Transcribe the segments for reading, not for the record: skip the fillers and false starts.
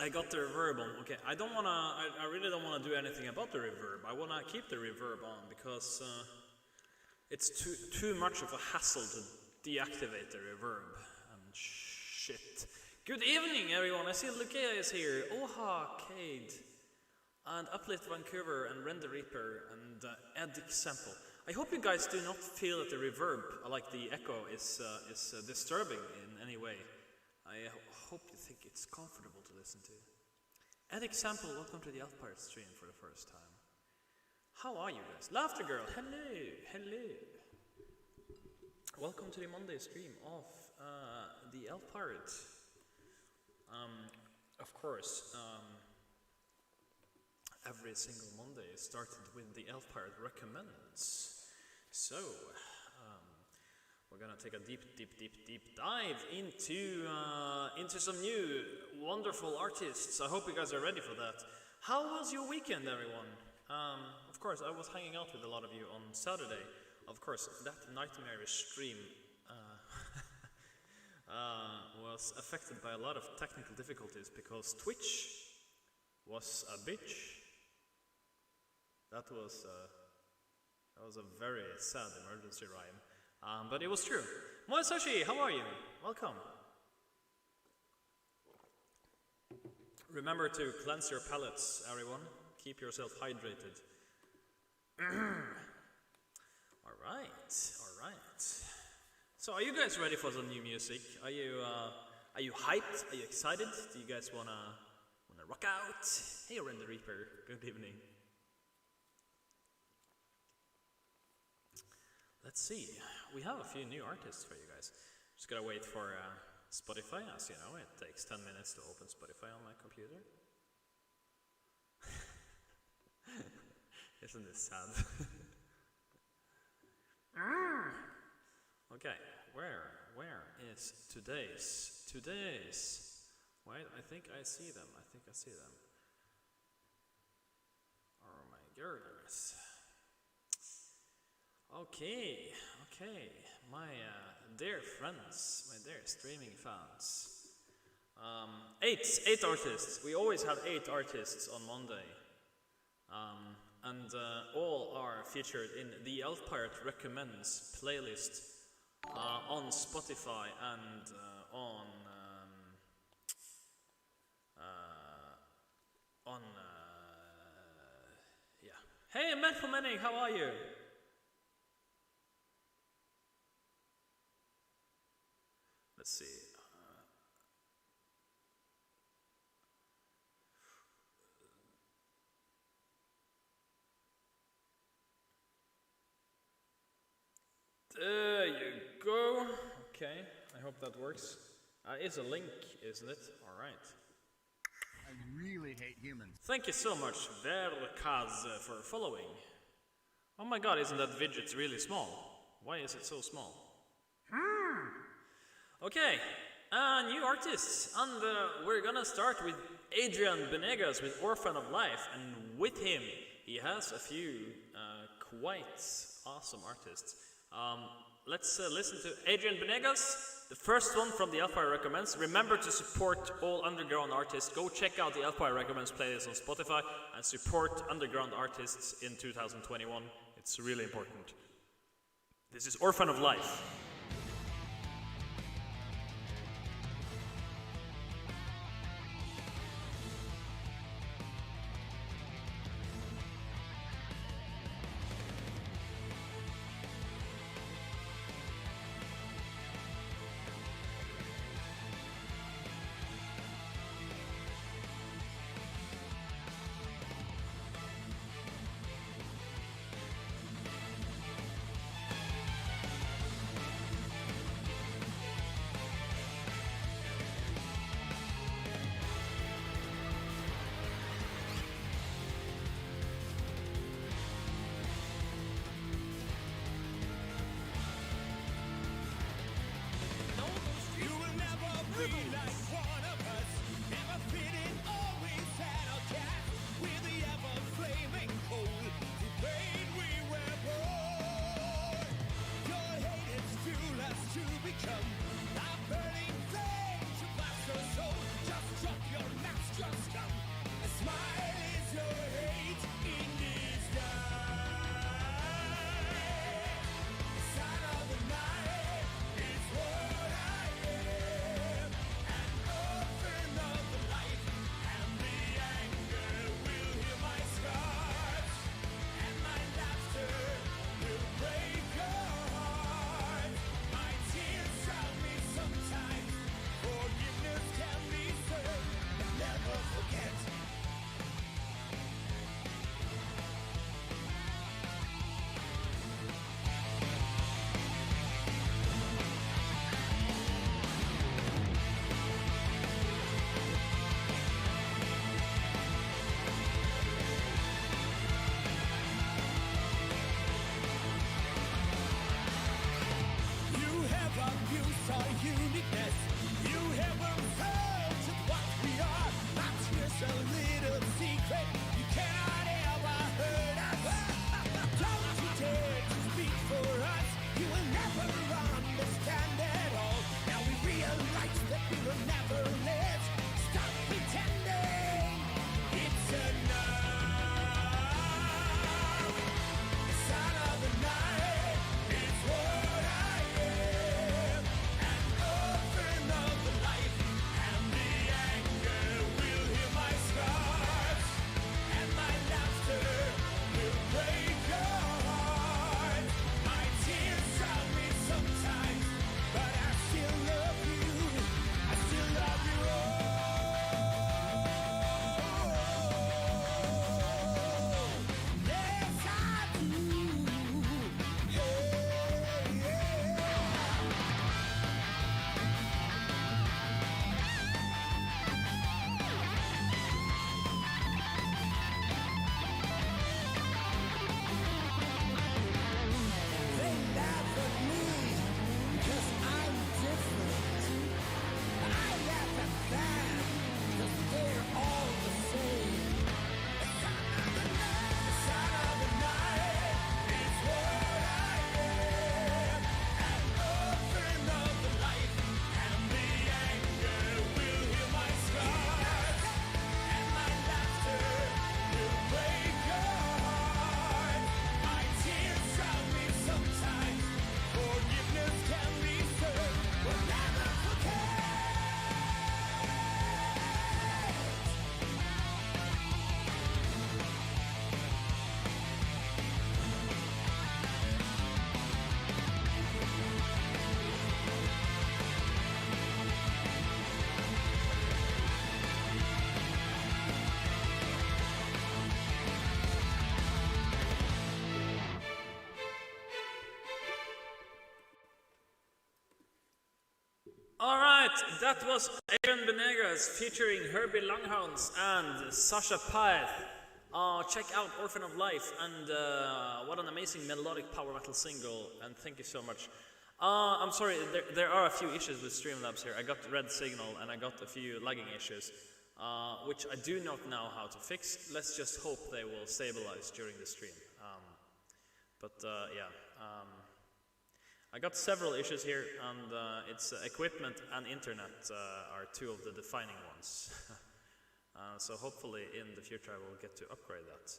I got the reverb on. Okay, I really don't wanna do anything about the reverb. I wanna keep the reverb on because it's too much of a hassle to deactivate the reverb and shit. Good evening, everyone. I see Lucia is here. Oha, Cade, and Uplift Vancouver, and Render Reaper, and Ed Example. I hope you guys do not feel that the reverb, like the echo, is disturbing in any way. I hope you think it's comfortable to listen to. Ed Example, welcome to the Elf Pirate stream for the first time. How are you guys? Laughter Girl, hello, hello. Welcome to the Monday stream of the Elf Pirate. Of course, every single Monday started with the Elf Pirate Recommends. So, we're gonna take a deep dive into some new wonderful artists. I hope you guys are ready for that. How was your weekend, everyone? Of course, I was hanging out with a lot of you on Saturday. Of course, that nightmarish stream was affected by a lot of technical difficulties because Twitch was a bitch. That was a very sad emergency rhyme, but it was true. Moesashi, how are you? Welcome. Remember to cleanse your palates, everyone. Keep yourself hydrated. All right. So, are you guys ready for some new music? Are you hyped? Are you excited? Do you guys wanna rock out? Hey, Render Reaper. Good evening. Let's see. We have a few new artists for you guys. Just gotta wait for Spotify. As you know, it takes 10 minutes to open Spotify on my computer. Isn't this sad? Okay, where is today's? Wait, I think I see them. Oh my goodness. Okay, my dear friends, my dear streaming fans. 8 artists. We always have 8 artists on Monday. And all are featured in the Elf Pirate Recommends playlist on Spotify and on yeah. Hey, Metformenic, how are you? Let's see. There you go. Okay, I hope that works. It's a link, isn't it? All right. I really hate humans. Thank you so much, Verkaz, for following. Oh my god, isn't that widget really small? Why is it so small? Okay, new artists, and we're gonna start with Adrian Benegas with Orphan of Life, and with him, he has a few quite awesome artists. Let's listen to Adrian Benegas, the first one from the Elf Pirate Recommends. Remember to support all underground artists. Go check out the Elf Pirate Recommends playlist on Spotify and support underground artists in 2021. It's really important. This is Orphan of Life. Alright, that was Adrian Benegas featuring Herbie Longhorns and Sasha Pyth. Check out Orphan of Life, and what an amazing melodic power metal single, and thank you so much. I'm sorry, there are a few issues with Streamlabs here. I got red signal and I got a few lagging issues, which I do not know how to fix. Let's just hope they will stabilize during the stream. I got several issues here, and it's equipment and internet are two of the defining ones. So hopefully in the future I will get to upgrade that.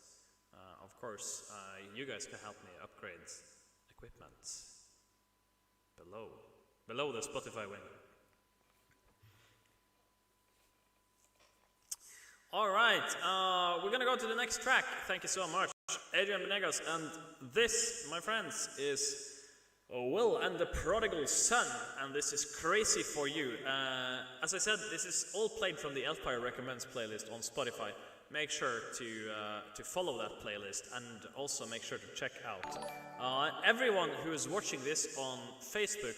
Of course, you guys can help me upgrade equipment below the Spotify wing. Alright, we're gonna go to the next track. Thank you so much, Adrian Benegas, and this, my friends, is Will and the Prodigal Son, and this is Crazy for You. As I said, this is all played from the Elfire Recommends playlist on Spotify. Make sure to follow that playlist, and also make sure to check out everyone who is watching this on Facebook.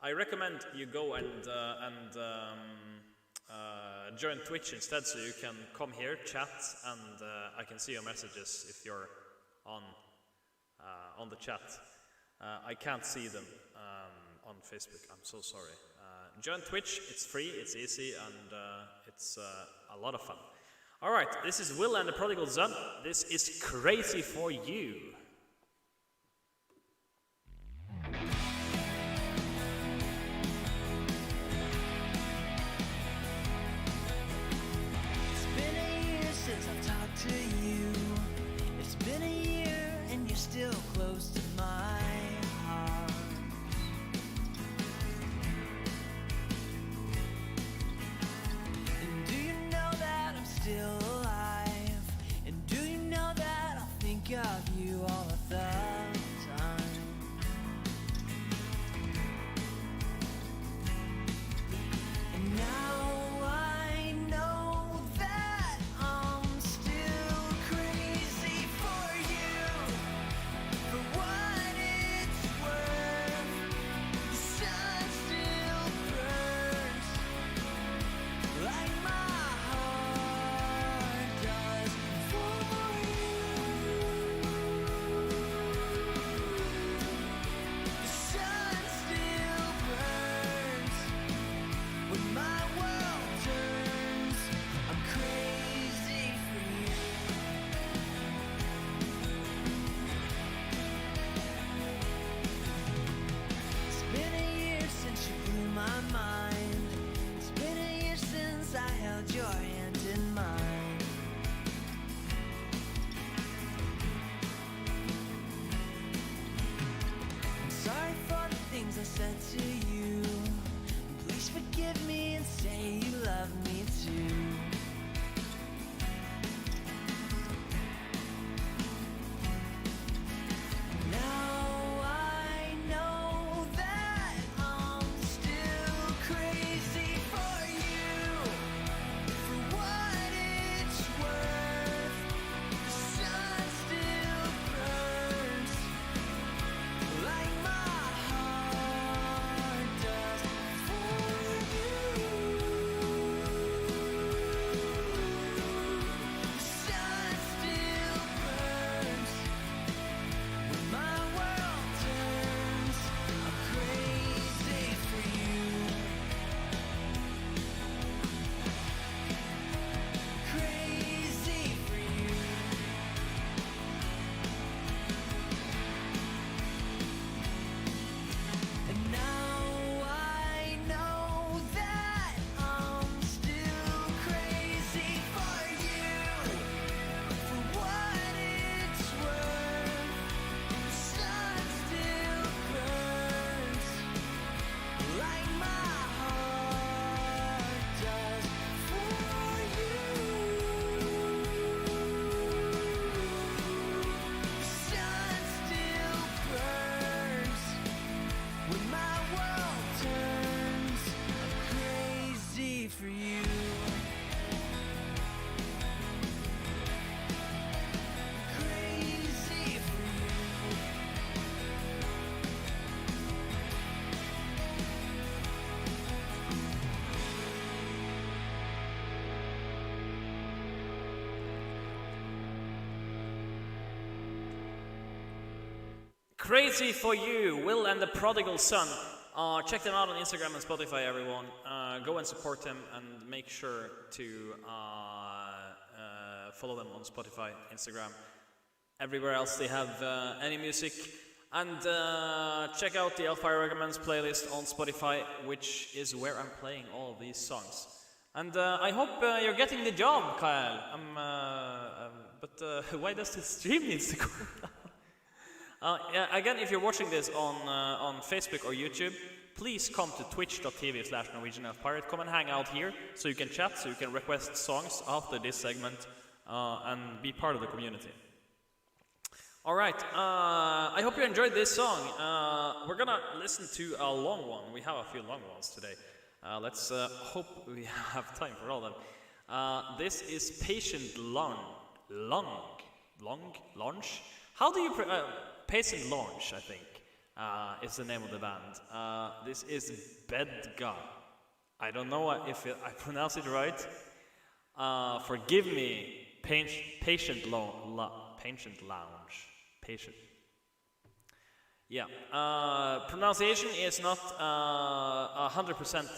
I recommend you go and join Twitch instead, so you can come here, chat, and I can see your messages if you're on the chat. I can't see them on Facebook, I'm so sorry. Join Twitch, it's free, it's easy, and it's a lot of fun. Alright, this is Will and the Prodigal Son. This is Crazy for You. It's been a year since I've talked to you. It's been a year and you're still close to my heart. And do you know that I'm still alive? And do you know that I think of you all the time? And now I know that I'm still crazy for you. For what it's worth, the sun still burns like my heart does for you. The sun still burns when my world turns. I'm crazy for you. It's been a year since you blew my mind. It's been a year since I held your hand in mine. I'm sorry for the things I said to you. Please forgive me and say you love me too. Now I know that I'm still crazy for you. For what it's worth, the sun still burns like my heart does for you. Crazy for You, Will and the Prodigal Son. Check them out on Instagram and Spotify, everyone. Go and support them and make sure to follow them on Spotify, Instagram, everywhere else they have any music. And check out the Hellfire Recommends playlist on Spotify, which is where I'm playing all of these songs. And I hope you're getting the job, Kyle. But why does the stream need to go down? Again, if you're watching this on Facebook or YouTube, please come to twitch.tv/Norwegian Elf Pirate. Come and hang out here so you can chat, so you can request songs after this segment and be part of the community. Alright, I hope you enjoyed this song. We're gonna listen to a long one. We have a few long ones today. Let's hope we have time for all of them. This is Patient Launch? How do you Patient Launch, I think, is the name of the band. This is Bedga. I don't know if I pronounce it right. Forgive me, Patient Lounge. Yeah. Pronunciation is not 100%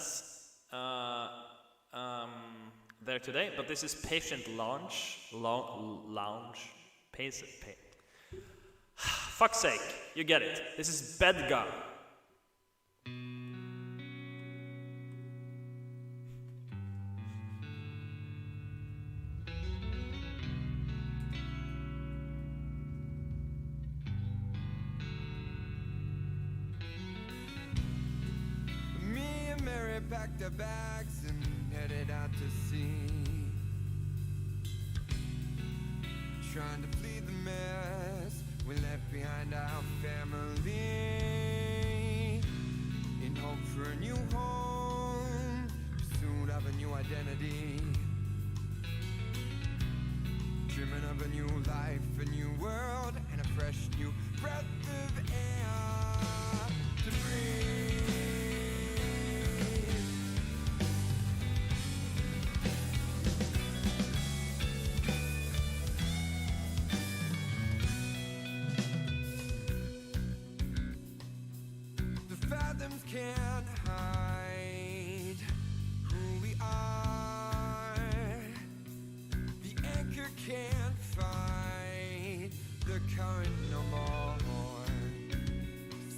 there today, but this is Patient Lounge. Fuck's sake, you get it. This is Bedga. Me and Mary packed our bags and headed out to sea, trying to flee the mess we left behind our family, in hope for a new home, pursuit of a new identity, dreaming of a new life, a new world, and a fresh new breath of air to breathe. Can't hide who we are. The anchor can't fight the current no more.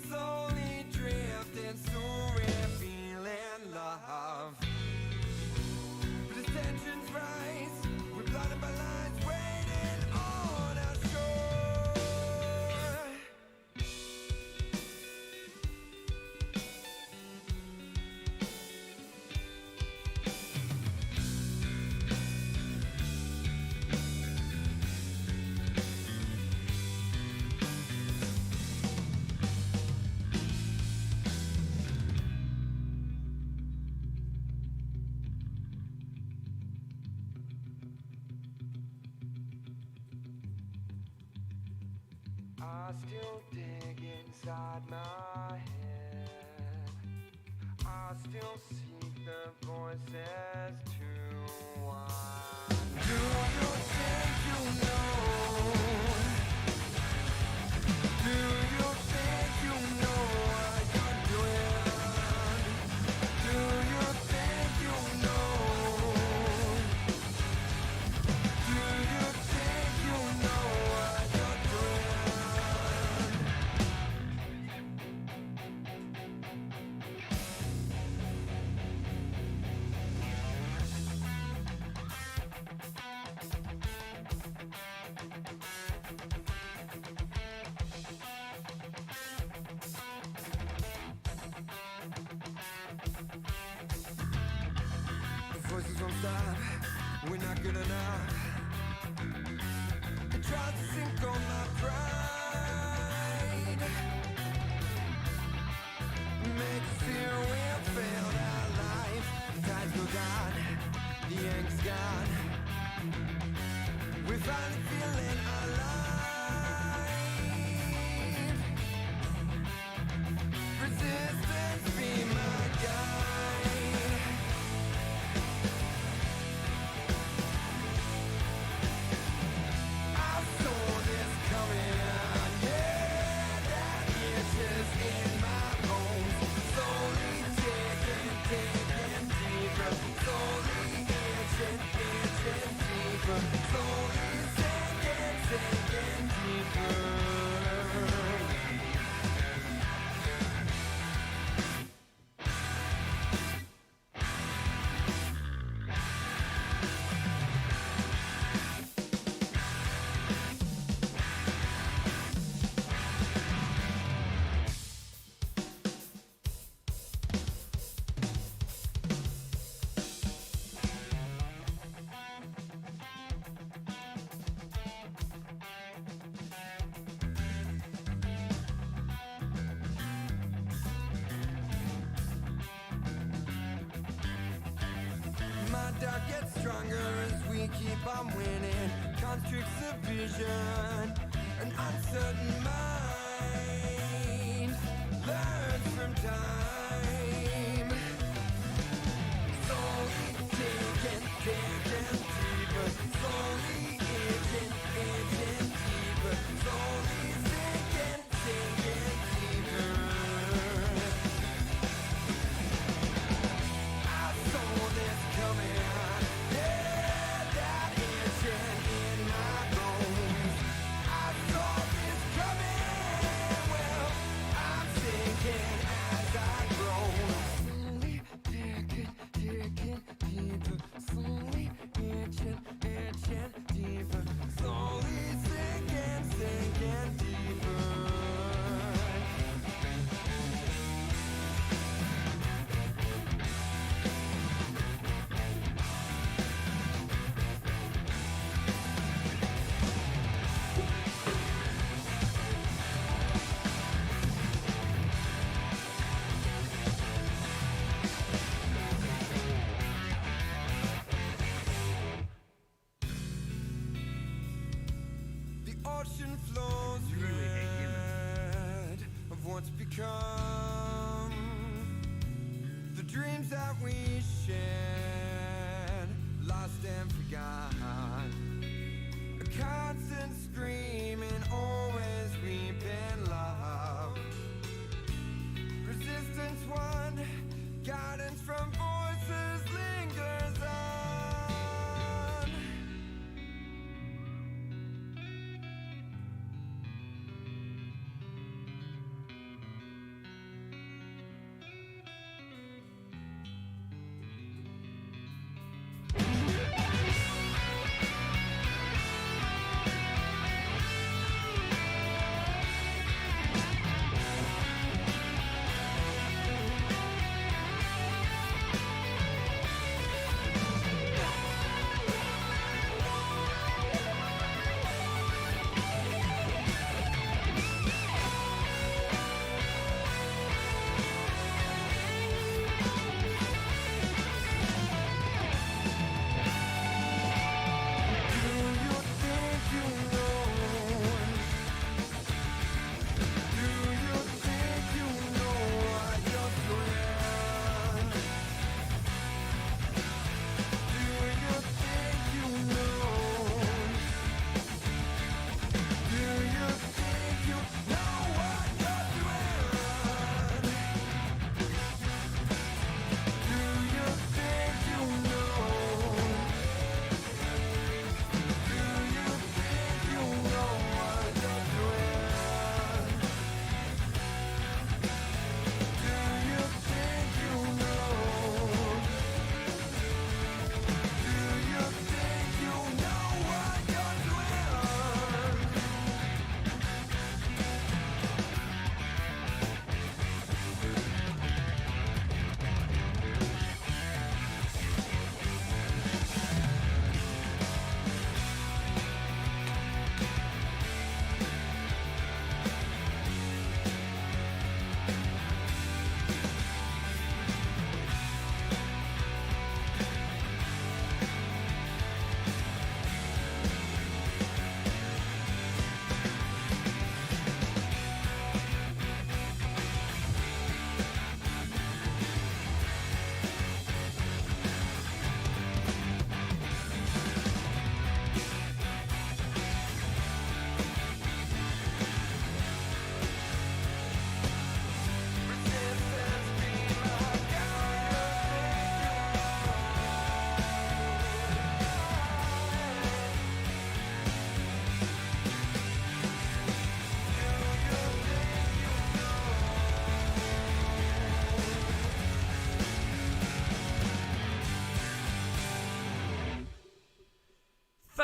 Slowly drifting, so we're feeling love. But as tensions rise, we're blinded by lines waiting on our shore. I still dig inside my head. I still seek the voices to one. Do you think you know? Do you think you know what you're doing? Do you think you know? Do you think you know what you're doing? The voices won't stop, we're not good enough. It tries to sink on my pride, makes us feel we've failed our life. The tides go down, the angst gone, we're finally feeling alive. Resistance be my guide. I saw this coming. ashes in my bones. Slowly digging deeper. Slowly itching deeper. Slowly sinking deeper. My doubt gets stronger as we keep on winning. Constricts of vision, an uncertain mind learns from time. Slowly digging deeper. Slowly itching deeper. Slowly sinking deeper. I saw this coming, yeah, that itching in my bones. I saw this coming, well, I'm sinking as I grow. Slowly digging deeper, slowly itching deeper, slowly sinking deeper. The ocean flows Really hate red of what's become. The dreams that we shared, lost and forgot. A constant screaming, always weeping love. Resistance won, guidance from voices lingers on.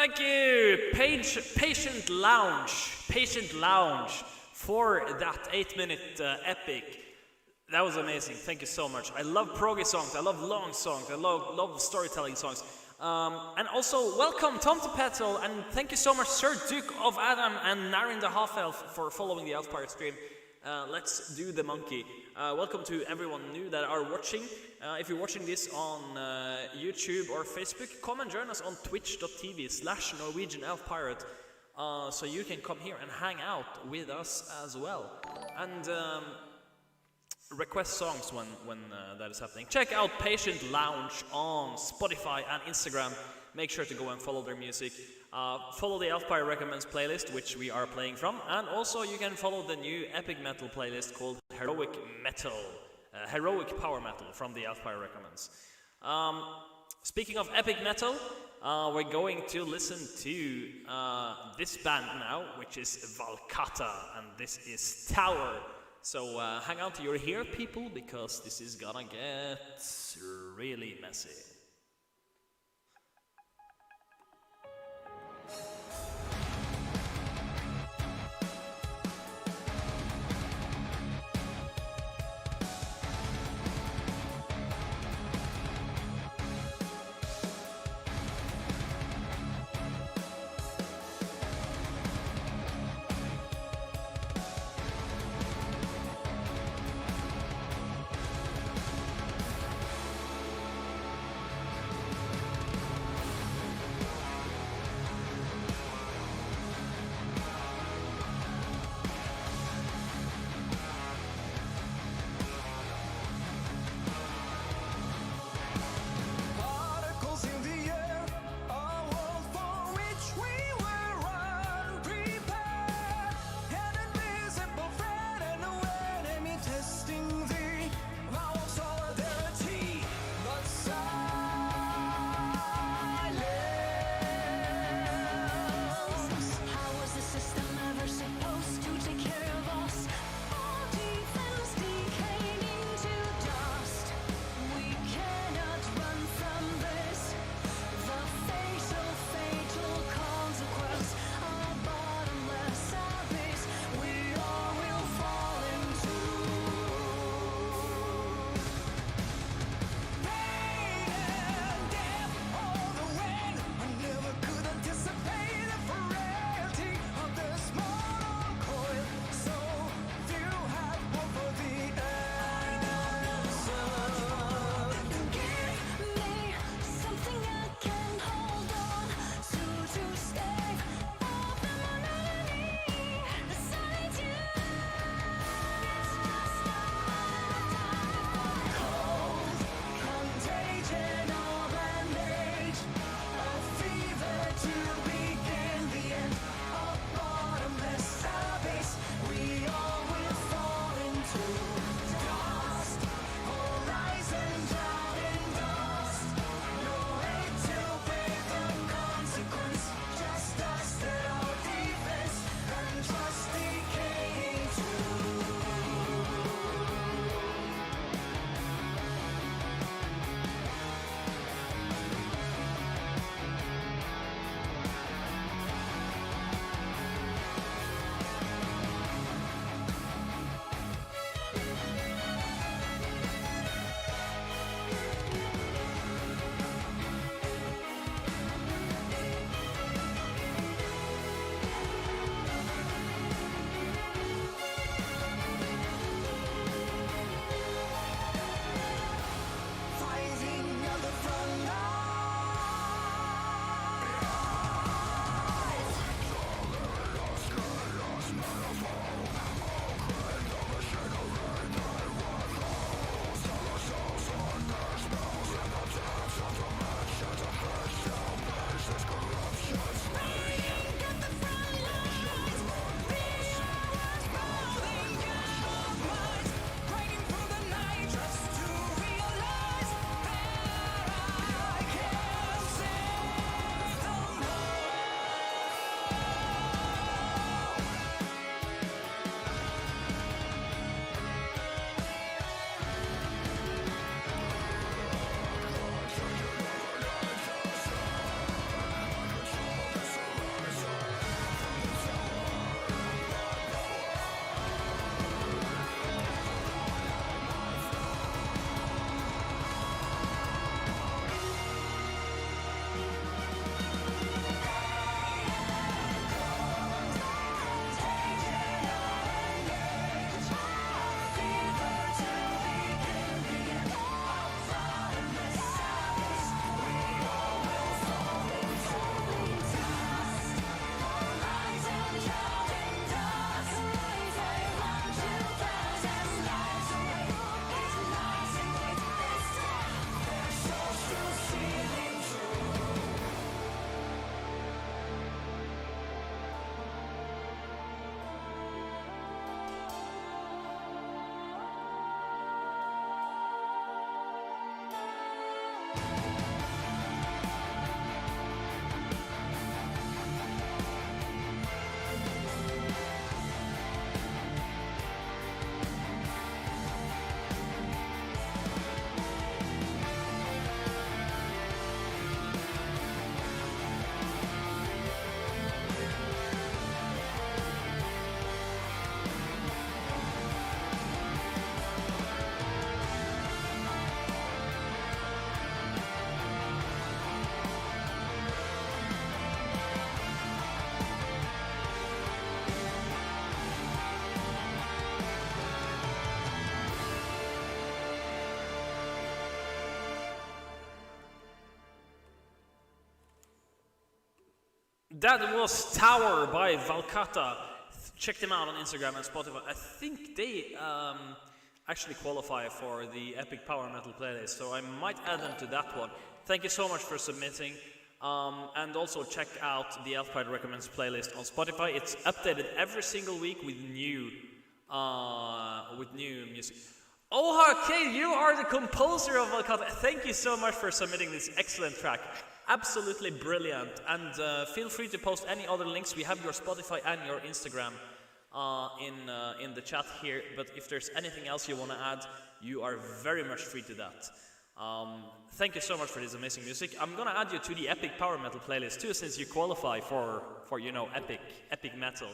Thank you, Patient Lounge, for that 8-minute epic. That was amazing. Thank you so much. I love proggy songs. I love long songs. I love storytelling songs. And also, welcome Tom to Petal, and thank you so much, Sir Duke of Adam and Narin the Half Elf, for following the Elf Pirate stream. Let's do the monkey. Welcome to everyone new that are watching. If you're watching this on YouTube or Facebook, come and join us on twitch.tv/Norwegian Elf Pirate, so you can come here and hang out with us as well. And request songs when that is happening. Check out Patient Lounge on Spotify and Instagram. Make sure to go and follow their music. Follow the Elf Pirate Recommends playlist, which we are playing from, and also you can follow the new epic metal playlist called Heroic Metal, Heroic Power Metal from the Elf Pirate Recommends. Speaking of epic metal, we're going to listen to this band now, which is Valkata, and this is Tower. So hang out to your ear, people, because this is gonna get really messy. That was Tower by Valkata. Check them out on Instagram and Spotify. I think they actually qualify for the Epic Power Metal playlist, so I might add them to that one. Thank you so much for submitting. And also check out the Elfpride Recommends playlist on Spotify. It's updated every single week with new music. Oh, okay, you are the composer of Valkata. Thank you so much for submitting this excellent track. Absolutely brilliant. And feel free to post any other links. We have your Spotify and your Instagram in the chat here. But if there's anything else you want to add, you are very much free to that. Thank you so much for this amazing music. I'm gonna add you to the Epic Power Metal playlist too, since you qualify for you know, epic metal.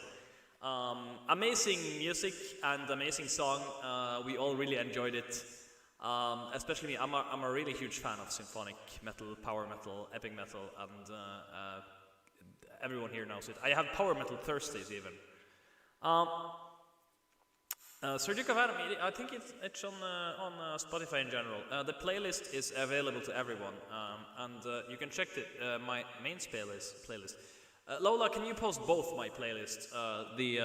Amazing music and amazing song. We all really enjoyed it. Especially me. I'm a really huge fan of symphonic metal, power metal, epic metal, and everyone here knows it. I have Power Metal Thursdays even. Surgical Anatomy, I think it's on Spotify in general. The playlist is available to everyone, and you can check my main playlist. Lola, can you post both my playlists, the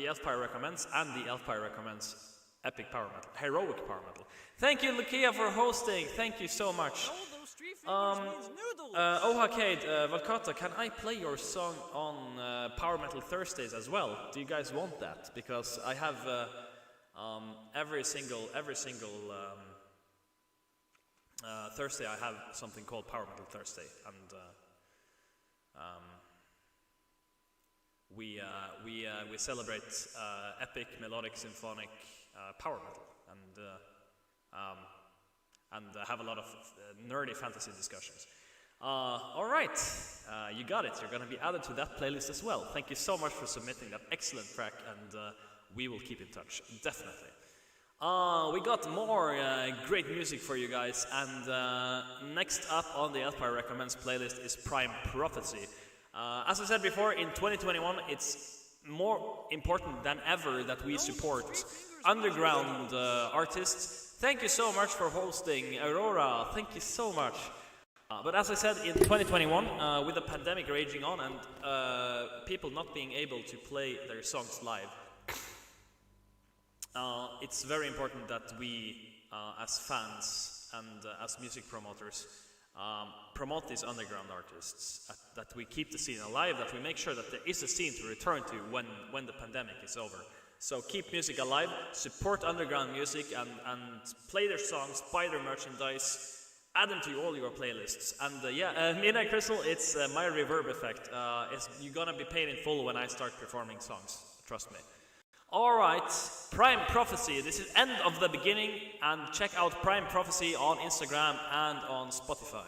Elfpire Recommends and the Elfpire Recommends Epic Power Metal, Heroic Power Metal. Thank you, Lukia, for hosting. Thank you so much. Ohakade, Valkata, can I play your song on Power Metal Thursdays as well? Do you guys want that? Because I have every single Thursday I have something called Power Metal Thursday, and we celebrate epic, melodic, symphonic power metal, and have a lot of nerdy fantasy discussions. All right, you got it. You're going to be added to that playlist as well. Thank you so much for submitting that excellent track, and we will keep in touch, definitely. We got more great music for you guys, and next up on the Elfpire Recommends playlist is Prime Prophecy. As I said before, in 2021, it's more important than ever that we support underground artists. Thank you so much for hosting, Aurora. Thank you so much. But as I said, in 2021, with the pandemic raging on and people not being able to play their songs live, it's very important that we, as fans and as music promoters, promote these underground artists, that we keep the scene alive, that we make sure that there is a scene to return to when the pandemic is over. So keep music alive, support underground music, and play their songs, buy their merchandise, add them to all your playlists. And Midnight Crystal, it's my reverb effect. You're gonna be paid in full when I start performing songs, trust me. Alright, Prime Prophecy, this is end of the beginning, and check out Prime Prophecy on Instagram and on Spotify.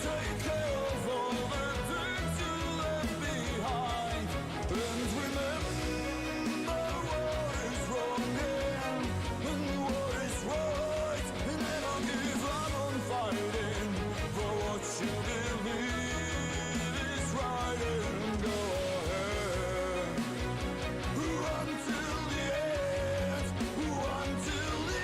take care of all the things you left behind. And remember what is wrong and what is right. And never give up on fighting for what you believe is right. And go ahead, run till the end, run till the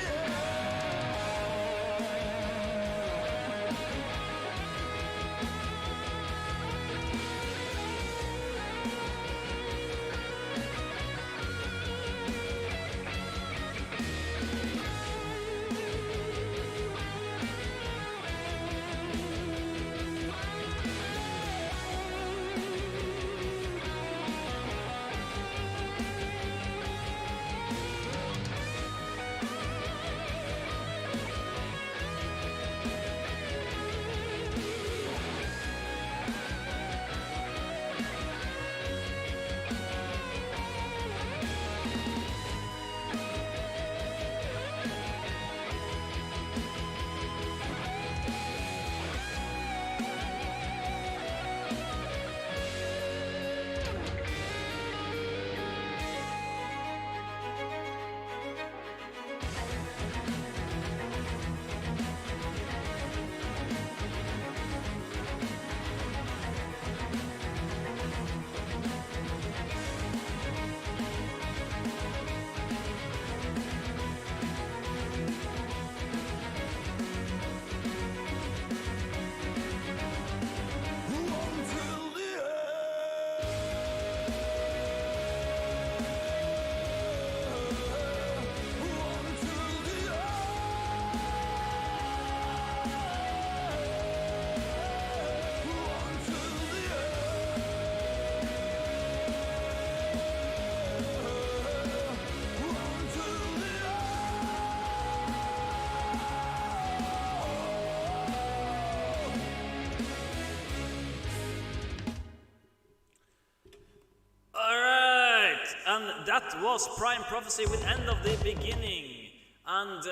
And that was Prime Prophecy with End of the Beginning. And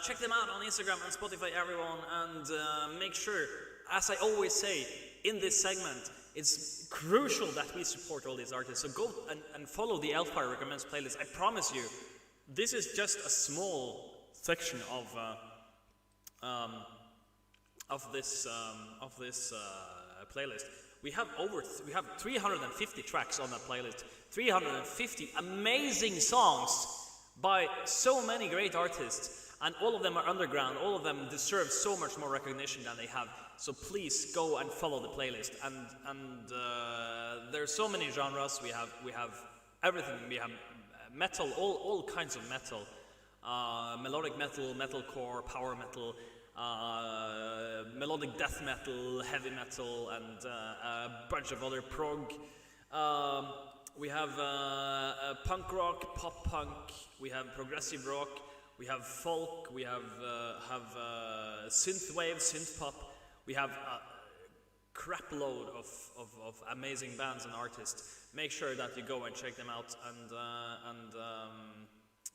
check them out on Instagram and Spotify, everyone. And make sure, as I always say in this segment, it's crucial that we support all these artists. So go and follow the Elfire Recommends playlist. I promise you, this is just a small section of this playlist. We have 350 tracks on that playlist. 350 amazing songs by so many great artists, and all of them are underground. All of them deserve so much more recognition than they have. So please go and follow the playlist. And there's so many genres. We have everything. We have metal, all kinds of metal, melodic metal, metalcore, power metal, melodic death metal, heavy metal, and a bunch of other prog. We have punk rock, pop punk, we have progressive rock, we have folk, we have synthwave, synth pop. We have a crap load of amazing bands and artists. Make sure that you go and check them out, and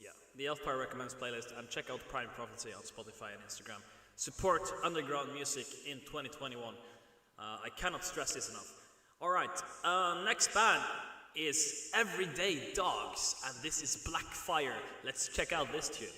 yeah, the Elfire Recommends playlist, and check out Prime Prophecy on Spotify and Instagram. Support underground music in 2021. I cannot stress this enough. Alright, next band is Everyday Dogs, and this is Blackfire. Let's check out this tune.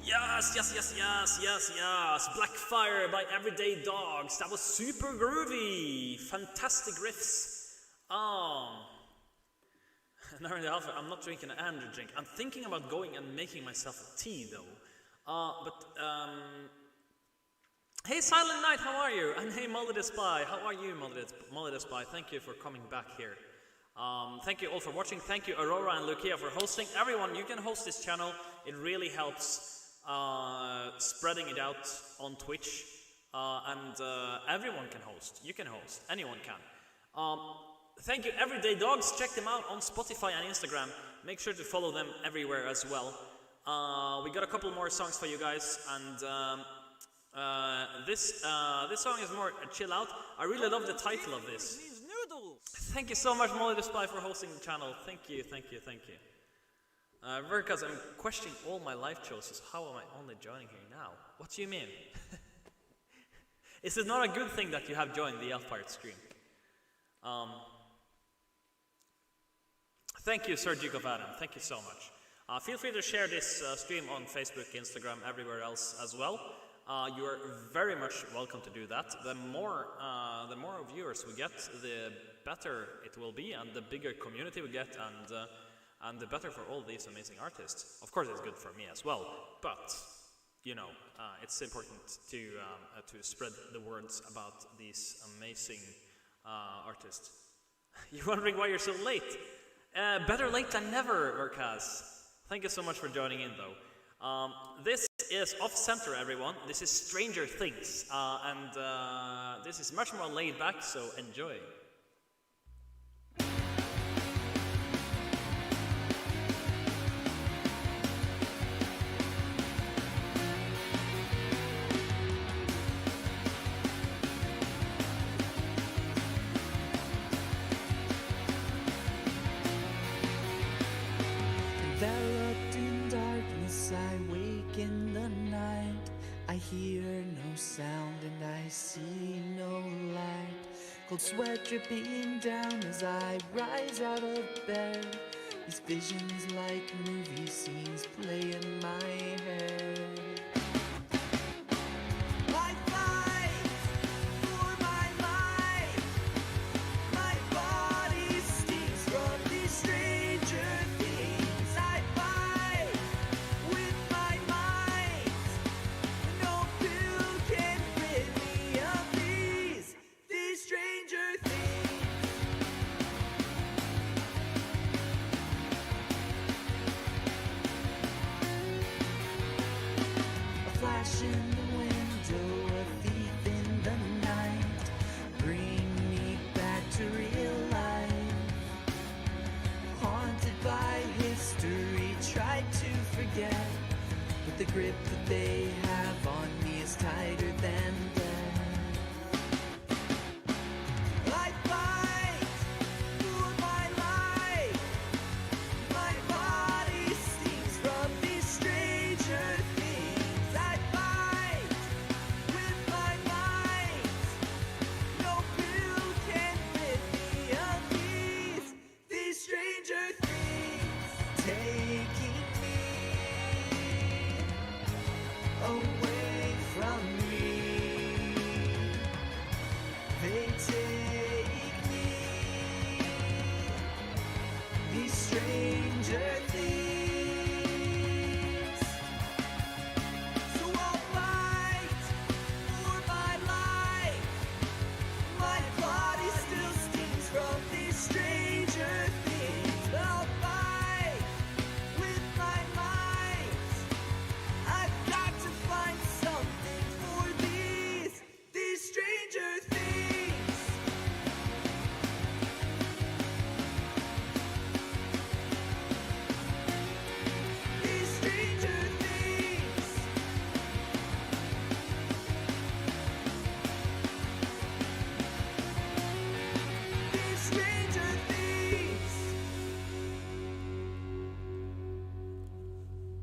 Yes, yes, yes, yes, yes, yes. Blackfire by Everyday Dogs. That was super groovy. Fantastic riffs. Now in the alpha, I'm not drinking an energy drink. I'm thinking about going and making myself a tea though. Hey Silent Knight, how are you? And hey Molly the Spy, how are you Molly the Spy? Thank you for coming back here. Thank you all for watching. Thank you Aurora and Lucia for hosting. Everyone, you can host this channel. It really helps spreading it out on Twitch. And everyone can host. You can host. Anyone can. Thank you Everyday Dogs. Check them out on Spotify and Instagram. Make sure to follow them everywhere as well. We got a couple more songs for you guys, and this song is more chill out. I really love the title of this. Thank you so much, Molly the Spy, for hosting the channel. Thank you, thank you, thank you. Because I'm questioning all my life choices. How am I only joining here now? What do you mean? Is it not a good thing that you have joined the Elf Pirate stream? Thank you, Sir Duke of Adam. Thank you so much. Feel free to share this stream on Facebook, Instagram, everywhere else as well. You are very much welcome to do that. The more viewers we get, the better it will be, and the bigger community we get, and the better for all these amazing artists. Of course, it's good for me as well. But you know, it's important to spread the words about these amazing artists. You're wondering why you're so late? Better late than never, Urkaz. Thank you so much for joining in, though. This is Off Center, everyone. This is Stranger Things, and this is much more laid back, so enjoy. Enveloped in darkness, I wake in the night. I hear no sound and I see no light. Cold sweat dripping down as I rise out of bed. These visions like movie scenes play in my head. I fight for my life. My body stinks from these stranger things. I fight with my mind. No pill can rid me of these stranger things. A flash in the window, a thief in the night. Bring me back to real life. Haunted by history, try to forget. But the grip that they have on me is tighter than death. I fight for my life. My body stinks from these stranger things. I fight with my mind. No pill can rid me of these stranger things. Taking me away from me. They take me. These stranger things. So I'll fight for my life. My body still stings from these stranger things. I'll fight with my mind. I've got to find something for these stranger things. These stranger things. These stranger things.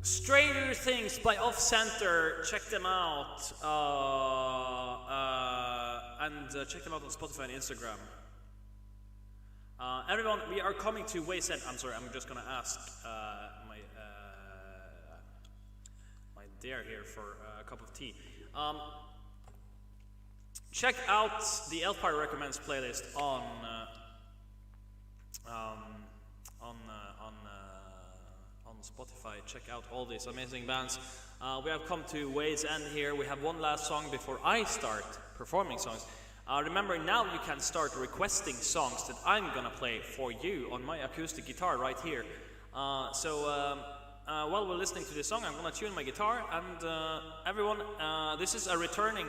Stranger Things by Off Center. Check them out. And check them out on Spotify and Instagram. Everyone, we are coming to Wasteland. I'm sorry, I'm just gonna ask my Dare here for a cup of tea. Check out the Elfire Recommends playlist on Spotify. Check out all these amazing bands. We have come to ways end here. We have one last song before I start performing songs. Remember, now you can start requesting songs that I'm gonna play for you on my acoustic guitar right here. While we're listening to this song, I'm gonna tune my guitar, and everyone, this is a returning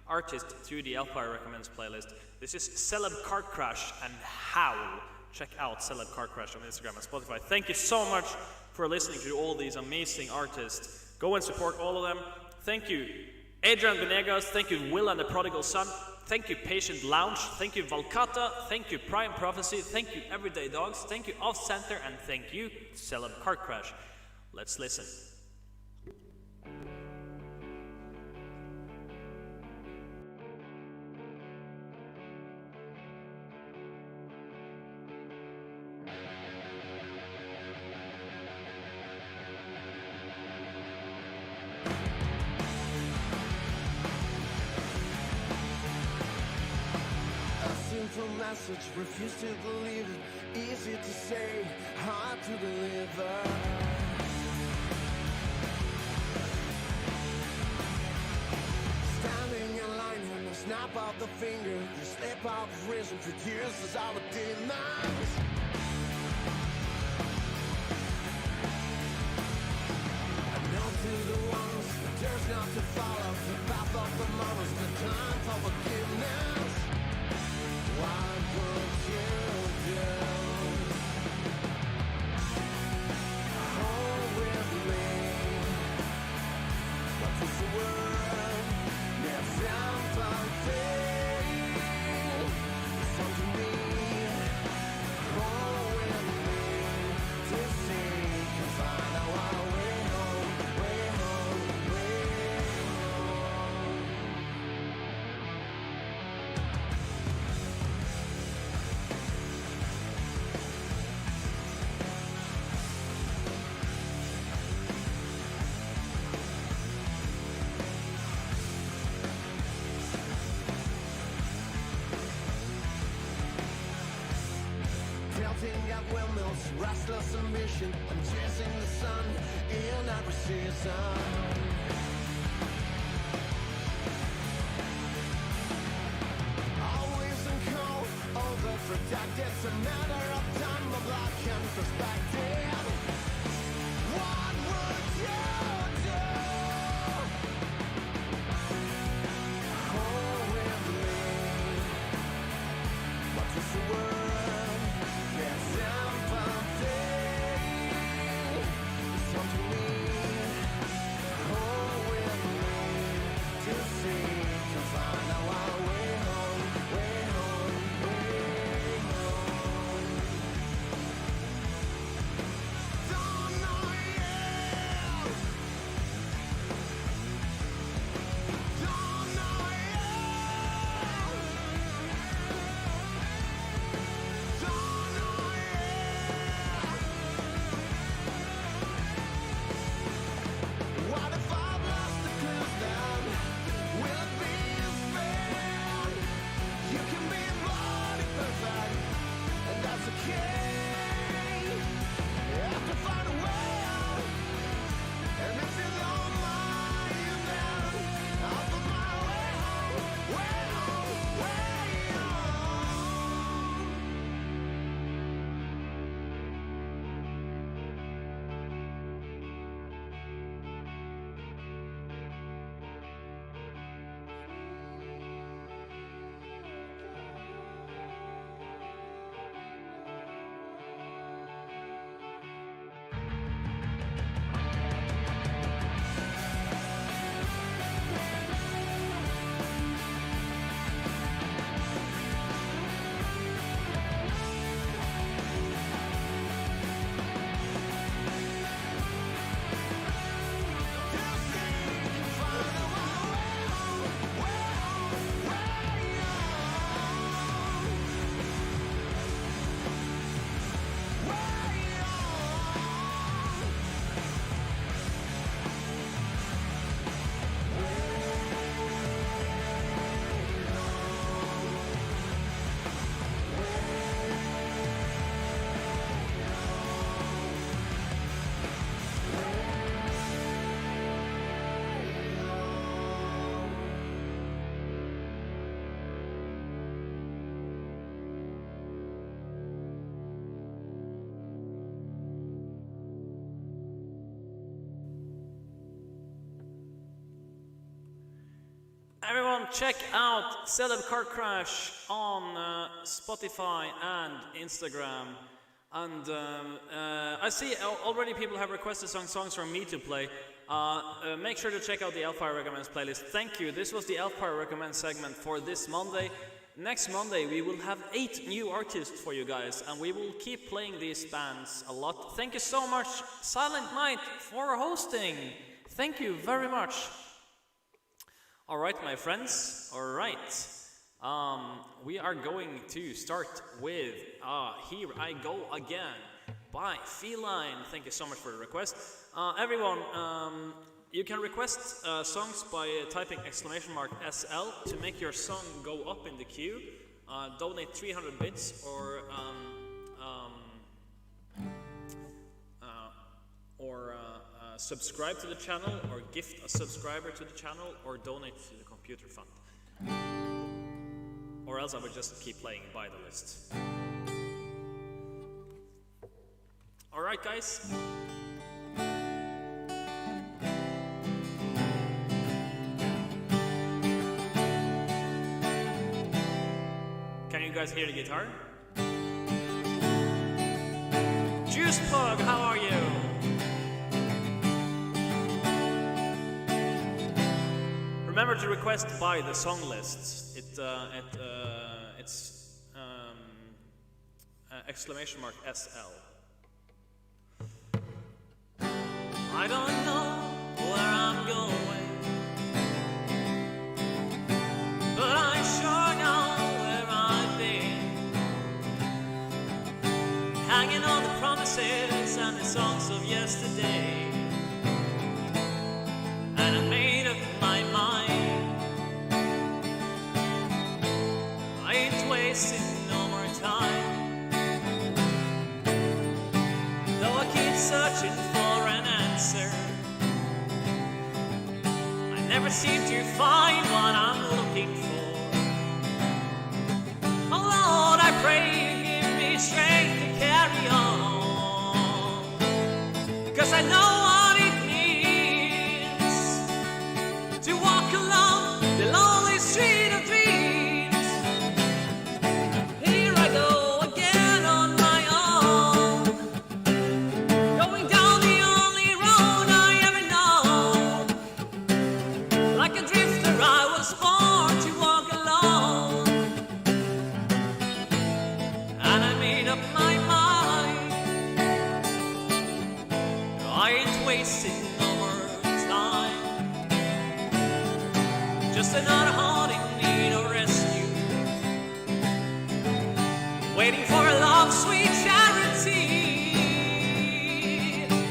artist to the Elfire Recommends playlist. This is Celeb Car Crash and Howl. Check out Celeb Car Crash on Instagram and Spotify. Thank you so much for listening to all these amazing artists. Go and support all of them. Thank you, Adrian Venegas. Thank you, Will and the Prodigal Son. Thank you, Patient Lounge. Thank you, Valkata. Thank you, Prime Prophecy. Thank you, Everyday Dogs. Thank you, Off Center. And thank you, Celeb Car Crash. Let's listen. Message, refuse to believe it. Easy to say, hard to deliver. Standing in line and the snap of the finger, you slip out of reason, produces our demands. I know to the ones, there's not to follow the path of the moments, the time for forgiveness. What would you do? Hold with me. What is the word? There's something. Come to me. Hold with me to see. Can find our way home, way home, way home. Tilting at windmills, restless ambition. I'm chasing the sun in every season. Always in cold, overprotected. It's a matter of time, of luck and perspective. What would you do? Hold with me. What is the word? There's something. Come to me. Hold with me to see. Can find our way home, way home, way home. Everyone, check out Celeb Car Crash on Spotify and Instagram. And I see already people have requested some songs from me to play. Make sure to check out the Elfire Recommends playlist. Thank you. This was the Elfire Recommends segment for this Monday. Next Monday we will have 8 new artists for you guys, and we will keep playing these bands a lot. Thank you so much, Silent Night, for hosting. Thank you very much. Alright, my friends. Alright. We are going to start with Here I Go Again by Feline. Thank you so much for the request. Everyone, you can request songs by typing !SL to make your song go up in the queue. Donate 300 bits or subscribe to the channel, or gift a subscriber to the channel, or donate to the computer fund. Or else I would just keep playing by the list. Alright, guys. Can you guys hear the guitar? Juice Plug, how are you? Remember to request by the song lists. It's !SL. I don't know where I'm going, but I sure know where I've been. Hanging on the promises and the songs of yesterday. And I made up my mind. I ain't wasting no more time. Though I keep searching for an answer, I never seem to find what I'm looking for. Oh Lord, I pray you give me strength to carry on, 'cause I know what it means to walk along the lonely street of dreams. Here I go again on my own, going down the only road I ever known. Like a drifter I was born to walk alone, and I made up my mind. I ain't wasting no more time. Just another heart in need of rescue, waiting for a love sweet charity.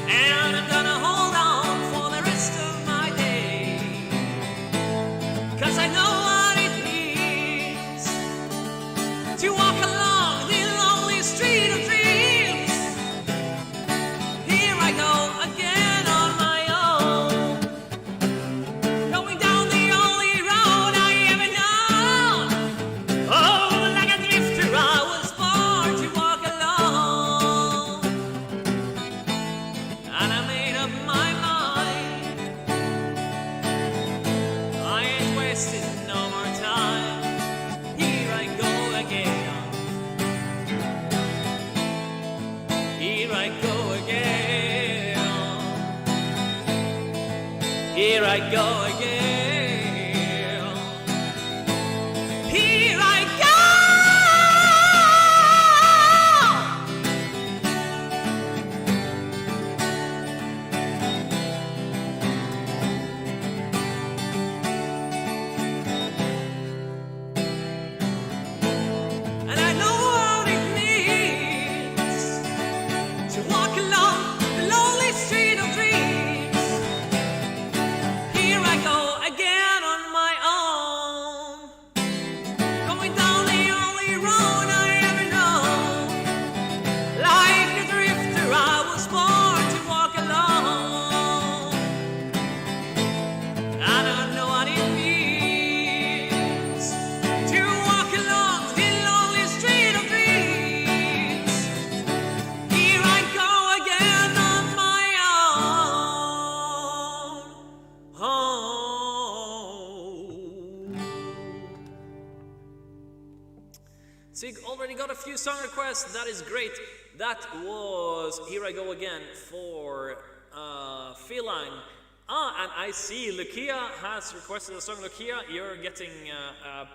And I'm gonna hold on for the rest of my day, 'cause I know what it means to walk along the lonely street of dreams. Here I go again on my own, going down the only road I ever known. Oh, like a drifter I was born to walk alone, and I made up my mind. I ain't wasting no more time. Here I go again. Here I go again. Here I go again. Here I go. And I know what it means to walk along the lonely street of dreams. Here I go few song requests. That is great. That was Here I Go Again for Feline. And I see Lucia has requested a song. Lucia, you're getting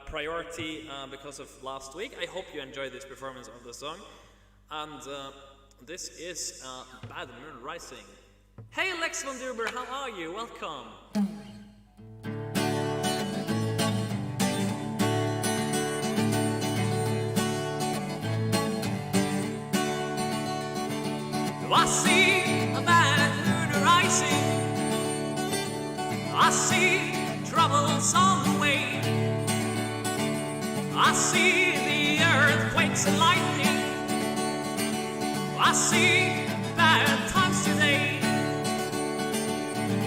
priority because of last week. I hope you enjoyed this performance of the song. And this is Bad Moon Rising. Hey Lex von Duber, how are you? Welcome. I see a bad moon rising. I see troubles on the way. I see the earthquakes and lightning. I see bad times today.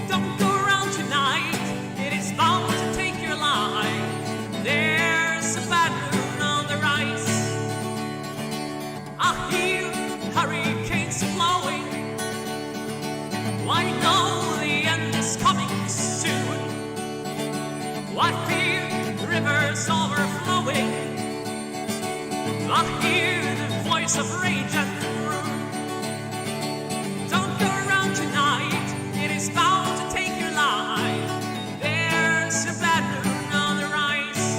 Don't go around tonight, it is bound to take your life. There's a bad moon on the rise. I hear hurricanes blowing. I know the end is coming soon. I fear rivers overflowing. I hear the voice of rage and ruin. Don't go around tonight, it is bound to take your life. There's a bad moon on the rise.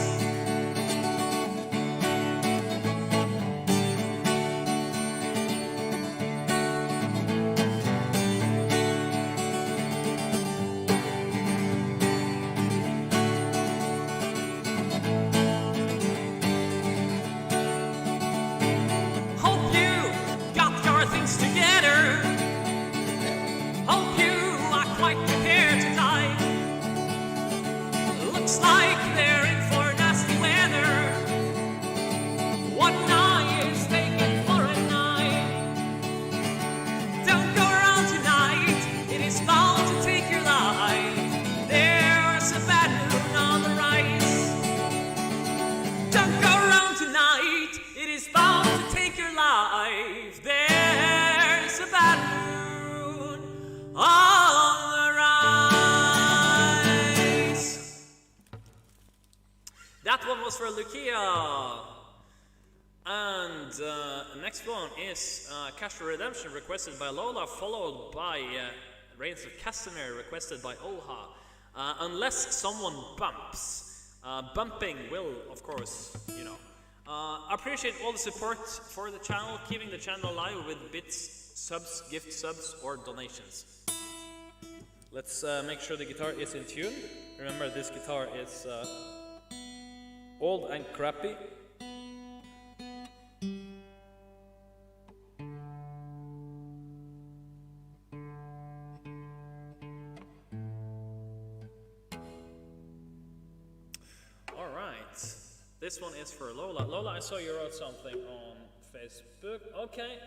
Hope you got your things together. Hope you are quite prepared to die. Looks like they're in for nasty weather. One eye is taken for an eye. Don't go around tonight, it is bound to take your life. There's a bad moon on the rise. Don't go around tonight, it is bound to take your life. There's a bad moon on the rise. That one was for Lucia. And next one is Casual Redemption requested by Lola, followed by Reigns of Castamere requested by Olha. Unless someone bumps. Bumping will, of course, you know. Appreciate all the support for the channel, keeping the channel alive with bits, subs, gift subs, or donations. Let's make sure the guitar is in tune. Remember, this guitar is old and crappy. Alright, this one is for Lola. Lola, I saw you wrote something on Facebook. Okay.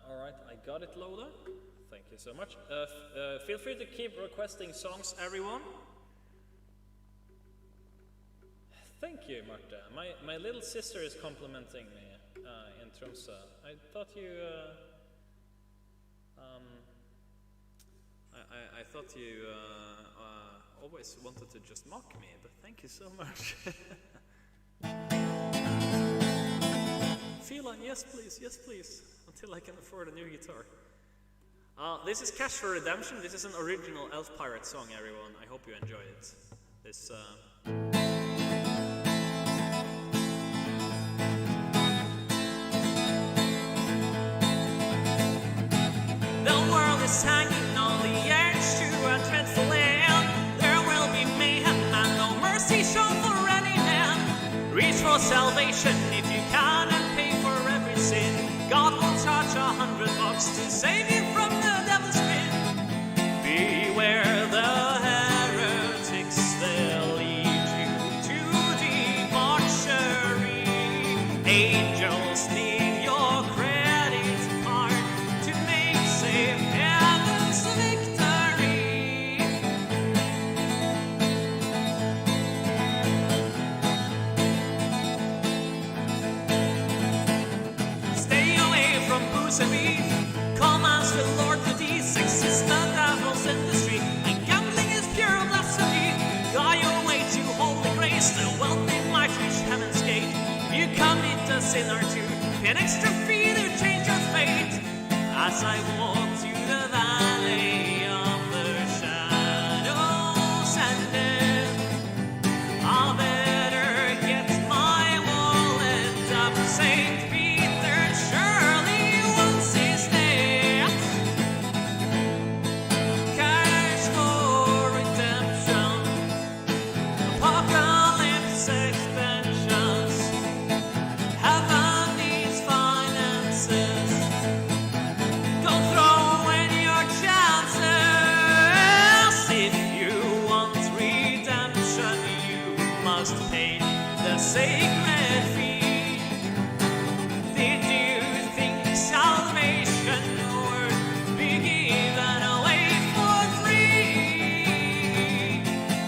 Alright, I got it, Lola. Thank you so much. Feel free to keep requesting songs, everyone. Thank you, Marta. My little sister is complimenting me in Tromsø. I thought you... I thought you always wanted to just mock me, but thank you so much. Feline, yes please, until I can afford a new guitar. This is Cash for Redemption. This is an original Elf Pirate song, everyone. I hope you enjoy it. This, The world is hanging on the edge to a dreadful end. There will be mayhem and no mercy shown for any man. Reach for salvation if you can and pay for every sin. God will charge $100 to save you from the devil's pit. Beware the heretics, they'll lead you to debauchery. Angels need your credit card to make safe heaven's victory. Stay away from booze and beef. Commands the Lord to these. Sex is the devil's industry, and gambling is pure blasphemy. Guide your way to holy grace. sinner to pay an extra fee to change your fate. As I walk through the valley of the shadows and death, I'll better get my wallet up. St. Peter surely wants his death. Cash for redemption, apocalypse expansions, heaven needs finances. Go throw in your chances. If you want redemption, you must pay the sacred fee. Did you think salvation would be given away for free?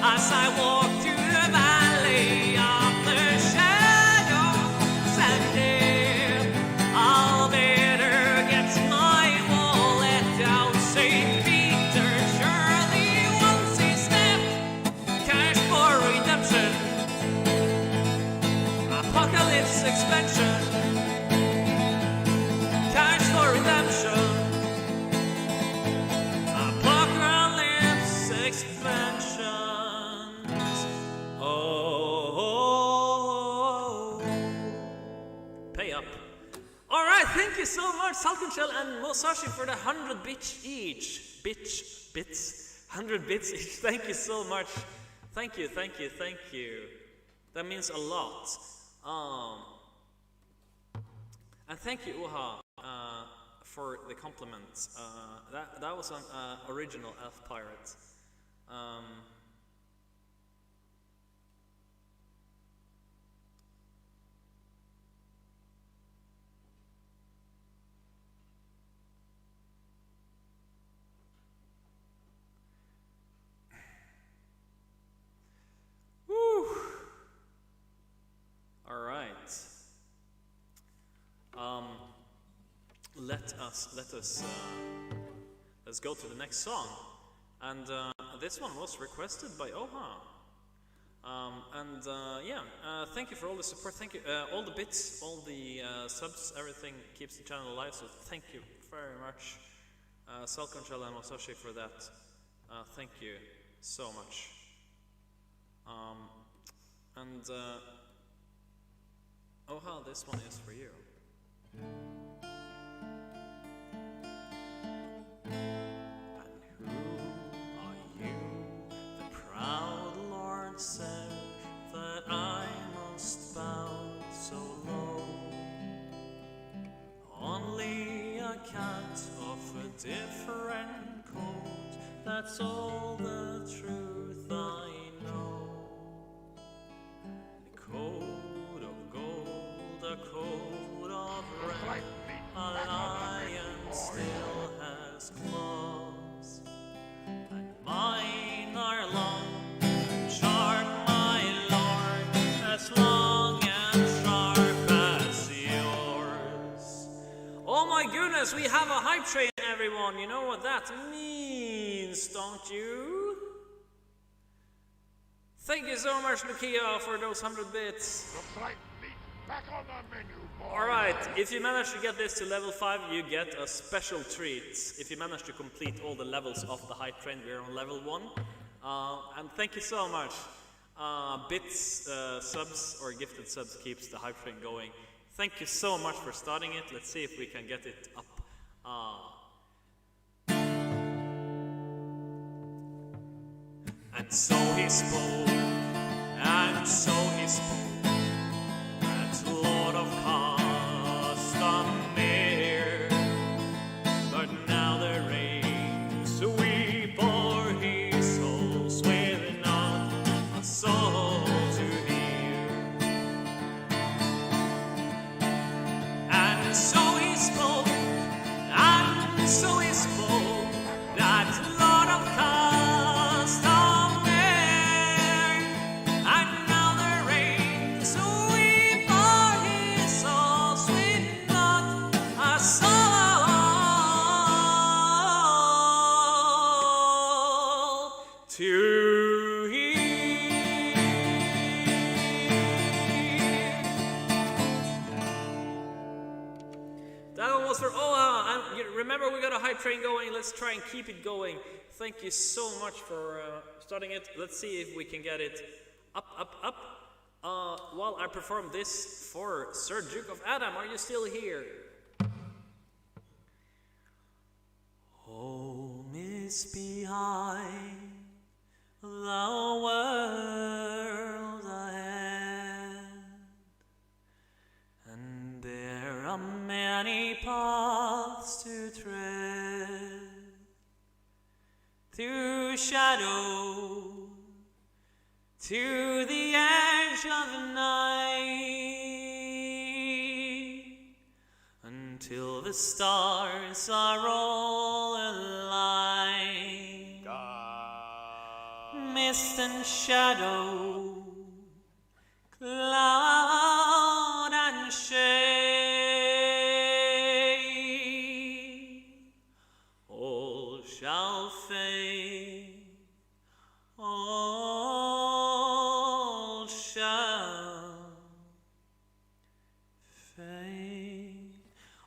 As I walk through the valley of the shadows and death, I'll better get my wallet out. St. Peter surely wants his step. Cash for redemption, apocalypse expansion. Cash for redemption, apocalypse expansions. Oh, pay up. All right, thank you so much, Salkonshell and Mosashi, for the 100 bits each. 100 bits each. Thank you so much. Thank you. That means a lot. And thank you, Uha, for the compliment. That was an original elf pirate. Woo! All right. Let's go to the next song, and this one was requested by Oha. Thank you for all the support. Thank you, all the bits, all the subs, everything keeps the channel alive. So thank you very much, Salkonshell and Mosashi, for that. Thank you so much. Oha, this one is for you. And who are you? The proud Lord said that I must bow so low. Only a cat of a different coat, that's all the truth I know. A coat of gold, a coat of red, a lion still has claws, and mine are long and sharp, my lord, as long and sharp as yours. Oh my goodness, we have a hype train, everyone. You know what that means, don't you? Thank you so much, Lukia, for those 100 bits. Back on the menu, boy. Alright, if you manage to get this to level 5, you get a special treat. If you manage to complete all the levels of the hype train, we're on level 1. And thank you so much. Bits, subs, or gifted subs keeps the hype train going. Thank you so much for starting it. Let's see if we can get it up. And so he spoke, and so he spoke, that Lord of Castamere. But now the rains sweep o'er his souls with not a soul to hear. And so he spoke, and so he spoke, that Lord of Castamere. And now the rain for... remember, we got a hype train going. Let's try and keep it going. Thank you so much for starting it. Let's see if we can get it up. While I perform this for Sir Duke of Adam, are you still here? Home is behind the world ahead, and there are many paths to tread, through shadow to the edge of the night, until the stars are all aligned. Mist and shadow, cloud and shade, all shall fade, all shall fade.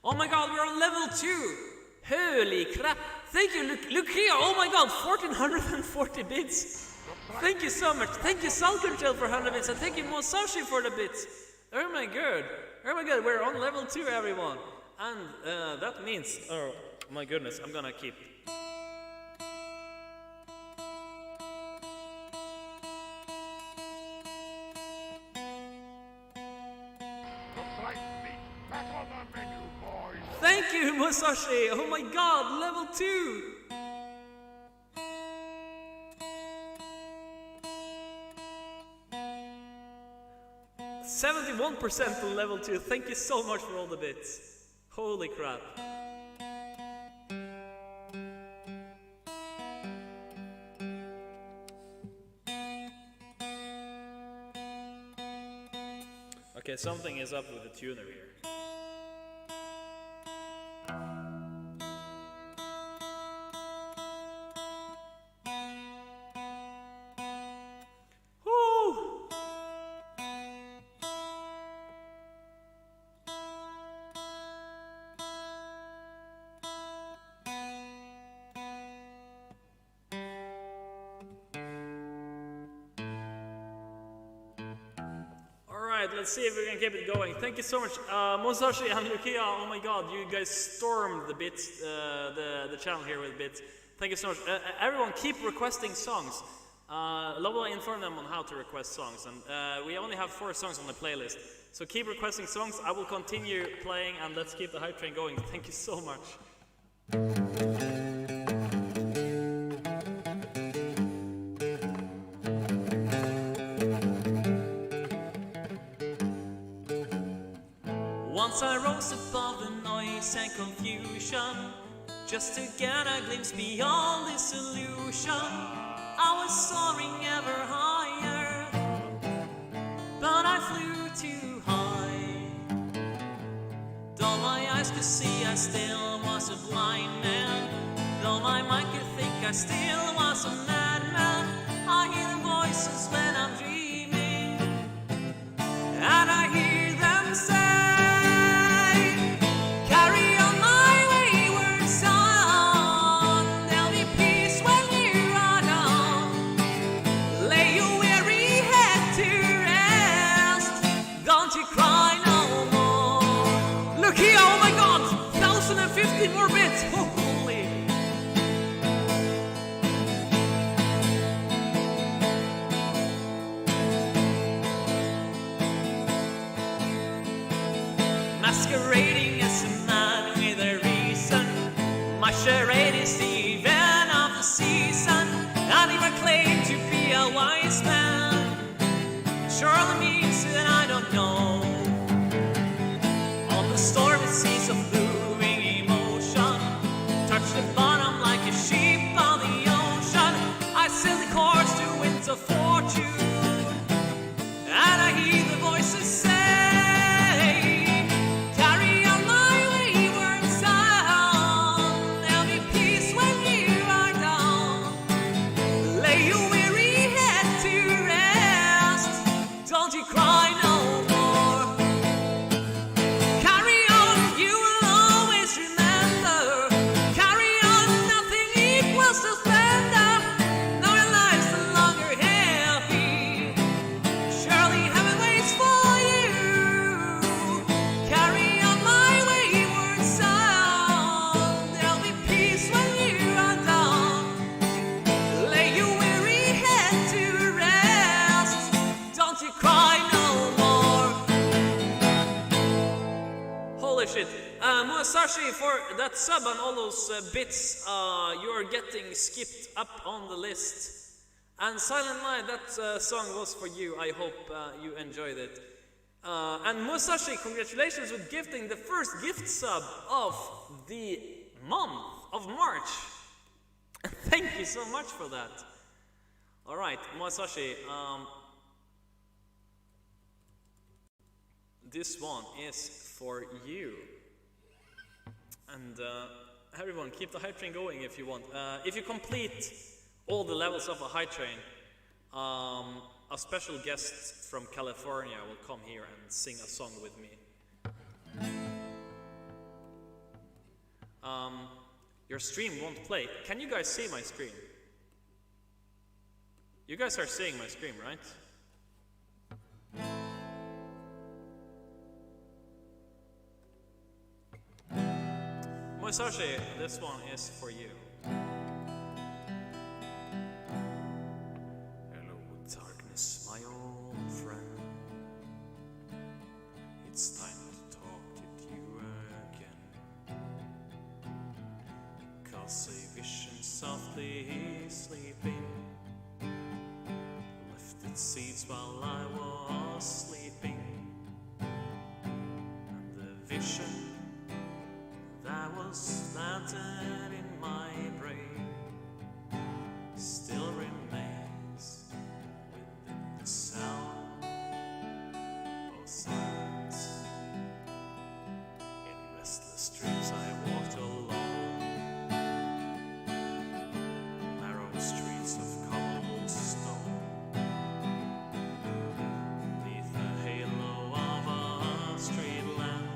Oh my god, we're on level 2! Holy crap! Thank you, look here! Oh my god, 1440 bits! Thank you so much! Thank you, Salcontrell, for 100 bits, and thank you, Mosashi, for the bits! Oh my god, we're on level 2, everyone! And that means, oh my goodness, I'm gonna keep... The flight meat back on the menu, boys. Thank you, Musashi! Oh my god, level 2! %71% on level 2. Thank you so much for all the bits. Holy crap. Okay, something is up with the tuner here. Let's see if we can keep it going. Thank you so much, Mosashi and Lukia. Oh my god, you guys stormed the bits, the channel here with bits. Thank you so much. Everyone, keep requesting songs. Lobo will inform them on how to request songs, and we only have 4 songs on the playlist. So keep requesting songs. I will continue playing, and let's keep the hype train going. Thank you so much. Once I rose above the noise and confusion, just to get a glimpse beyond this illusion. I was soaring ever higher, but I flew too high. Though my eyes could see, I still was a blind man. Though my mind could think, I still was a madman. I hear the voices when I'm dreaming, and I hear them say, more bits! Holy! Masquerading as a man with a reason, my charade is the event of the season. I never claim to be a wise man, surely means that I don't know. On the stormy seas of blue, the bottom like a sheep on the ocean, I sail the course to winds of fortune, and I hear the voices say, carry on my wayward son, there'll be peace when you are done. Lay your weary head to rest, don't you cry no more. shit. Musashi, for that sub and all those bits, you are getting skipped up on the list. And Silent Night, that song was for you. I hope you enjoyed it. And Musashi, congratulations with gifting the first gift sub of the month of March. Thank you so much for that. Alright, Musashi, this one is for you. And everyone, keep the hype train going if you want. If you complete all the levels of a hype train, a special guest from California will come here and sing a song with me. Your stream won't play. Can you guys see my screen? You guys are seeing my screen, right? Musashi, this one is for you. Hello, darkness, my old friend. It's time to talk to you again. 'Cause a vision softly sleeping left its seeds while I was sleeping. And the vision that was planted in my brain still remains within the sound of silence. In restless dreams I walked along narrow streets of cobblestone, beneath the halo of a street lamp.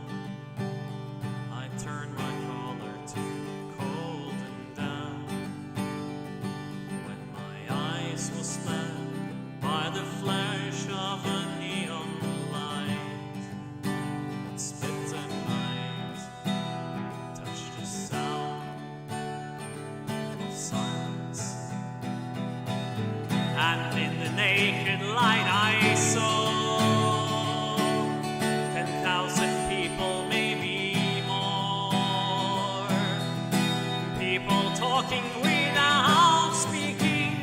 I turned my collar to cold and damp when my eyes were slapped by the flash of a neon light that split the night, touched the sound of silence. And in the naked light I saw 10,000 people, maybe more. People talking without speaking.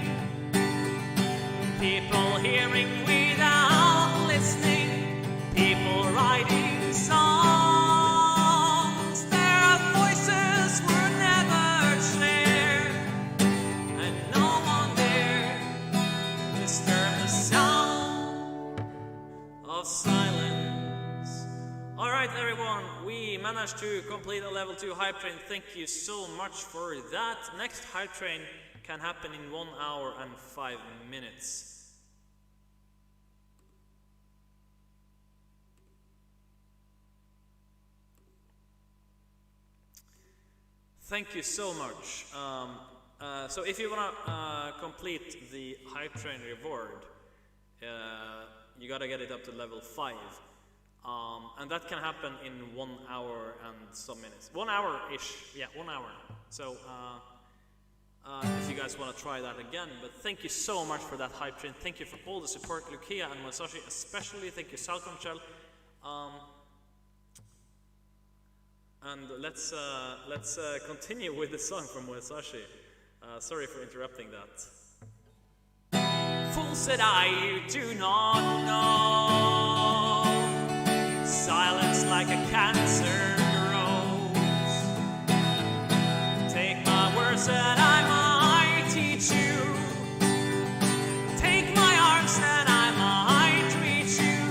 People hearing without listening. People writing songs. Their voices were never shared. And no one dared disturb the sound of silence. Alright everyone, we managed to complete a level 2 hype train. Thank you so much for that. Next hype train can happen in 1 hour and 5 minutes. Thank you so much. So if you want to complete the hype train reward, you gotta get it up to level 5. And that can happen in 1 hour and some minutes. 1 hour-ish, yeah, 1 hour. So if you guys want to try that again, but thank you so much for that hype train. Thank you for all the support, Lukia and Musashi especially. Thank you, Salcom Shell. And let's continue with the song from Musashi. Sorry for interrupting that. Fool said I, you do not know. Silence like a cancer grows. Take my words that I might teach you. Take my arms that I might reach you.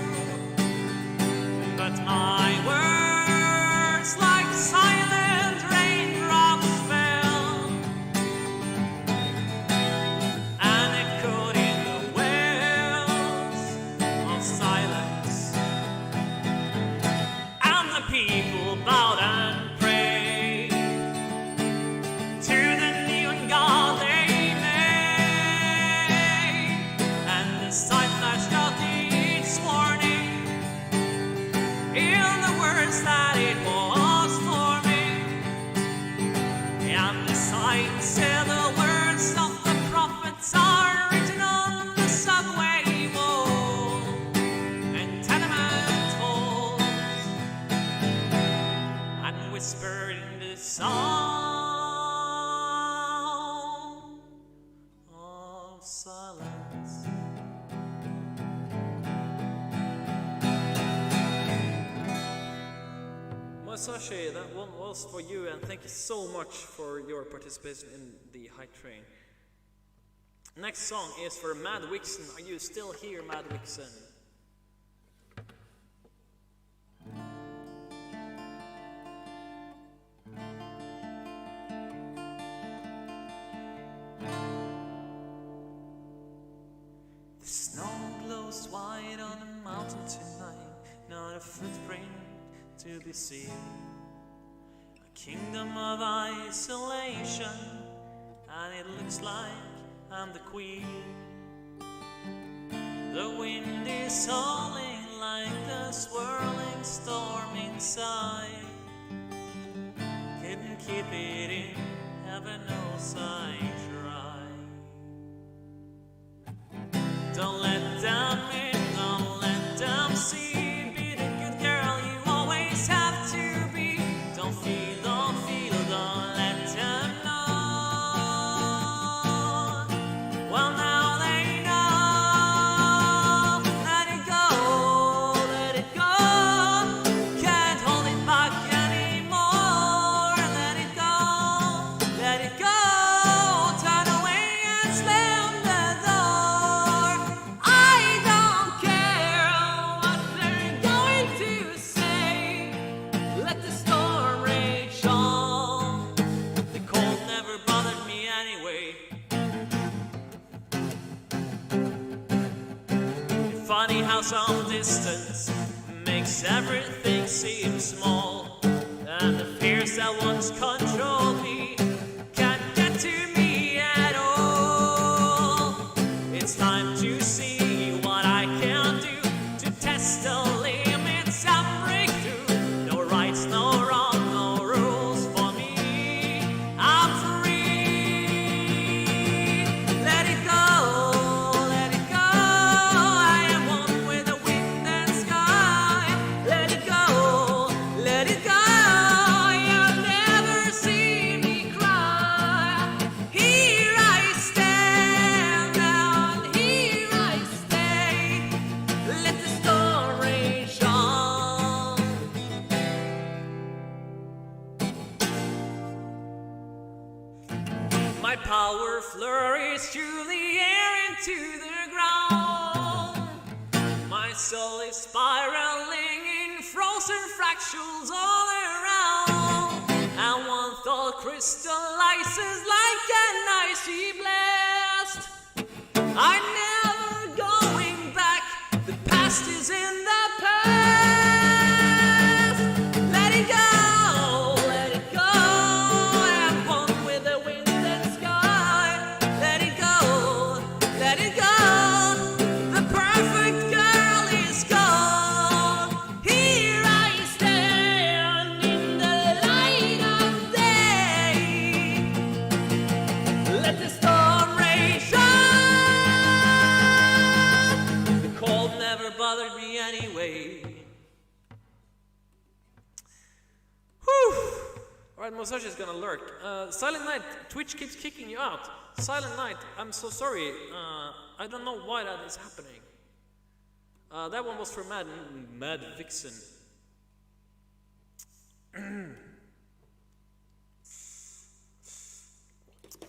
But my words like silent raindrops fell and echoed in the wells of silence. And the people bowed and prayed to the neon god they made. And the sign flashed out its warning in the words that it was forming. And the sign said the words of the prophets are written on the subway wall and tenement halls. sound of silence. Masashi, that one was for you, and thank you so much for your participation in the Hype Train. Next song is for Mad Wixen. Are you still here, Mad Wixen? The snow glows white on the mountain tonight, not a footprint to be seen. A kingdom of isolation, and it looks like I'm the queen. The wind is howling like a swirling storm inside. Couldn't keep it in, heaven knows I tried. Don't let them in, don't let them see. Be the good girl you always have to be. Don't feel, don't let them know. Well, now they know. Let it go, let it go. Can't hold it back anymore. Let it go, let it go. Turn away and slam the door. I don't care what they're going to say. Let the storm rage on. The cold never bothered me anyway. Funny how some distance makes everything seem small, and the fears that once controlled me can't get to me at all. It's time to see what I can do to test the limits and break through. No rights, no wrong, no rules for me. I'm free. Let it go, let it go. I am one with the wind and sky. Let it go, let it go. You'll never see me cry. Here I stand and here I stay. Let the storm rage on. My power flurries through the air into the ground. My soul is spiraling in frozen fractures all around. And one thought crystallizes like an icy blast. I'm never going back. The past is in the past. Let it go, let it go. I'm one with the wind and sky. Let it go, let it go. The perfect girl is gone. Here I stand in the light of day. Let the storm rage on. The cold never bothered me anyway. Whew. Alright, Musashi is gonna lurk. Silent Night, Twitch keeps kicking you out. Silent Night, I'm so sorry. I don't know why that is happening. That one was for Mad Vixen.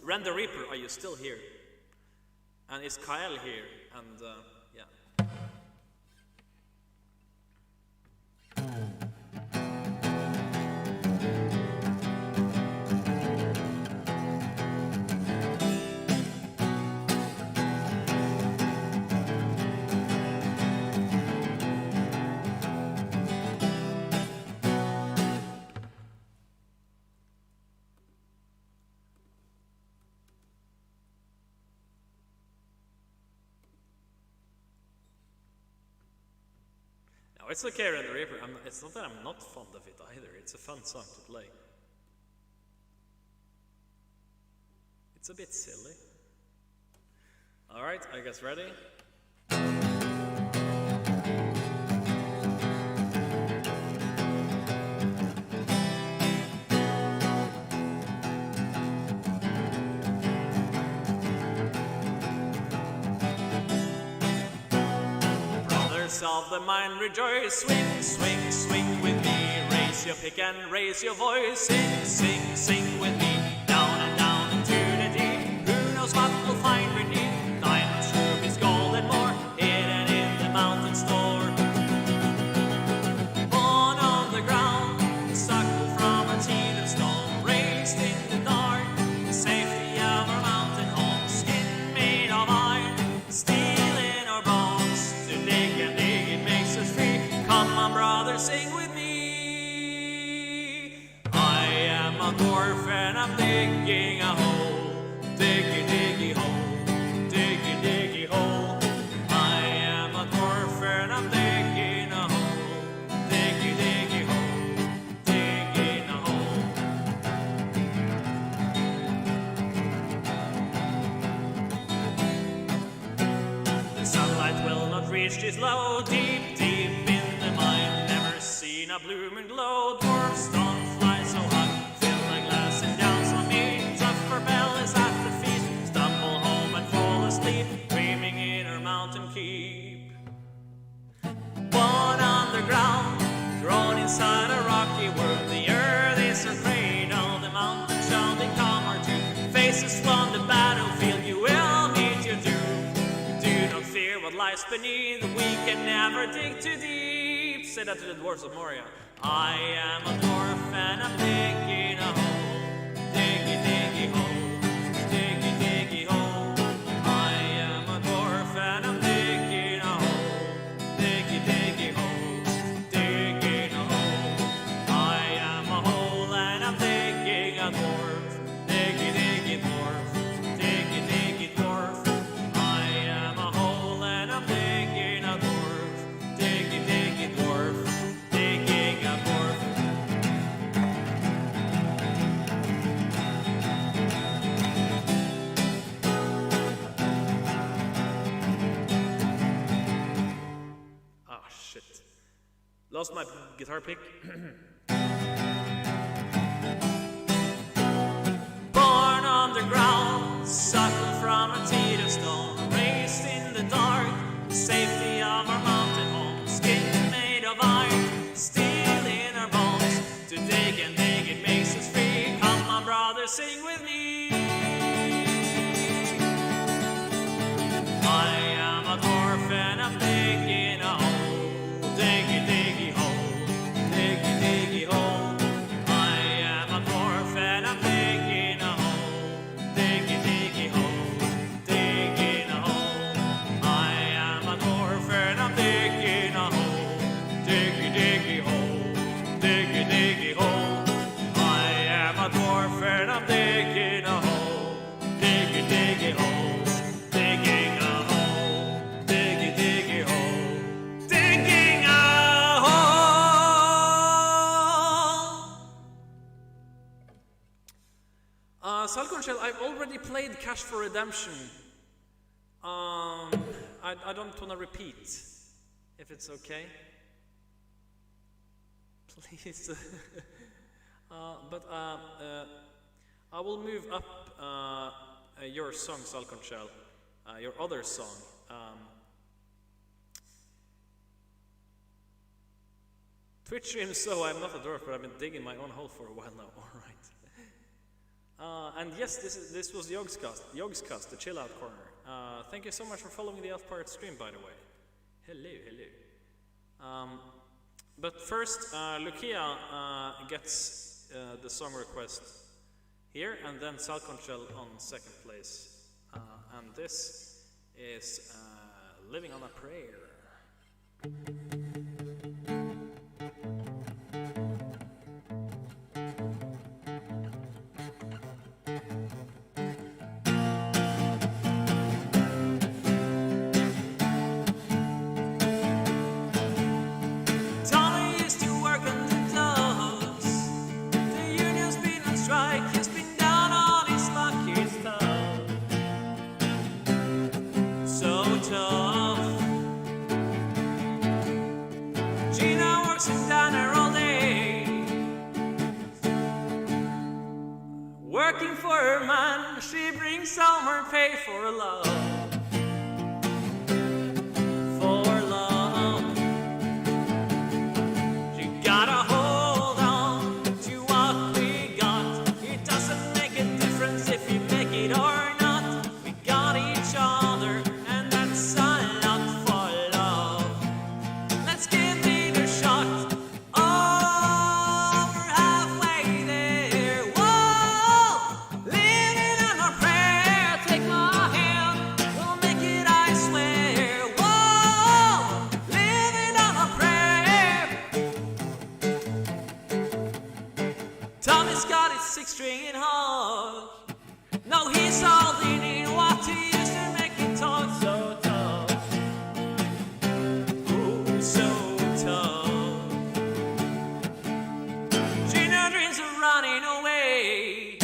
Ren the Reaper, are you still here? And is Kyle here? And yeah. No, it's okay, Ren the Reaper. It's not that I'm not fond of it either. It's a fun song to play. It's a bit silly. Alright, I guess ready? matters of the mind rejoice. Swing, swing, swing with me. Raise your pick and raise your voice. Sing, sing, sing with me. Down and down into the deep. Who knows what we'll find beneath? Diamonds, rubies, gold and more, hidden in the mountain store. Born on the ground, suckle from a teeth of stone, raised in the dark, the safety of our mountain home, skin made of iron, steel in our bones. To dig and dig, it makes us free. Come on, brother, sing with me. I am a dwarf and I'm digging a hole, diggy, diggy hole, diggy, diggy hole. I am a dwarf and I'm digging a hole, diggy, diggy hole, digging a hole. The sunlight will not reach this low, deep, deep in the mine. Never seen a blooming glow. Dwarfs don't fly so high, fill my glass and down on me. Tough bellies at the feet, stumble home and fall asleep, dreaming in our mountain keep. Born on the ground, grown inside a rocky world. The earth is our cradle, the mountain shall become our tomb. Faces from the battlefield, you will meet your doom. Do not fear what lies beneath, we can never dig too deep. Say that to the dwarves of Moria. I am a dwarf and I'm digging a hole, diggy, diggy hole, diggy, diggy hole. I am a dwarf and I'm digging a hole, diggy, diggy hole, digging a hole. I am a hole and I'm digging a dwarf, diggy, diggy dwarf, diggy, diggy dwarf. I am a hole and I'm digging a dwarf, diggy, diggy dwarf, digging a dwarf. Ah, shit. Lost my guitar pick. Born on the ground, suckle from a teeth of stone, raised in the dark, the safety of our mountain home, skin made of iron, steel in our bones. To dig and dig, it makes us free. Come on, brother, sing with me. I am a dwarf and I'm digging a hole, diggy, diggy hole, diggy, diggy hole. I am a dwarf and I'm digging a hole, diggy, diggy hole, digging a hole. I am a dwarf and I'm digging a hole, diggy, diggy hole, diggy, diggy hole. I am a dwarf and I'm digging a hole, diggy, diggy hole, digging a hole, diggy, diggy hole, digging a hole. Salconchel, I've already played Cash for Redemption. I don't want to repeat, if it's okay. Please. But I will move up your song, Salconchel, your other song. Twitch stream, so I'm not a dwarf, but I've been digging my own hole for a while now. All right. And yes, this was Yogscast, the chill out corner. Thank you so much for following the Elf Pirate stream, by the way. Hello, hello. But first, Lucia gets the song request here, and then Salconchel on second place. And this is Living on a Prayer. Tommy used to work on the clothes. The union's been on strike. He's been down on his lucky stuff. So tough. Gina works in diner all day, working for her man. She brings home her pay for love. For love. Tommy's got his six-stringed hog. Now he's all in what he used to make it talk so tough. Oh, so tough. Gina dreams of running away.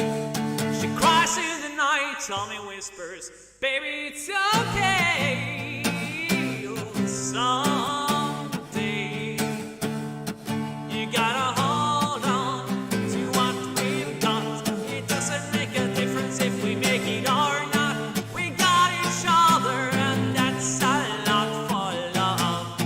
She cries in the night. Tommy whispers, baby, it's okay. Oh, someday you gotta hold on to what we've got. It doesn't make a difference if we make it or not. We got each other, and that's a lot for love.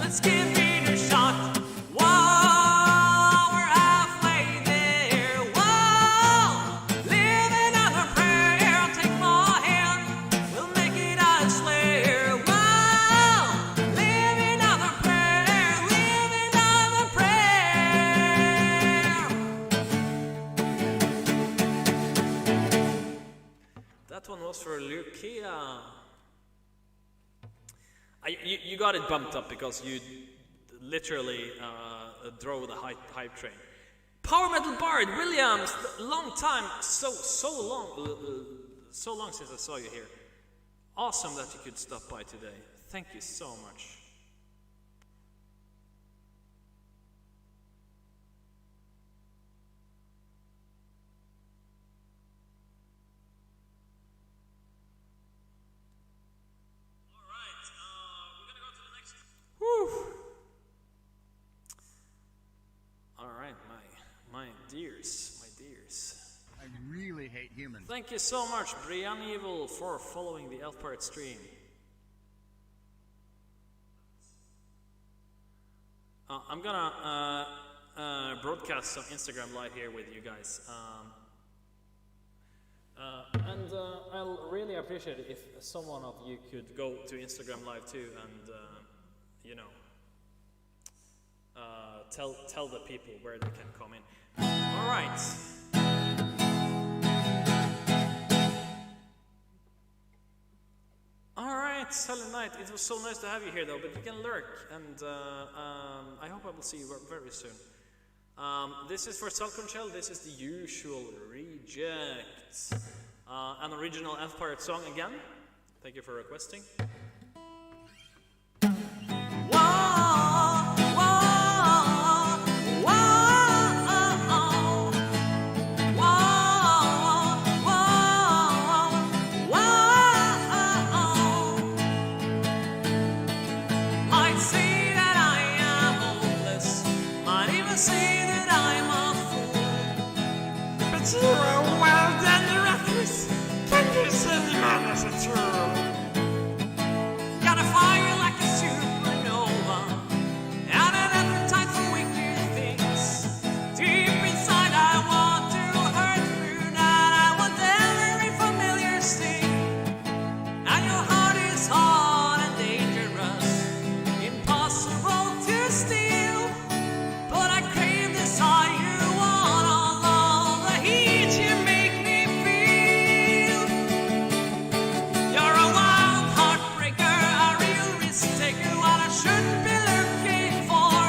Let's give it a shot. Whoa, we're halfway there. Whoa, living on a prayer. Take my hand, we'll make it, I swear. Whoa, living on a prayer, living on a prayer. That one was for Lucia. You got it bumped up because you literally drove the hype train. Power Metal Bard Williams, long time, so long since I saw you here. Awesome that you could stop by today. Thank you so much. All right, we're gonna go to the next. Whew. All right, my dears. I really hate humans. Thank you so much, Brian Evil, for following the Elf Pirate stream. I'm gonna broadcast some Instagram live here with you guys. And I'll really appreciate it if someone of you could go to Instagram live too and, you know, tell the people where they can come in. All right. Alright, Silent Night, it was so nice to have you here though, but you can lurk, and I hope I will see you very soon. This is for Salcon Shell, this is the usual reject. An original Elf Pirate song again. Thank you for requesting. Got a fire like a supernova, and an appetite for wicked things. Deep inside I want to hurt you, and I want every familiar sting. And your heart is hard and dangerous, impossible to steal. But I crave this high you want, all the heat you make me feel. You're a wild heartbreaker, a real risk taker, what I shouldn't be looking for.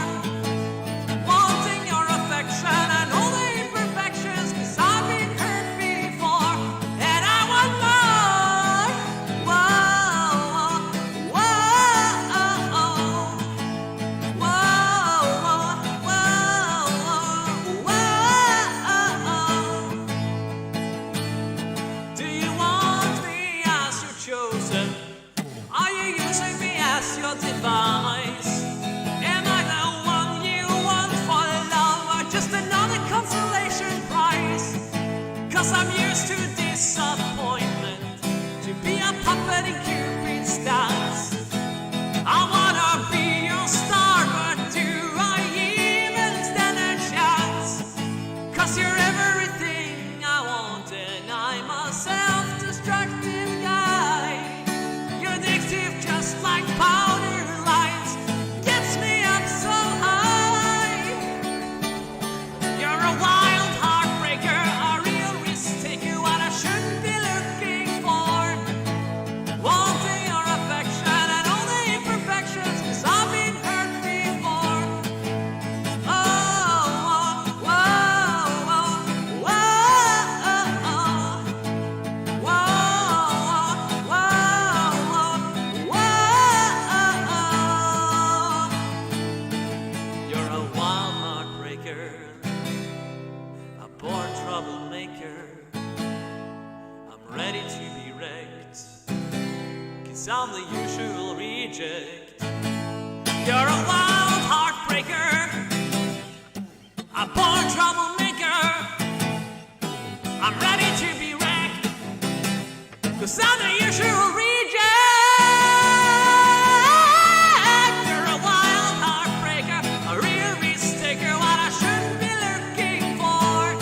Wanting your affection and all the imperfections, 'cause I've been hurt before, and I want more. Whoa, whoa, do you want me as your chosen? Are you using me as your device? Am I the one you want for love, or just another consolation prize? 'Cause I'm used to disappointment, to be a puppet in Cupid's dance. I wanna be your star, but do I even stand a chance? 'Cause you're everything I want, and I'm a self-destructive guy. You're addictive just like powder lights, gets me up so high. You're a wild heartbreaker, a real risk taker, what I 'cause I'm the usual reject. You're a wild heartbreaker, a born troublemaker. I'm ready to be wrecked, 'cause I'm the usual reject. You're a wild heartbreaker, a real risk taker, what I shouldn't be looking for.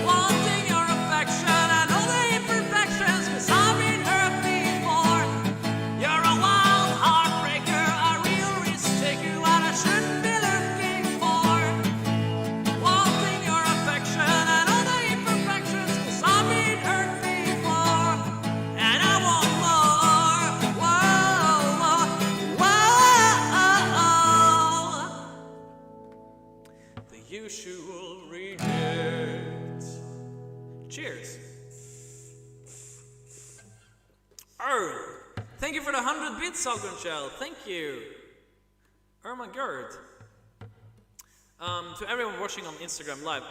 Wanting your affection and all the imperfections, 'cause I've been hurt before. You're a wild heartbreaker, a real risk taker, what I shouldn't be looking for. Wanting your affection and all the imperfections, 'cause I've been hurt before. And I want more. Whoa, whoa, whoa. The usual reject. Cheers. Oh, thank you for the 100 bits, Salgunchel. Thank you. Oh my god. To everyone watching on Instagram Live,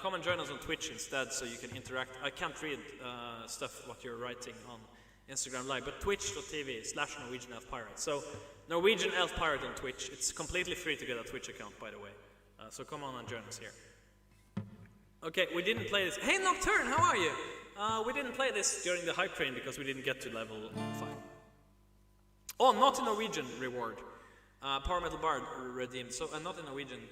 come and join us on Twitch instead so you can interact. I can't read stuff what you're writing on Instagram Live, but twitch.tv/Norwegian Elf Pirate. So Norwegian Elf Pirate on Twitch. It's completely free to get a Twitch account, by the way. So come on and join us here. Okay, we didn't play this. Hey Nocturne, how are you? We didn't play this during the hype train because we didn't get to level 5. Oh, not in Norwegian reward. Power Metal Bard redeemed. So not in Norwegian.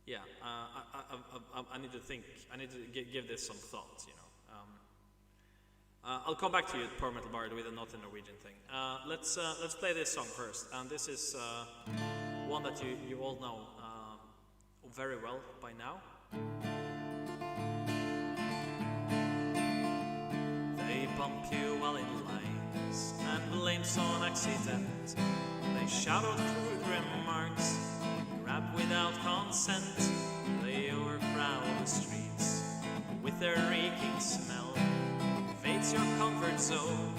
Yeah, I need to think. I need to give this some thought, you know. I'll come back to you, Power Metal Bard, with a not in Norwegian thing. Let's play this song first, and this is one that you all know very well by now. They bump you while in lines and blames on accident. They shout out crude remarks, grab without consent. They overcrowd the streets with their reeking smell. Invades your comfort zone,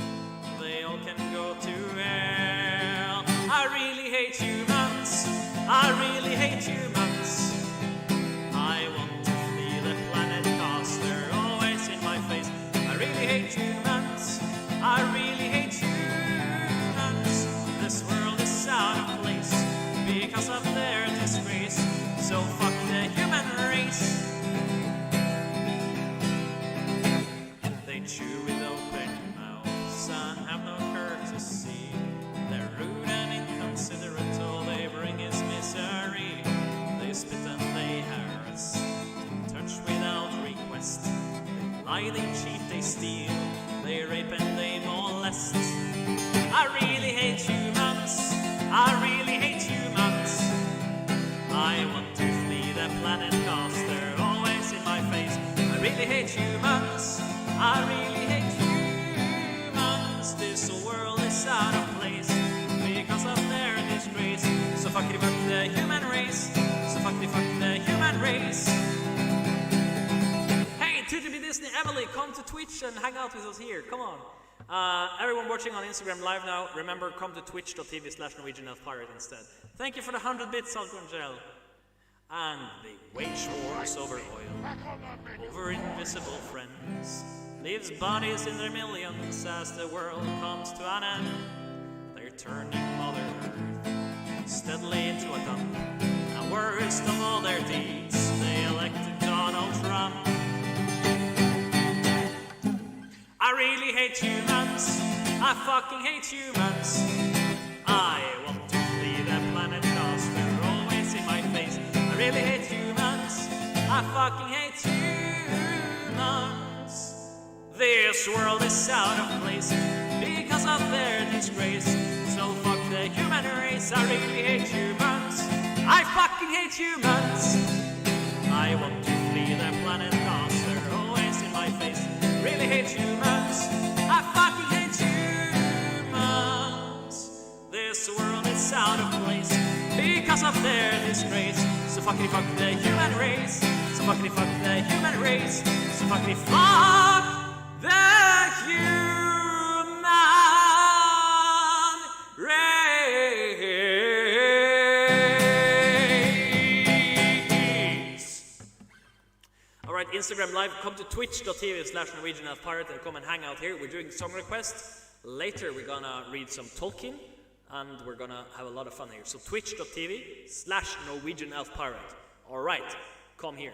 they all can go to hell. I really hate humans, I really hate humans. I want to flee the planet 'cause they're always in my face. I really hate humans, I really hate humans. This world is out of place because of their disgrace. So fuck the human race. They chew with open mouths and have no courtesy. They're rude and inconsiderate, all they bring is misery. They spit and they harass, touch without request. They lie, they cheat, they steal, they rape and they molest. I really hate humans, I really hate humans. I want to flee the planet 'cause they're always in my face. I really hate humans, I really hate humans. This world is out of place because of their disgrace. So fuck the human race. So fuck the human race. Hey, TTB Disney Emily, come to Twitch and hang out with us here. Come on. Everyone watching on Instagram Live now, remember, come to twitch.tv/Norwegian Elf Pirate instead. Thank you for the 100 bits, Salgunchel. And they wage wars over oil, over invisible friends. Leaves bodies in their millions as the world comes to an end. They're turning Mother Earth steadily into a dump. And worst of all their deeds, they elected Donald Trump. I really hate humans, I fucking hate humans. I want to flee the planet 'cause they're always in my face. I really hate humans, I fucking hate humans. This world is out of place because of their disgrace. So fuck the human race, I really hate humans. I fucking hate humans. I want to flee the planet 'cause they're always in my face. Really hate humans, I fucking hate humans. This world is out of place because of their disgrace. So fuckity fuck the human race. So fuckity fuck the human race. So fuckity fuck the human Alright, Instagram Live, come to twitch.tv/Norwegian Elf Pirate and come and hang out here. We're doing song requests. Later we're gonna read some Tolkien and we're gonna have a lot of fun here. So twitch.tv/Norwegian Elf Pirate. Alright, come here.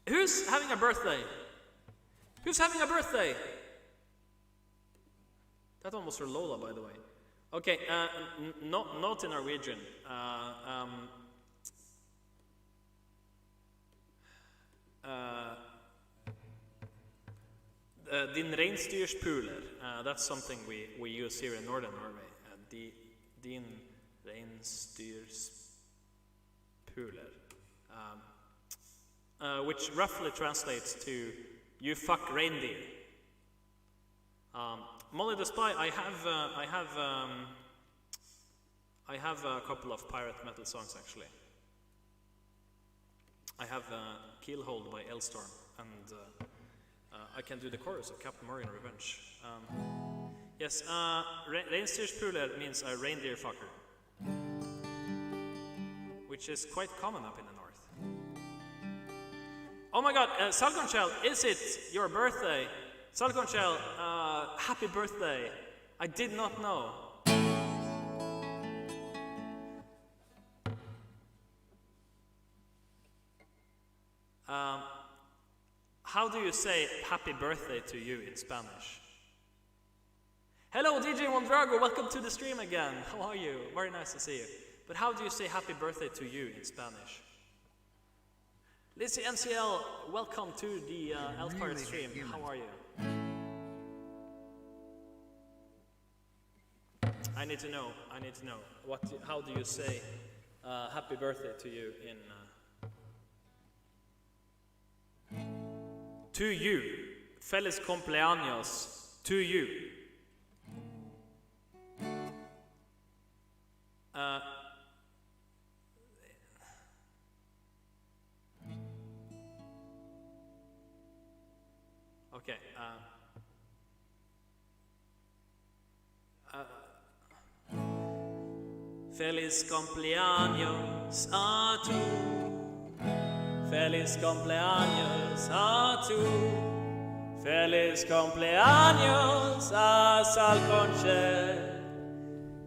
Who's having a birthday? Who's having a birthday? That one was for Lola, by the way. Okay, not in Norwegian. Din reinsdyrspuler. That's something we use here in northern Norway. Din reinsdyrspuler. Which roughly translates to "you fuck reindeer." Molly the Spy, I have a couple of pirate metal songs actually. I have Keelhold by Elstorm, and I can do the chorus of Captain Morgan Revenge. Yes, reinsdyrspuler means a reindeer fucker, which is quite common up in the north. Oh my god, Salkonshell, is it your birthday? Salkonshell, happy birthday. I did not know. How do you say happy birthday to you in Spanish? Hello, DJ Mondrago, welcome to the stream again. How are you? Very nice to see you. But how do you say happy birthday to you in Spanish? Lizzie NCL, welcome to the Elf Pirate stream. How are you? I need to know. How do you say happy birthday to you in... To you. Feliz cumpleaños to you. Okay. Feliz cumpleaños a tú. Feliz cumpleaños a tú. Feliz cumpleaños a Salkonshell.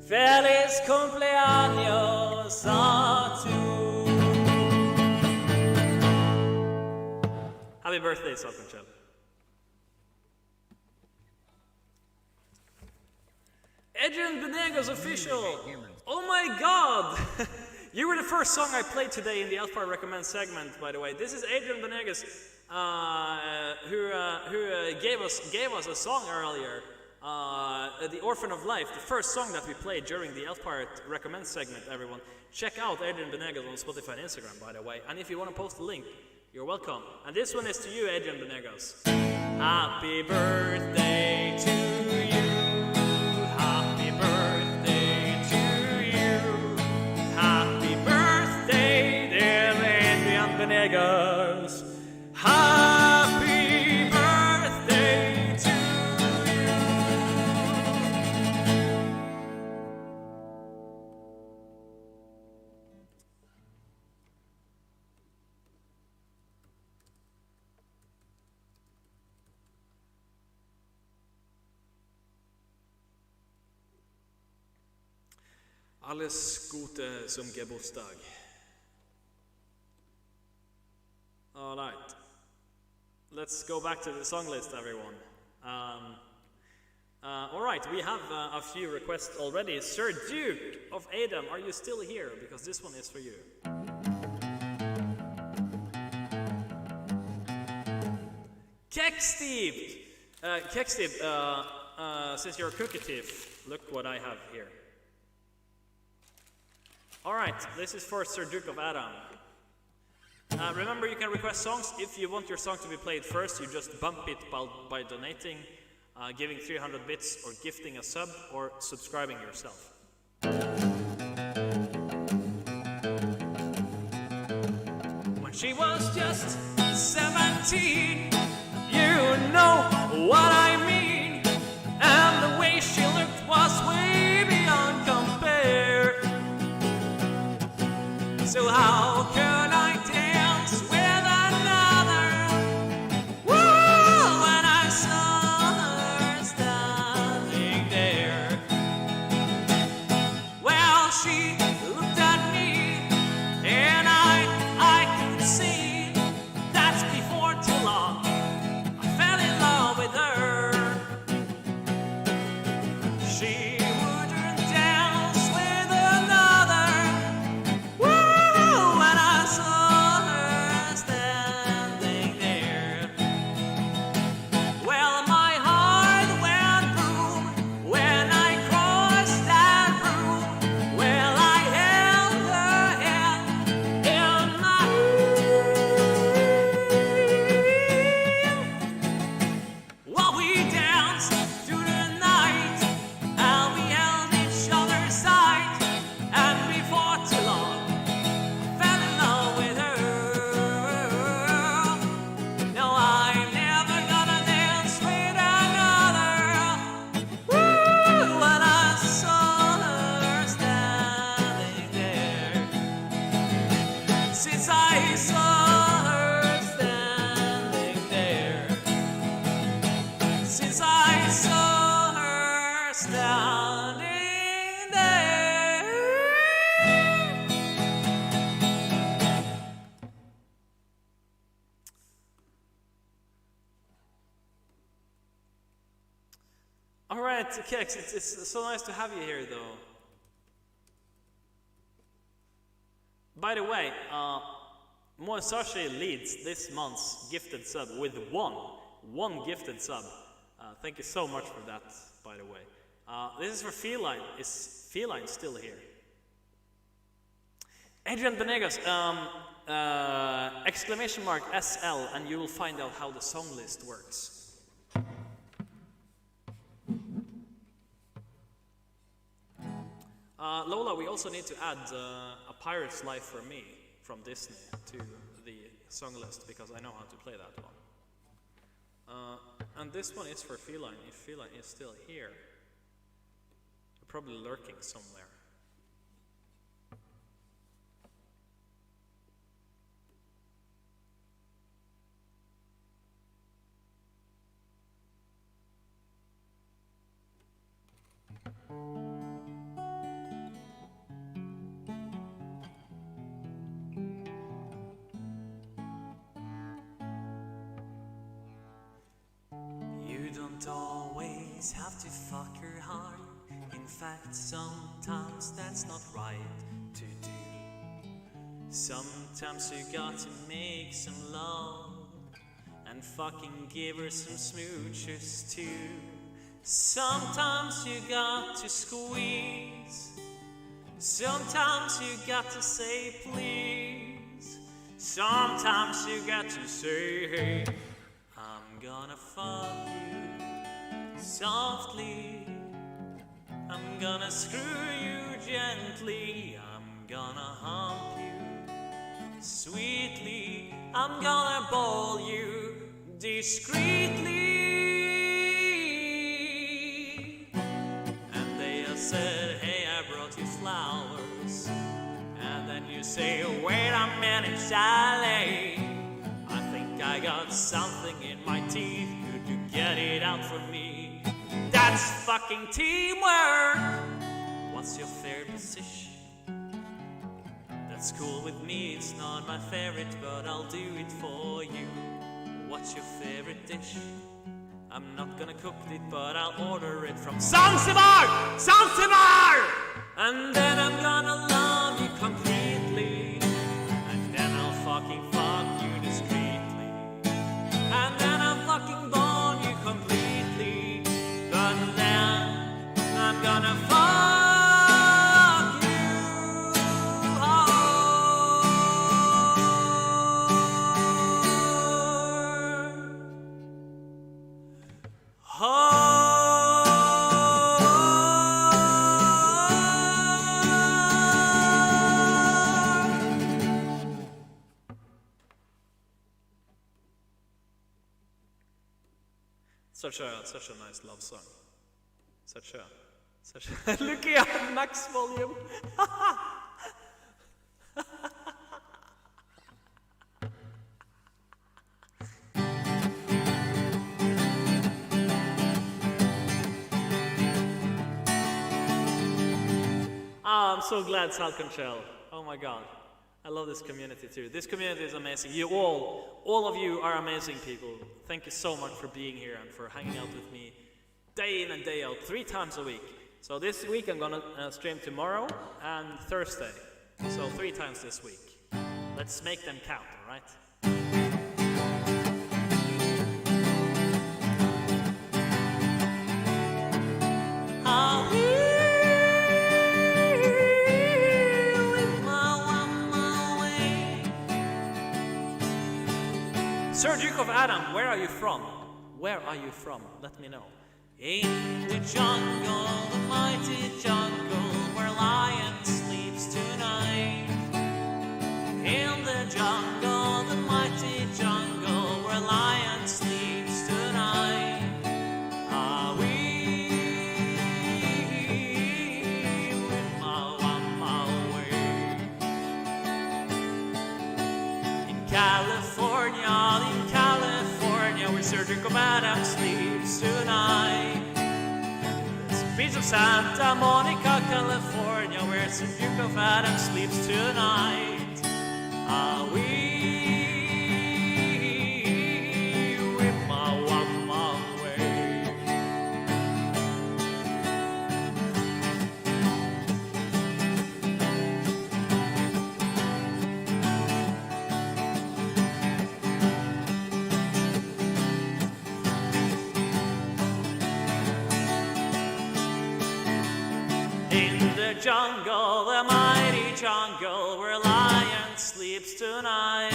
Feliz cumpleaños a tú. Happy birthday, Salkonshell. Adrian Benegas official. Oh my god! You were the first song I played today in the Elf Pirate Recommend segment, by the way. This is Adrian Benegas, who gave us a song earlier, The Orphan of Life, the first song that we played during the Elf Pirate Recommend segment, everyone. Check out Adrian Benegas on Spotify and Instagram, by the way. And if you want to post a link, you're welcome. And this one is to you, Adrian Benegas. Happy birthday to you. Happy birthday to you. Happy birthday, dear Adrian Benegas. Happy birthday to you. Alles Gute zum Geburtstag. All right. Let's go back to the song list, everyone. All right, we have a few requests already. Sir Duke of Adam, are you still here? Because this one is for you. Keksteve! Keksteve, since you're a cookie thief, look what I have here. Alright, this is for Sir Duke of Adam. Remember, you can request songs. If you want your song to be played first, you just bump it by donating, giving 300 bits, or gifting a sub, or subscribing yourself. When she was just 17, you know what I mean, and the way she looked was right, Kex, it's so nice to have you here, though. By the way, Moesashi leads this month's gifted sub with one gifted sub. Thank you so much for that, by the way. This is for Feline. Is Feline still here? Adrian Benegas, exclamation mark SL, and you will find out how the song list works. Lola, we also need to add A Pirate's Life for Me from Disney to the song list, because I know how to play that one. And this one is for Feline, if Feline is still here. Probably lurking somewhere. You don't always have to fuck her hard. In fact, sometimes that's not right to do. Sometimes you got to make some love and fucking give her some smooches too. Sometimes you got to squeeze. Sometimes you got to say please. Sometimes you got to say, hey, I'm gonna fuck you softly. I'm gonna screw you gently. I'm gonna hump you sweetly. I'm gonna ball you discreetly. And they have said, hey, I brought you flowers. And then you say, wait a minute, Sally, I think I got something in my teeth. Could you get it out for me? That's fucking teamwork. What's your favorite position? That's cool with me, it's not my favorite, but I'll do it for you. What's your favorite dish? I'm not gonna cook it, but I'll order it from Zanzibar! Zanzibar! And then I'm gonna love you completely. And then I'll fucking fuck you discreetly. And then I'll fucking bone you completely. But then I'm gonna fuck you. Such a nice love song. Such a looking at max volume. I'm so glad Salconchel. Oh my god. I love this community too. This community is amazing. You all of you are amazing people. Thank you so much for being here and for hanging out with me day in and day out, 3 times a week. So this week I'm gonna stream tomorrow and Thursday. So 3 times this week. Let's make them count, alright? Sir Duke of Adam, where are you from? Where are you from? Let me know. In the jungle, the mighty jungle, where lion sleeps tonight. In the jungle, the mighty jungle, where lion sleeps tonight. Are we with my way? In California, where Sir Duke of Adam sleeps tonight. This beach of Santa Monica, California, where Sir Duke of Adam sleeps tonight. Are we with my way? the jungle, the mighty jungle, where lion sleeps tonight.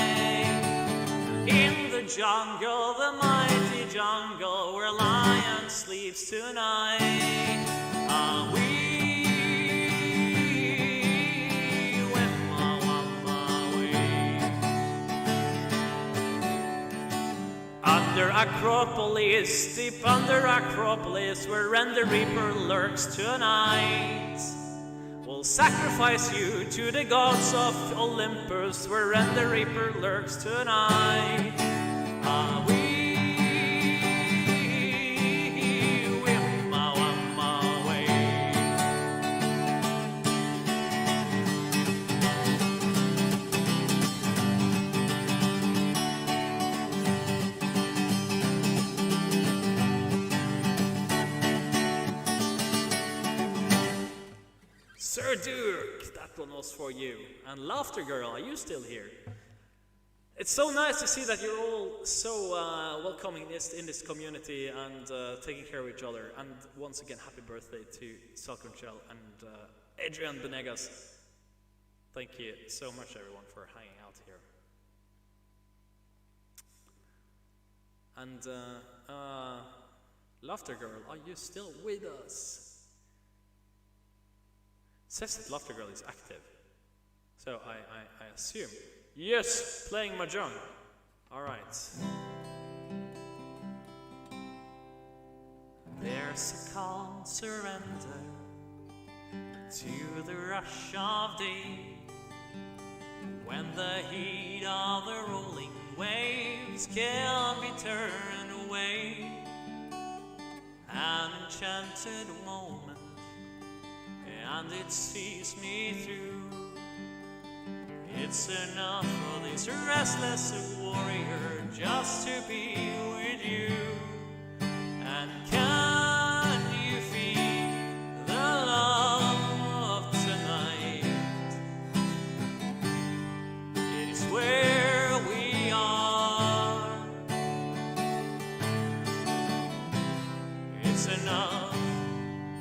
In the jungle, the mighty jungle, where lion sleeps tonight. We under Acropolis, deep under Acropolis, where the Reaper lurks tonight. We'll sacrifice you to the gods of Olympus, where the Reaper lurks tonight. Sir Duke, that one was for you. And Laughter Girl, are you still here? It's so nice to see that you're all so welcoming in this community and taking care of each other. And once again, happy birthday to Salconchel and Adrian Benegas. Thank you so much, everyone, for hanging out here. And Laughter Girl, are you still with us? It says that Laughter Girl is active, so I assume. Yes, playing mahjong. All right. There's a calm surrender to the rush of day, when the heat of the rolling waves can be turned away. An enchanted moment, and it sees me through. It's enough for this restless warrior just to be with you. And can you feel the love tonight? It is where we are. It's enough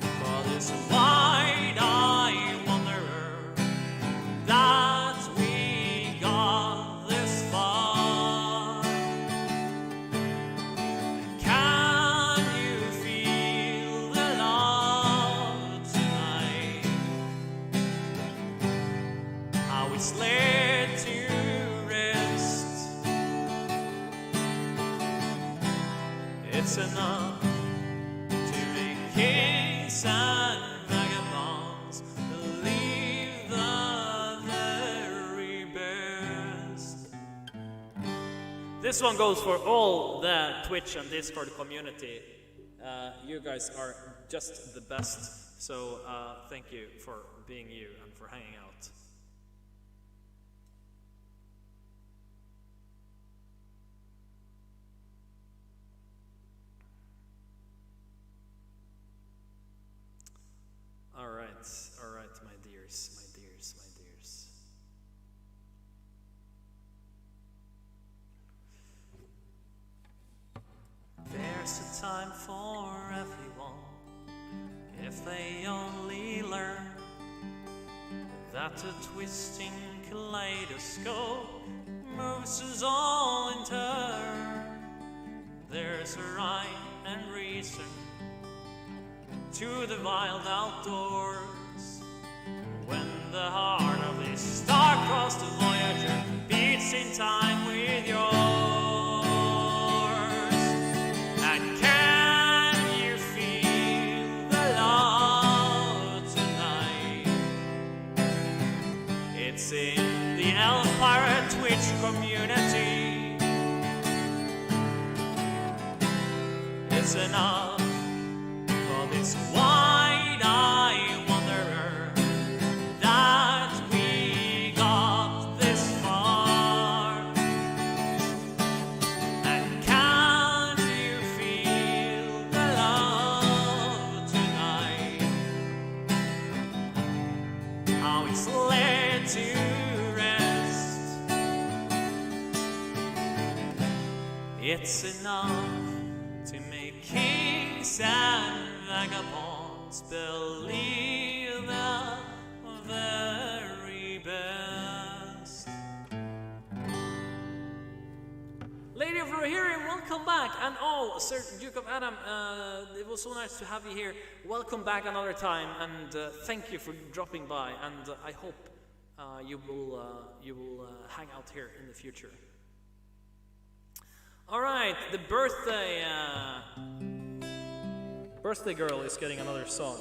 for this wide-eyed wanderer that we got this far. Can you feel the love tonight? How it's laid to rest. It's enough to make kings and vagabonds believe the very best. This one goes for all the Twitch and Discord community. You guys are just the best. So thank you for being you and for hanging out. All right, my dears, my dears, my dears. There's a time for everyone, if they only learn that the twisting kaleidoscope moves us all in turn. There's a rhyme and reason to the wild outdoors, when the heart of this star-crossed Voyager beats in time with yours. And can you feel the love tonight? It's in the Elf Pirate Twitch community. It's enough for this wide-eyed wanderer that we got this far. And can you feel the love tonight? How it's laid to rest. It's enough to make kings and vagabonds believe that Oh, Sir Duke of Adam, it was so nice to have you here. Welcome back another time, and thank you for dropping by. And I hope you will hang out here in the future. All right, the birthday girl is getting another song.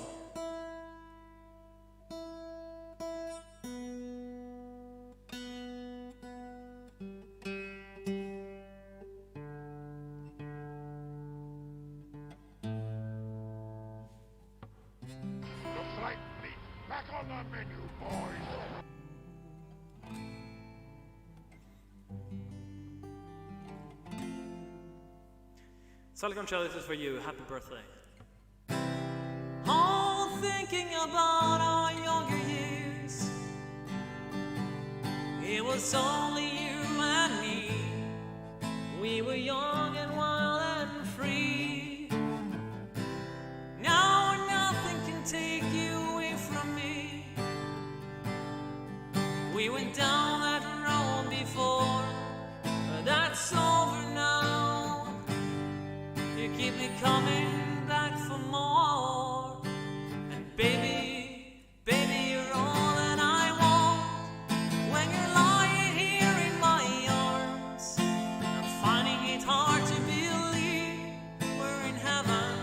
Looks like meat back on the menu, boys. Silicon Shell, this is for you. Happy birthday. All thinking about our younger years. It was only you and me. We were young and wild and free. Now nothing can take you away from me. We went down that road before, but that's over now. You keep me coming back for more. And baby, you're all that I want. When you're lying here in my arms, I'm finding it hard to believe we're in heaven.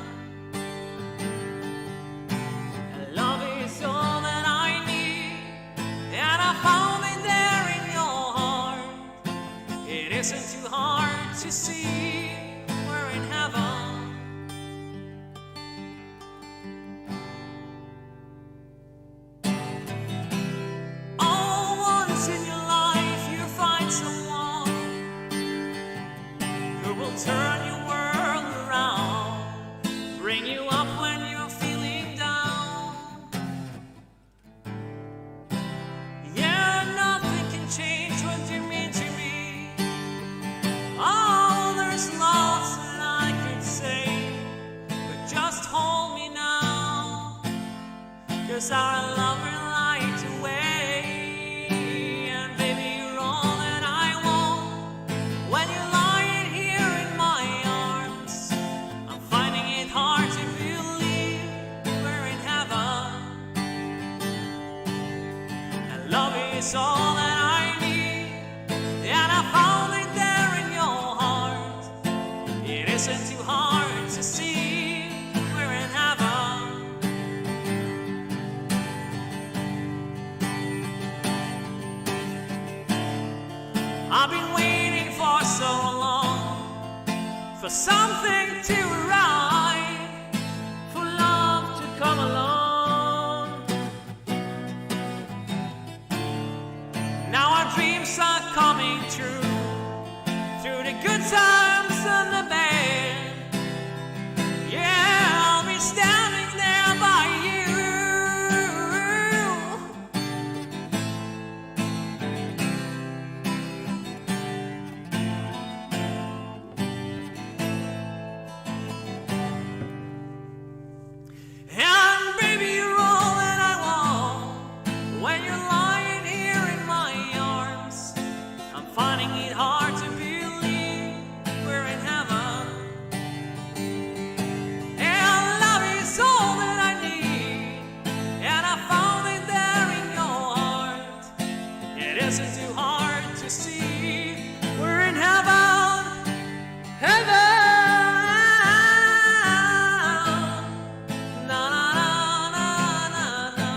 And love is all that I need, and I found it there in your heart. It isn't too hard to see we're in heaven. In your life you find someone who will turn your world around, bring you up when you're feeling down. Yeah, nothing can change what you mean to me. Oh, there's lots that I could say, but just hold me now, 'cause our love will light away. It's all that I need, and I found it there in your heart. It isn't too hard to see we're in heaven. I've been waiting for so long for something to arrive, for love to come along. Now our dreams are coming true, through the good times and the bad. Yeah, I'll be standing there by you. And baby, you're all that I want. When you're lying here in my arms, I'm finding it hard to believe we're in heaven. And love is all that I need, and I found it there in your heart. It isn't too hard to see we're in heaven, heaven. Na na na na na.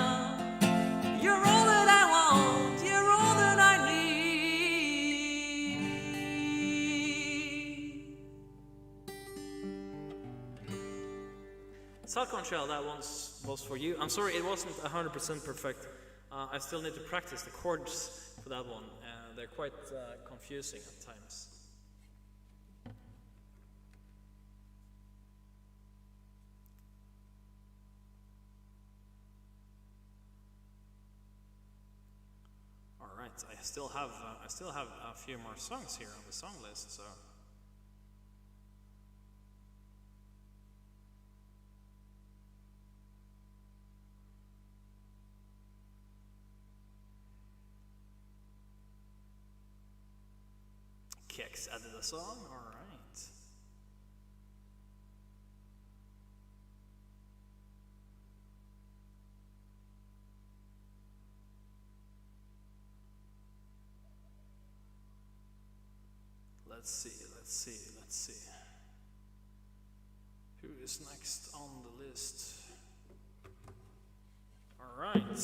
You're all that I want. You're all that I need. Salcon Shell, that one was for you. I'm sorry it wasn't 100% perfect. I still need to practice the chords for that one. They're quite confusing at times. All right, I still have a few more songs here on the song list, so. Kix added a song, all right. Let's see. Who is next on the list? Alright.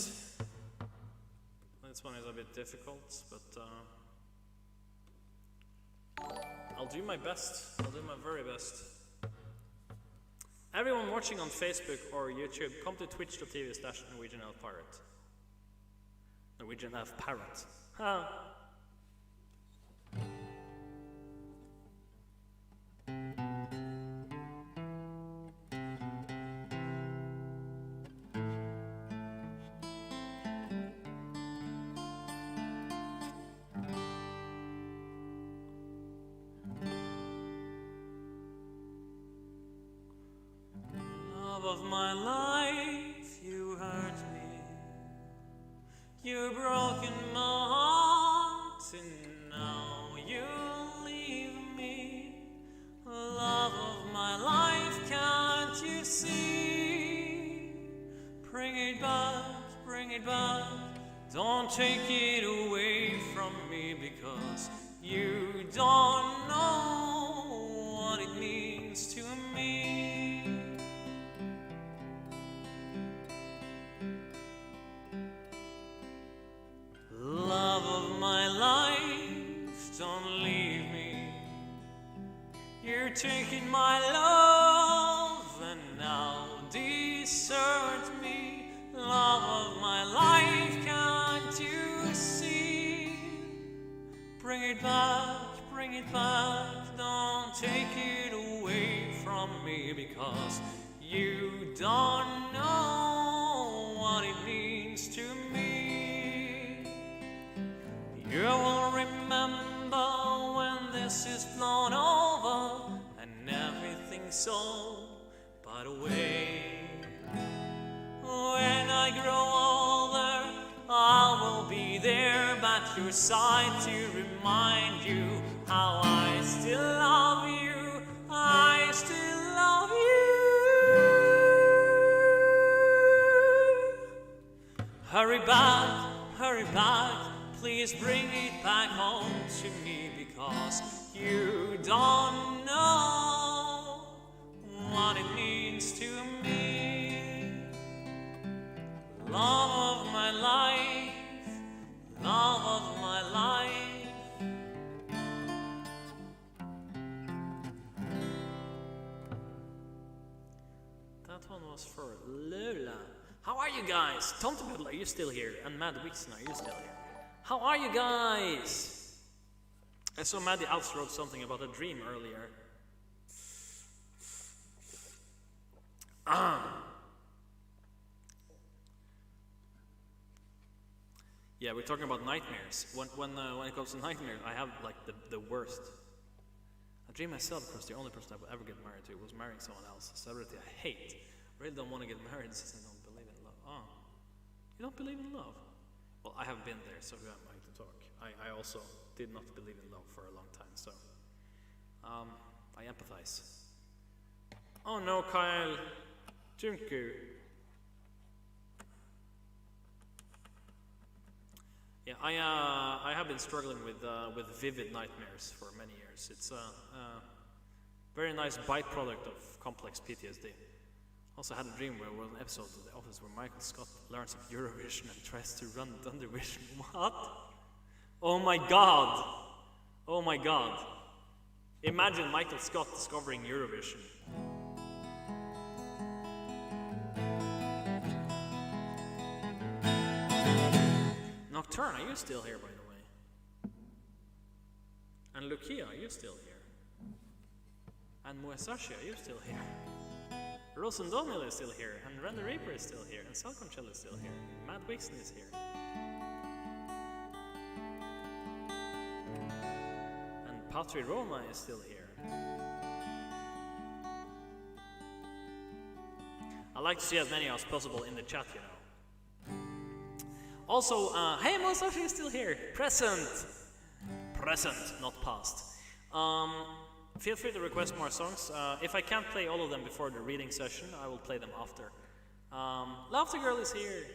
This one is a bit difficult, but I'll do my best. I'll do my very best. Everyone watching on Facebook or YouTube, come to twitch.tv/NorwegianElfPirate. Norwegian Elf Parrot. Ha! Of my life, you hurt me. You broken my heart, and now you leave me. Love of my life, can't you see? Bring it back, don't take it away from me, because you don't know what it means to me. Love of my life, don't leave me. You're taking my love and now desert me. Love of my life, can't you see? Bring it back, don't take it away from me, because you don't know what it means to me. You will remember when this is blown over and everything's all but away. When I grow older, I will be there by your side to remind you how I still love you. I still love you. Hurry back. Please bring it back home to me, because you don't know what it means to me. Love of my life, love of my life. That one was for Lola. How are you guys? Tom Biddle, are you still here? And Mad Wixen, are you still here? How are you guys? I saw Maddie Outs wrote something about a dream earlier. Yeah, we're talking about nightmares. When it comes to nightmares, I have like the worst. I dream myself because the only person I would ever get married to was marrying someone else. A celebrity I hate. Really don't want to get married since I don't believe in love. Oh, you don't believe in love? Well, I have been there, so who am I to talk? I also did not believe in love for a long time, so I empathize. Oh no, Kyle. Junku. Yeah, I have been struggling with vivid nightmares for many years. It's a very nice byproduct of complex PTSD. Also had a dream where there was an episode of The Office where Michael Scott learns of Eurovision and tries to run Thundervision. What? Oh my god! Oh my god. Imagine Michael Scott discovering Eurovision. Nocturne, are you still here, by the way? And Lucia, are you still here? And Musashi, are you still here? Rosen Daniel is still here, and Ren the Reaper is still here, and Salconchel is still here, and Matt Wixon is here. And Patri Roma is still here. I like to see as many as possible in the chat, you know. Also, hey, Musashi is still here. Present, not past. Feel free to request more songs. If I can't play all of them before the reading session, I will play them after. Laughter Girl is here.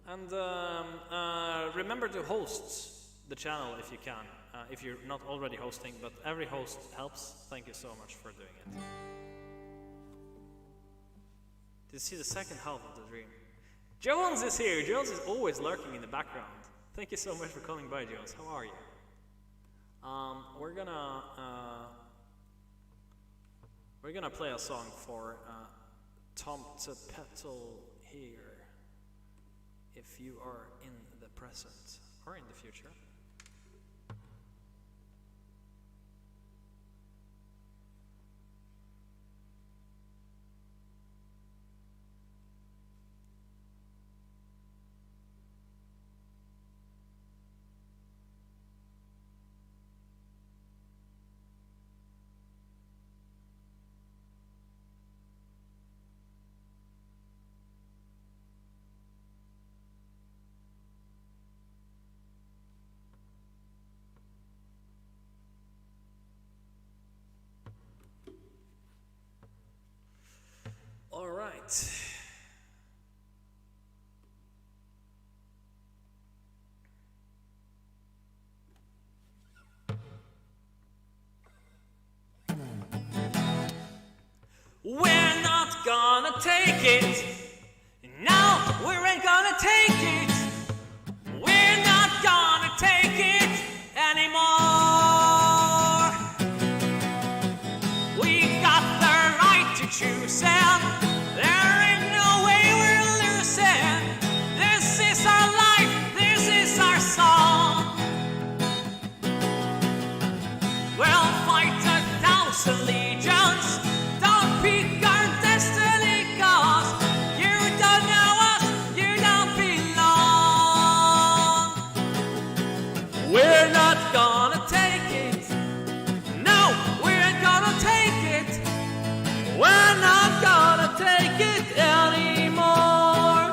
And remember to host the channel if you can. if you're not already hosting, but every host helps. Thank you so much for doing it. Did you see the second half of the dream? Jones is here! Jones is always lurking in the background. Thank you so much for coming by, Jones. How are you? We're gonna play a song for Tom to Petal here. If you are in the present or in the future. All right. We're not gonna take it. No, we ain't gonna take it. We're not gonna take it anymore. We got the right to choose, and there ain't no way we're losing. This is our life, this is our song. We'll fight 1,000 legions. Don't pick our destiny, 'cause you don't know us, you don't belong. We're not gonna take it. No, we ain't gonna take it. We're not gonna take it anymore.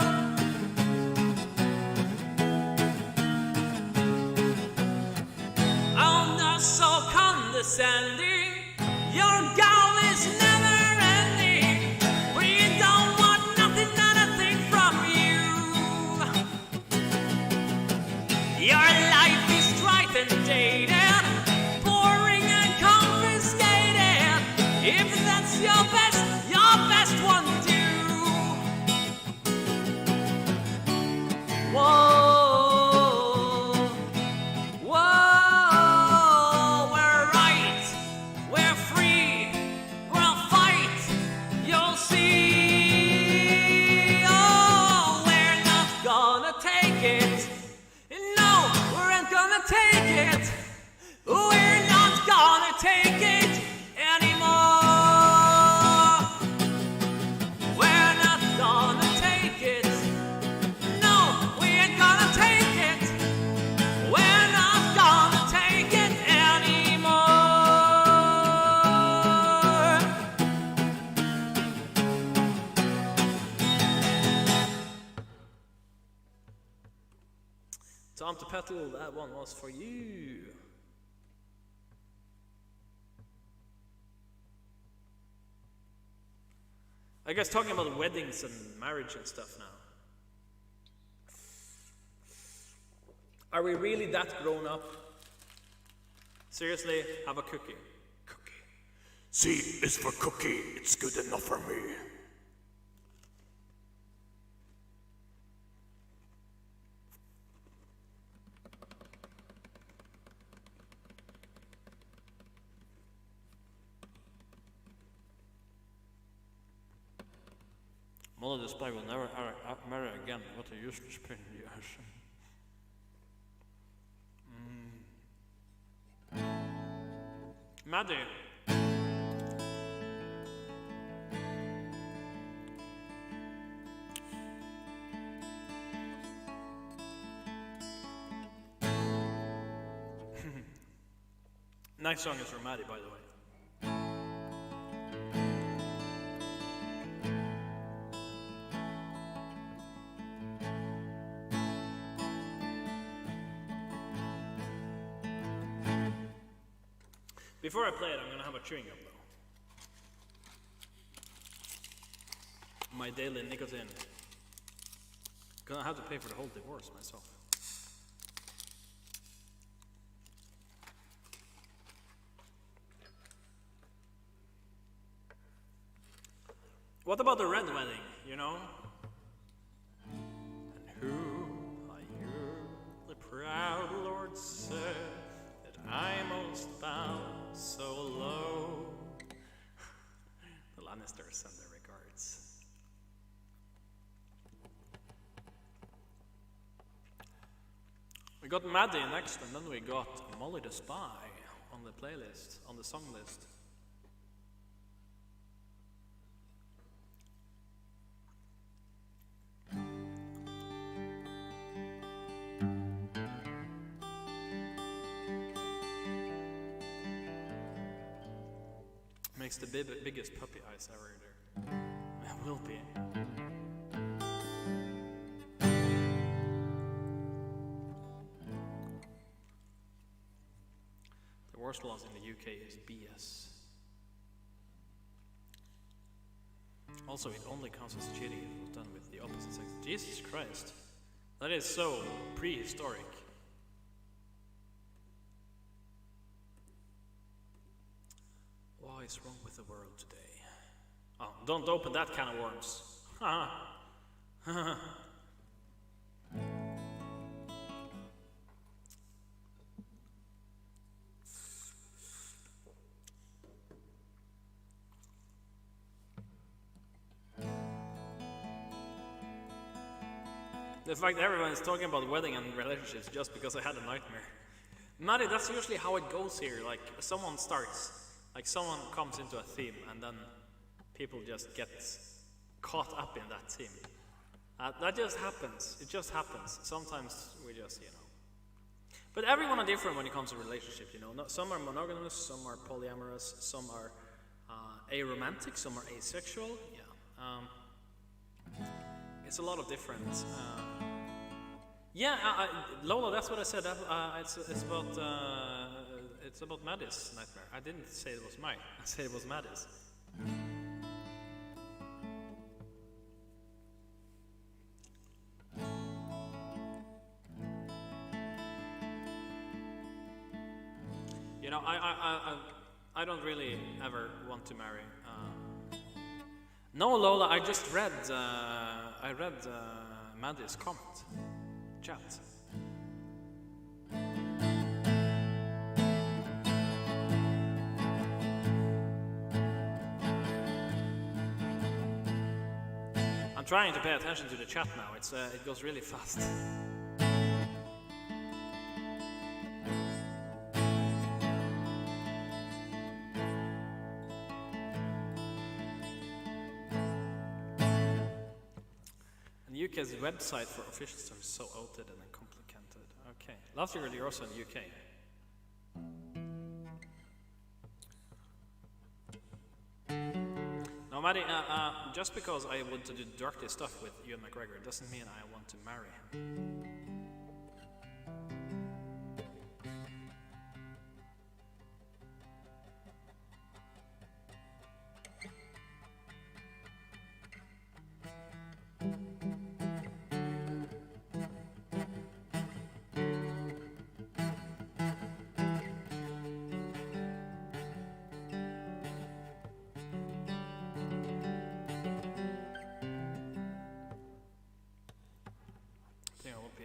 I'm not so condescending. Your goal is never ending. We don't want nothing from you. Your life is trite and jaded, boring and confiscated. If that's your best one do. Whoa, whoa, we're right, we're free, we'll fight, you'll see. Oh, we're not gonna take it. No, we ain't gonna take it. We're not gonna take it anymore. We're not gonna take it. No, we ain't gonna take it. We're not gonna take it anymore. Tom to Petal, that one was for you. I guess talking about weddings and marriage and stuff now. Are we really that grown up? Seriously, have a cookie. Cookie. C is for cookie. It's good enough for me. Molly display will never marry again. What a useless pain in the ass. Maddie. Next song is from Maddie, by the way. Before I play it, I'm going to have a chewing gum, though. My daily nicotine. Gonna have to pay for the whole divorce myself. What about the red wedding, you know? And who are you, the proud lord said, that I most bow so low? The Lannisters send their regards. We got Maddie next, and then we got Molly the Spy on the playlist, on the song list. Makes the biggest puppy eyes ever there. It will be. The worst laws in the UK is BS. Also, it only counts as cheating if it was done with the opposite sex. Jesus Christ. That is so prehistoric. What is wrong with the world today? Oh, don't open that can of worms. The fact that everyone is talking about wedding and relationships just because I had a nightmare. Maddie, that's usually how it goes here. Like, someone starts, like someone comes into a theme and then people just get caught up in that theme. That just happens. It just happens. Sometimes we just, But everyone are different when it comes to relationships, Some are monogamous, some are polyamorous, some are aromantic, some are asexual. Yeah. It's a lot of different. Lola, that's what I said. It's about Maddie's nightmare. I didn't say it was mine. I said it was Maddie's. I don't really ever want to marry. No, Lola, I just read. I read Maddie's comment. Chat. I'm trying to pay attention to the chat now. It goes really fast. UK's website for official stuff is so outdated and complicated. Okay. Last year you're also in the UK. Now, Maddie, just because I want to do dirty stuff with Ewan McGregor doesn't mean I want to marry him.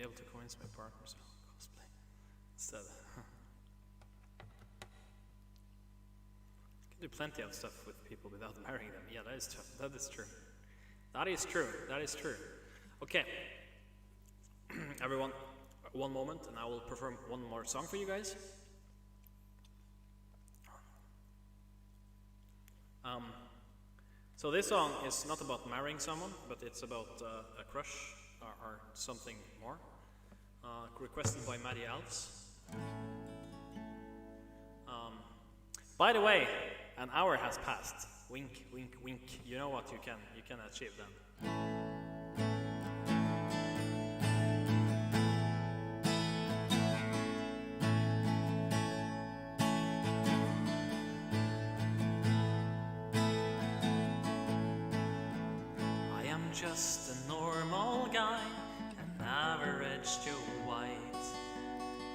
To convince my partners to cosplay instead. You can do plenty of stuff with people without marrying them. Yeah, that is true. That is true. That is true. That is true. Okay. Everyone, one moment, and I will perform one more song for you guys. So this song is not about marrying someone, but it's about a crush or something more. Requested by Maddie Alves. By the way, an hour has passed. Wink, wink, wink. You know what you can achieve then. I am just a normal guy, an average Joe White.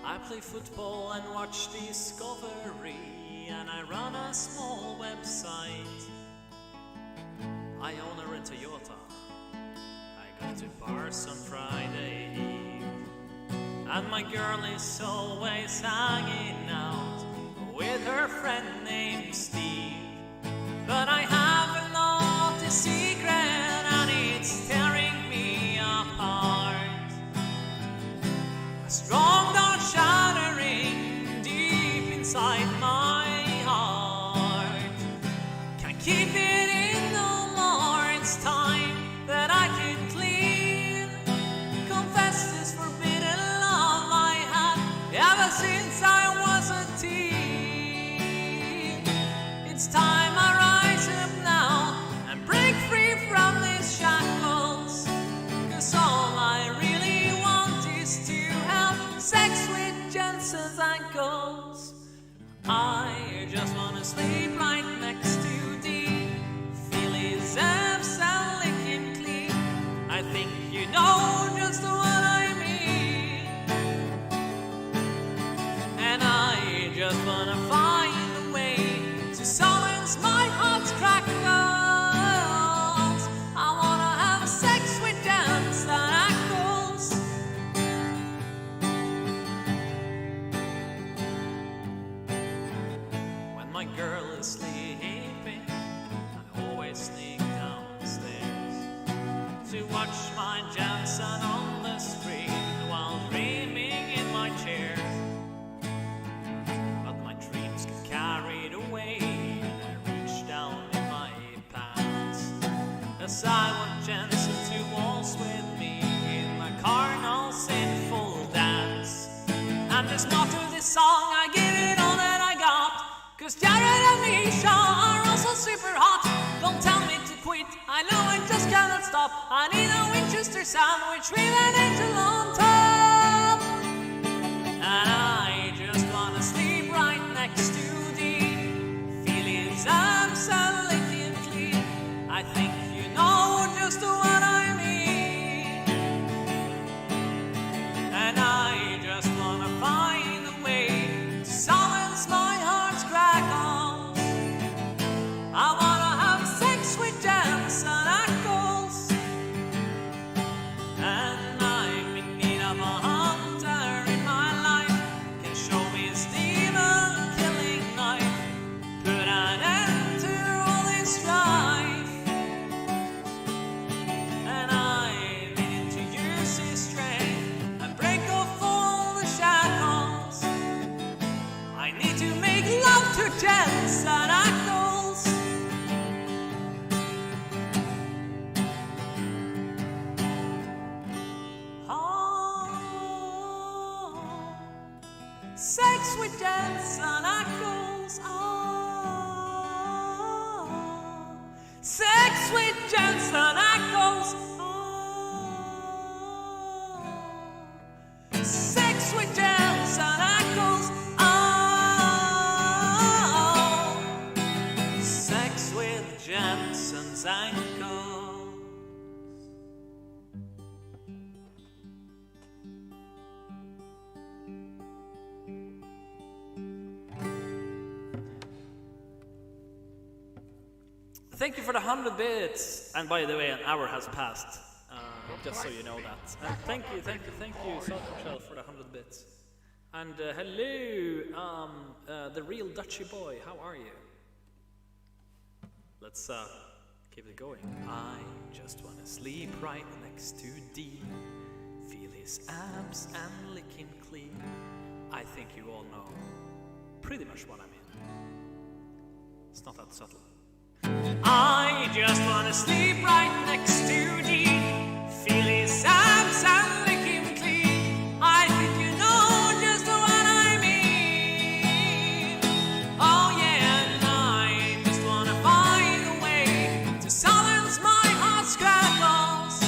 I play football and watch Discovery, and I run a small website. I own a Toyota. I go to bars on Friday Eve, and my girl is always hanging out with her friend named Steve. But I have a naughty secret, and it's tearing me apart. A strong dart shattering deep inside my heart. Can't keep it in no more, it's time that I can clean. Confess this forbidden love I had ever since I was a teen. It's time I rise up now and break free from these shackles, 'cause all I really want is to have sex with Jensen's ankles. I just wanna sleep right next to D, feel his abs and lick him clean. I think you know just what I mean. And I just wanna find a way to silence my heart's crackles. I wanna have sex with Jensen's ankles. When my girl is sleeping, I always sneak downstairs to watch my Jensen on the screen while dreaming in my chair. But my dreams get carried away, and I reach down in my pants as I want Jensen to waltz with me in my carnal sinful dance. And there's more to this song, I give it all that I got, 'cause Jared and Misha are also super hot. Don't tell me to quit, I know I just cannot stop. I need a Winchester sandwich with an angel on top. And I just wanna sleep right next to D, feel his arms and lick him clean. I think you know just what I mean. And I just wanna find a way to silence my heart's crackles. I wanna have sex with Jensen ankles. And I'm in need of a hunter in my life, can show me a demon killing knife, put an end to all this strife. And I need him to use his strength and break off all the shackles. I need to make love to Jensen ankles. Oh, sex with Jensen ankles. Oh, sex with Jensen ankles. Oh, sex with Jensen ankles. Oh, sex with Jensen's ankles. Thank you for the 100 bits. And by the way, an hour has passed. Just so you know that. And thank you, Saltshell, for the 100 bits. And hello, the real Dutchy boy. How are you? Let's keep it going. I just wanna sleep right next to D, feel his abs and lick him clean. I think you all know pretty much what I mean. It's not that subtle. I just wanna sleep right next to D, feel his abs and lick him clean. I think you know just what I mean. Oh yeah, and I just wanna find a way to silence my heart's crackles.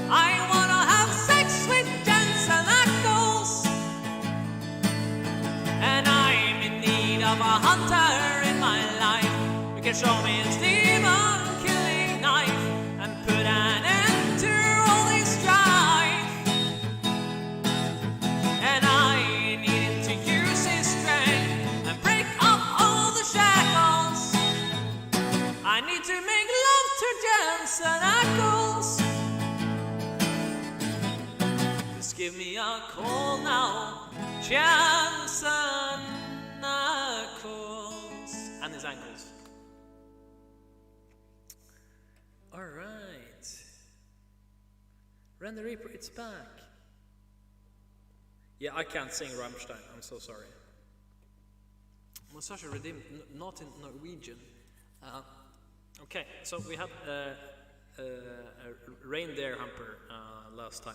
I wanna have sex with Jensen ankles. And I'm in need of a hunter in my life, can show me his demon killing knife and put out are called now, Jansen Knuckles. And his ankles. Alright. Ren the Reaper, it's back. Yeah, I can't sing Rammstein, I'm so sorry. Mustache redeemed, not in Norwegian. Okay, so we had a reindeer humper last time.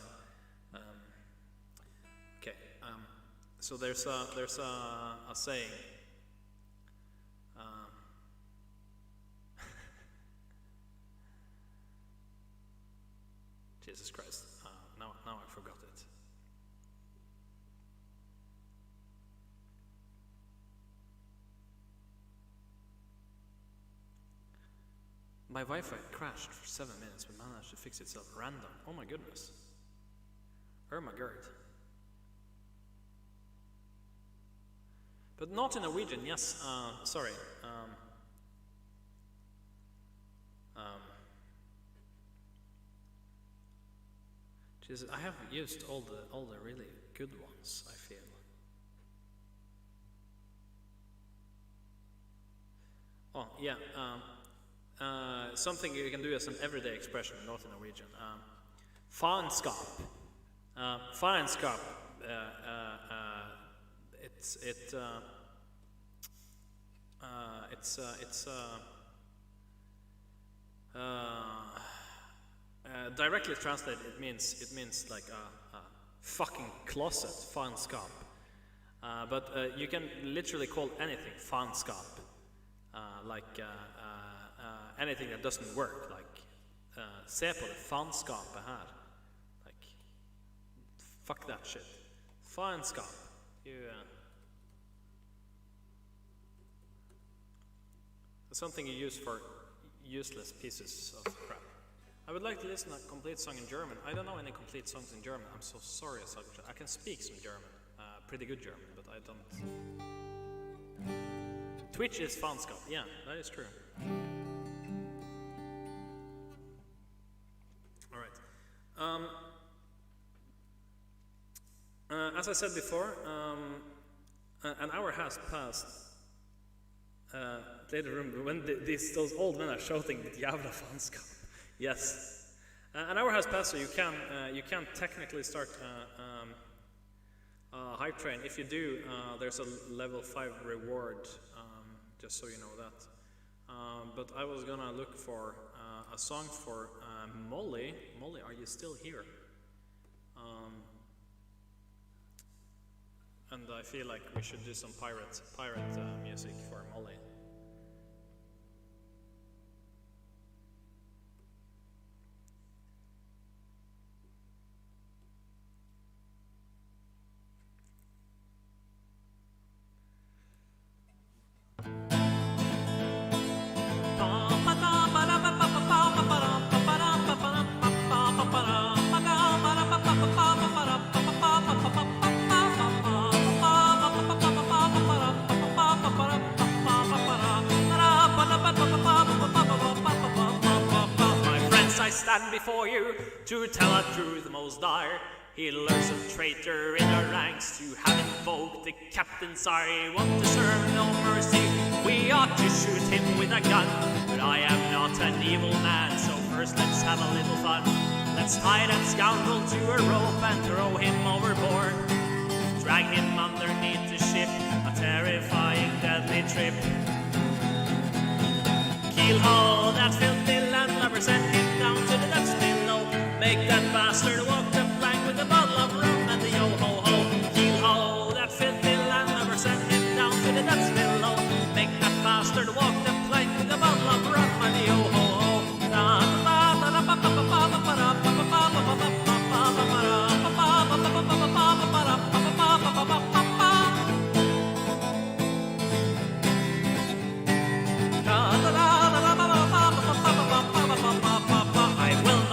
Okay, so there's a saying. Jesus Christ! Now I forgot it. My Wi-Fi crashed for 7 minutes, but managed to fix itself random. Oh my goodness. Oh my god. But not in Norwegian, yes, sorry. Jesus, I have used all the really good ones, I feel. Oh, yeah, something you can do as an everyday expression, not in Norwegian. Faenskap. Faenskap. Directly translated, it means like a fucking closet. Faenskap. But you can literally call anything faenskap. Like anything that doesn't work, like se på det faenskapet her. Like, fuck that shit. Faenskap. Something you use for useless pieces of crap. I would like to listen to a complete song in German. I don't know any complete songs in German. I'm so sorry. I can speak some German, pretty good German, but I don't. Twitch is faenskap. Yeah, that is true. All right. As I said before, an hour has passed. Later room when those old men are shouting "Jävla faenskap." Yes, an hour has passed, so you can technically start hype train. If you do, there's a level 5 reward. Just so you know that. But I was gonna look for a song for Molly. Molly, are you still here? And I feel like we should do some pirate music for Molly. I stand before you to tell a truth most dire. He lurks a traitor in our ranks to have invoked the captain's ire. Want to serve no mercy, we ought to shoot him with a gun. But I am not an evil man, so first let's have a little fun. Let's tie that scoundrel to a rope and throw him overboard. Drag him underneath the ship, a terrifying deadly trip. Keel-haul that filthy landlubber, send him down to the depths below. Make that bastard walk the plank with a bottle of rum and the yo-ho-ho. Keel-haul that filthy landlubber, send him down to the depths below. Make that bastard walk the plank with a bottle of rum and the yo-ho-ho.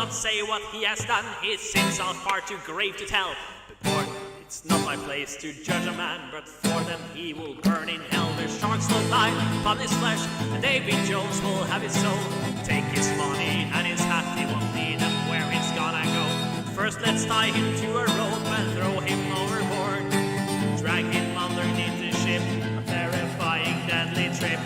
Say what he has done, his sins are far too grave to tell. But Lord, it's not my place to judge a man, but for them he will burn in hell. The sharks will die upon his flesh, and Davy Jones will have his soul. Take his money and his hat, he won't lead them where he's gonna go. First let's tie him to a rope and throw throw him overboard, drag him underneath the ship, a terrifying deadly trip.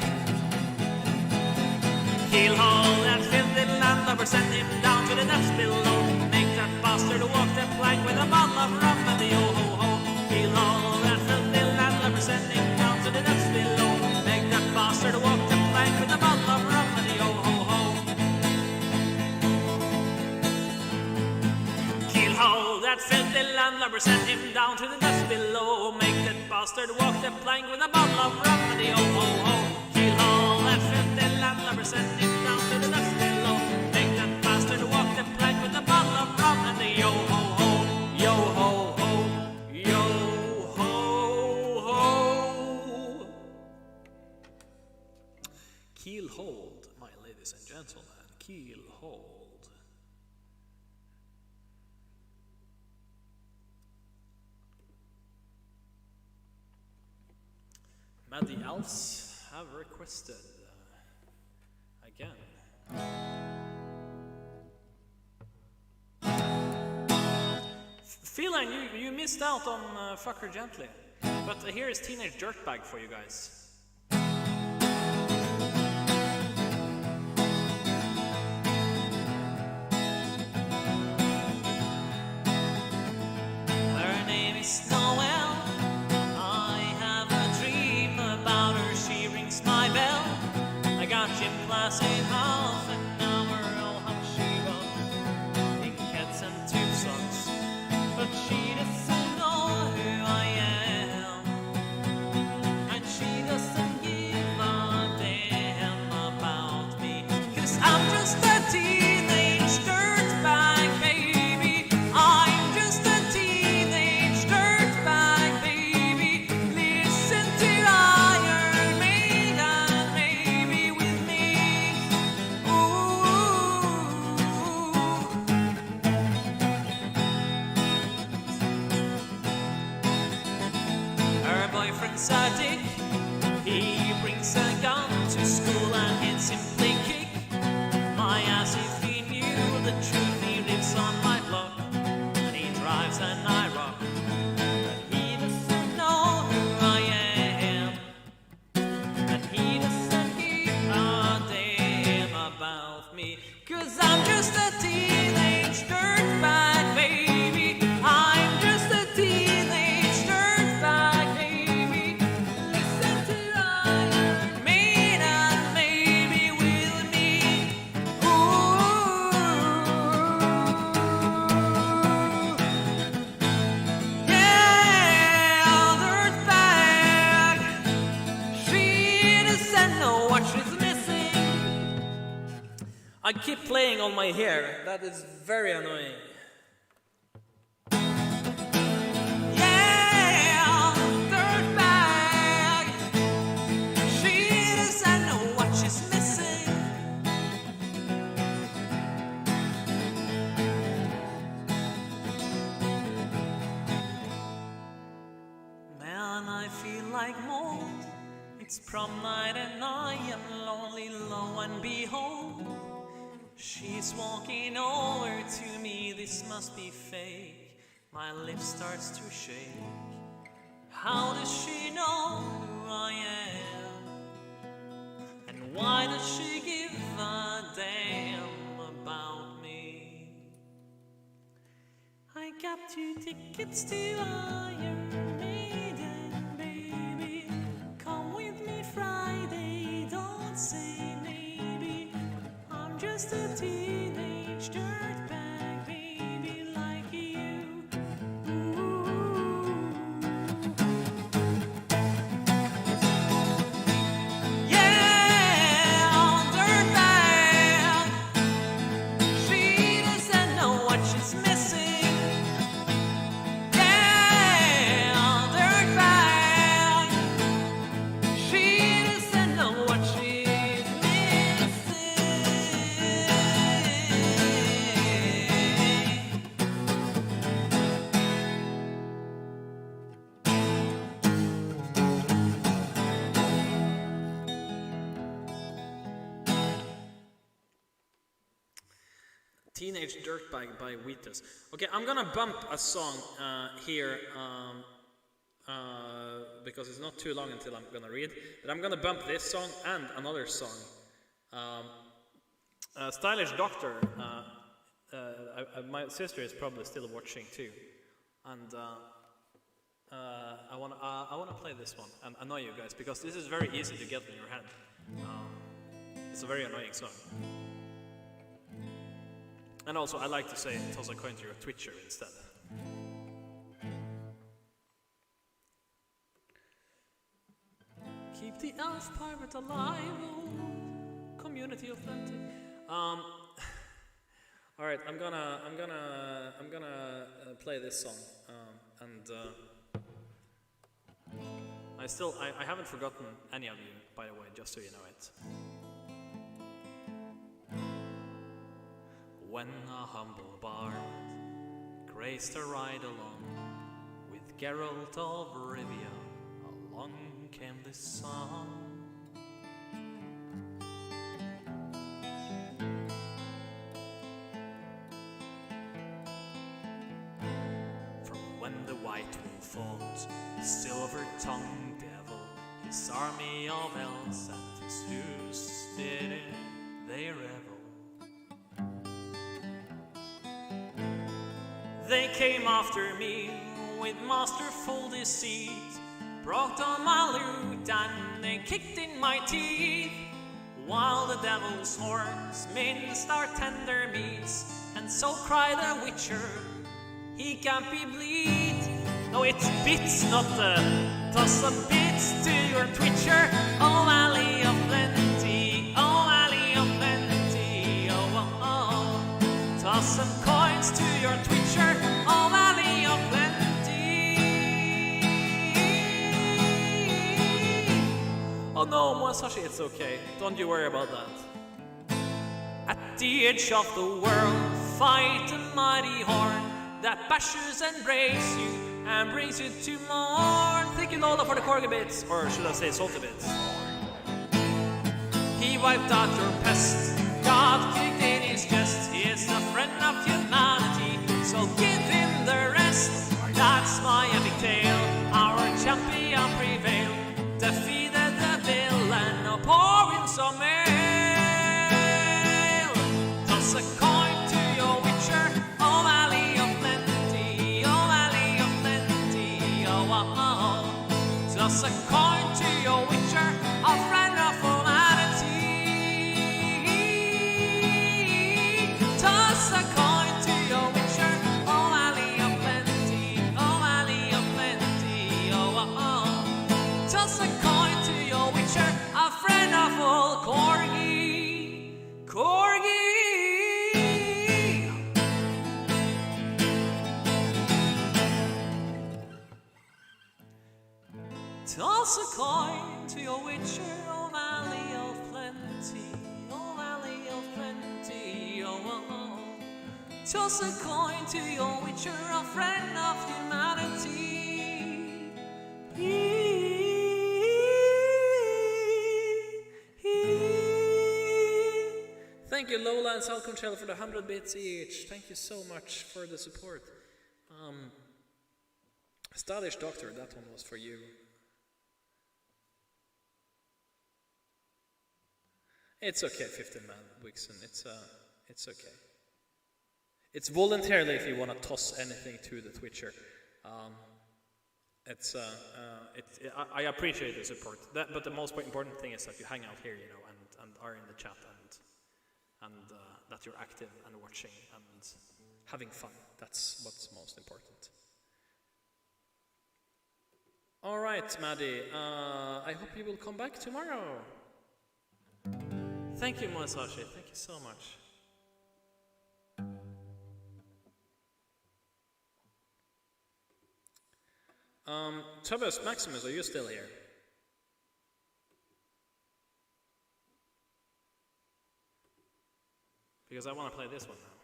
Keelhaul that filthy landlubber, send him down to the depths below. Make that bastard walk the plank with a bottle of rum and the yo-ho-ho. Keelhaul that filthy landlubber, send him down to the depths below. Make that bastard walk the plank with a bottle of rum and the yo-ho-ho. Keelhaul that filthy landlubber, send him down to the depths below. Make that bastard walk the plank with a bottle of rum and the yo-ho-ho. Keelhaul that filthy landlubber, send him down to the depths below. Make that bastard walk the plank with a bottle of rum and the yo-ho-ho, yo-ho-ho, yo-ho-ho. Keel hold, my ladies and gentlemen, keel hold. The elves have requested again. Feline, you missed out on Fuck Her Gently, but here is Teenage Dirtbag for you guys. Her name is Noel. I have a dream about her. She rings my bell. I got gym class in half an hour. Oh, how she was in cats and tube socks, but she doesn't know who I am, and she doesn't give a damn about me, 'cause I'm just a teenage dirtbag baby. I'm just a teenage dirtbag baby. Listen to Iron Maiden maybe with me. Ooh. Her boyfriend's a dick. He brings a gun to school and he'd simply kick my ass if he knew the truth. He lives on my block and he drives an IROC, but he doesn't know who I am, and he doesn't give a damn about me, 'cause I'm just a teenage dirtbag baby. I'm just a teenage dirtbag baby. Listen to Iron Maiden maybe with me. Ooh. Yeah, dirtbag. She doesn't know what she's missing. I keep playing on my hair. That is very annoying. Yeah, dirtbag. She doesn't know what she's missing. Man, I feel like mold. It's prom night and I am lonely, lo and behold, she's walking over to me. This must be fake. My lips starts to shake. How does she know who I am? And why does she give a damn about me? I got 2 tickets to Iron Maiden, baby. Come with me Friday, don't say maybe. I'm just a teenage dirtbag baby like you. Ooh. Yeah, dirtbag. She doesn't know what she's missing. Yeah, dirtbag. She doesn't know what she's missing. Teenage Dirtbag by Wheatus. Okay, I'm gonna bump a song here because it's not too long until I'm gonna read. But I'm gonna bump this song and another song. Stylish Doctor. My sister is probably still watching too, and I wanna play this one and annoy you guys because this is very easy to get in your head. It's a very annoying song. And also, I like to say toss a coin to your Twitcher instead. Keep the elf pirate alive, oh, community of plenty. All right, I'm gonna play this song, and I haven't forgotten any of you, by the way, just so you know it. When a humble bard graced a ride along with Geralt of Rivia, along came this song. From when the White Wolf fought the silver-tongued devil, his army of elves and his hosts did in they revel. They came after me with masterful deceit, brought on my lute and they kicked in my teeth, while the devil's horns minced our tender meats, and so cried a witcher, he can't be bleed. No, it's bits, not toss some bits to your Twitcher, oh Valley of Plenty, oh Valley of Plenty, oh, oh, oh. Toss some coins to your Twitcher, oh Valley of Plenty. Oh no, Musashi, it's okay. Don't you worry about that. At the edge of the world, fight a mighty horn that bashes and breaks you and brings you to more. Thank you, Lola, for the corgi bits, or should I say salty bits. He wiped out your pest, God kicked in his chest. He is the friend of humanity, so give him the rest. That's my epic tale, our champion prevailed, defeated the villain, now pour him some ale. Toss a coin to your Witcher, oh Valley of Plenty, oh Valley of Plenty, oh, oh, oh. Toss a coin to your Witcher, a friend of humanity. Toss a coin to your Witcher, oh Valley of Plenty, oh Valley of Plenty, oh, oh, oh. Toss a coin to your Witcher, a friend of all corgi, corgi. Toss a coin to your Witcher, oh Valley of Plenty, oh Valley of Plenty, oh, oh, oh. Toss a coin to your Witcher, a friend of humanity. Thank you, Lola and Sal Conchel, for the 100 bits each. Thank you so much for the support. Stylish Doctor, that one was for you. It's okay, 15-man, Wixen. It's okay. It's voluntarily if you want to toss anything to the Twitcher. I appreciate the support. But the most important thing is that you hang out here, you know, and are in the chat, and that you're active and watching and having fun. That's what's most important. All right, Maddie. I hope you will come back tomorrow. Thank you, Musashi. Thank you so much. Tobias Maximus, are you still here? Because I want to play this one now.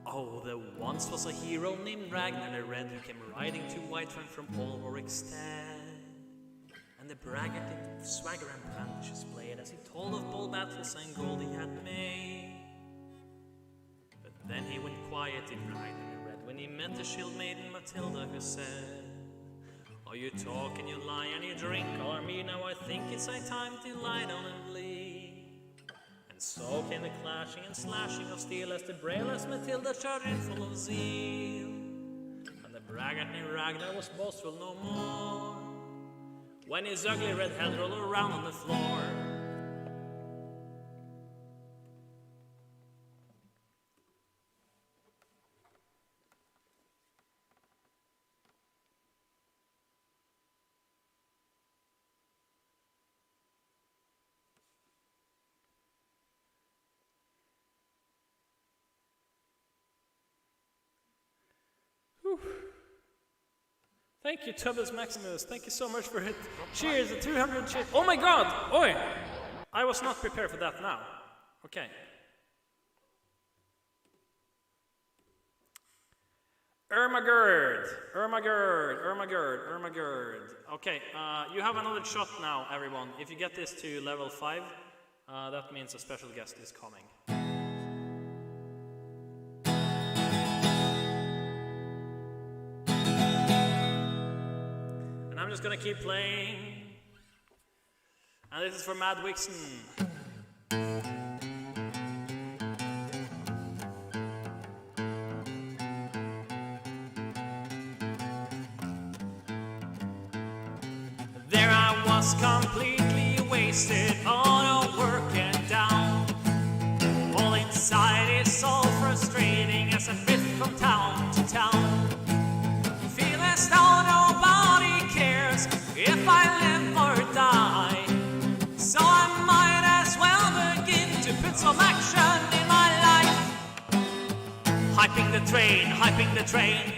Oh, there once was a hero named Ragnar the Red who came riding to Whiterun from Ulricstead. And the braggart in swagger and brandish his blade as he told of bold battles and gold he had made. Then he went quiet in bright and red when he met the shield maiden Matilda, who said, "Oh, you talk and you lie and you drink all our mead. Now I think it's high time to lie down and bleed." And so came the clashing and slashing of steel as the brailess Matilda charged in full of zeal. And the braggart named Ragnar was boastful no more when his ugly red head rolled around on the floor. Thank you, Tubbs Maximus. Thank you so much for it. Cheers, the 200 cheers. Oh my god! Oi! I was not prepared for that now. Okay. Ermagerd. Okay, you have another shot now, everyone. If you get this to level 5, that means a special guest is coming. I'm just gonna keep playing. And this is for Mad Wixon. There I was completely wasted, all working down. All inside is all frustrating as I flit from town to town. Feel as though nobody cares if I live or die. So I might as well begin to put some action in my life. Hyping the train, hyping the train,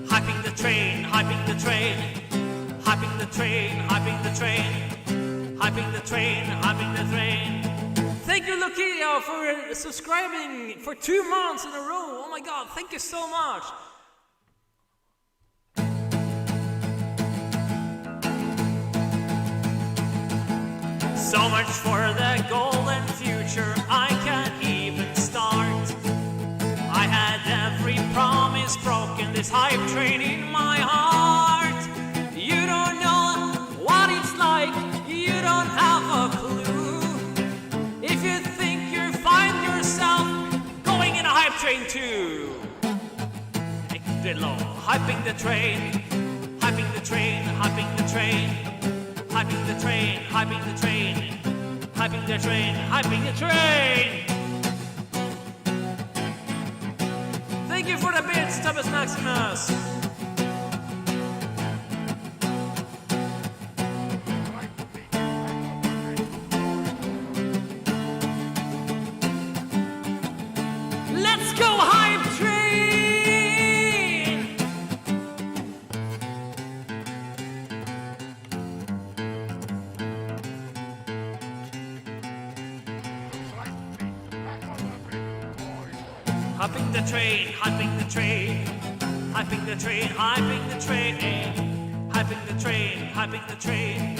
hyping the train, hyping the train, hyping the train, hyping the train, hyping the train, hyping the train. Thank you, Lucia, for subscribing for 2 months in a row. Oh my god, thank you so much. So much for the golden future, I can't even start. I had every promise broken, this hype train in my heart. You don't know what it's like, you don't have a clue. If you think you find yourself going in a hype train too. Extra low, hyping the train, hyping the train, hyping the train. Hyping the train, hyping the train, hyping the train, hyping the train. Thank you for the bits, Tubbs Maximus. Let's go, hype train! Hyping the train, hyping the train, hyping the train, hyping the train, hyping the train,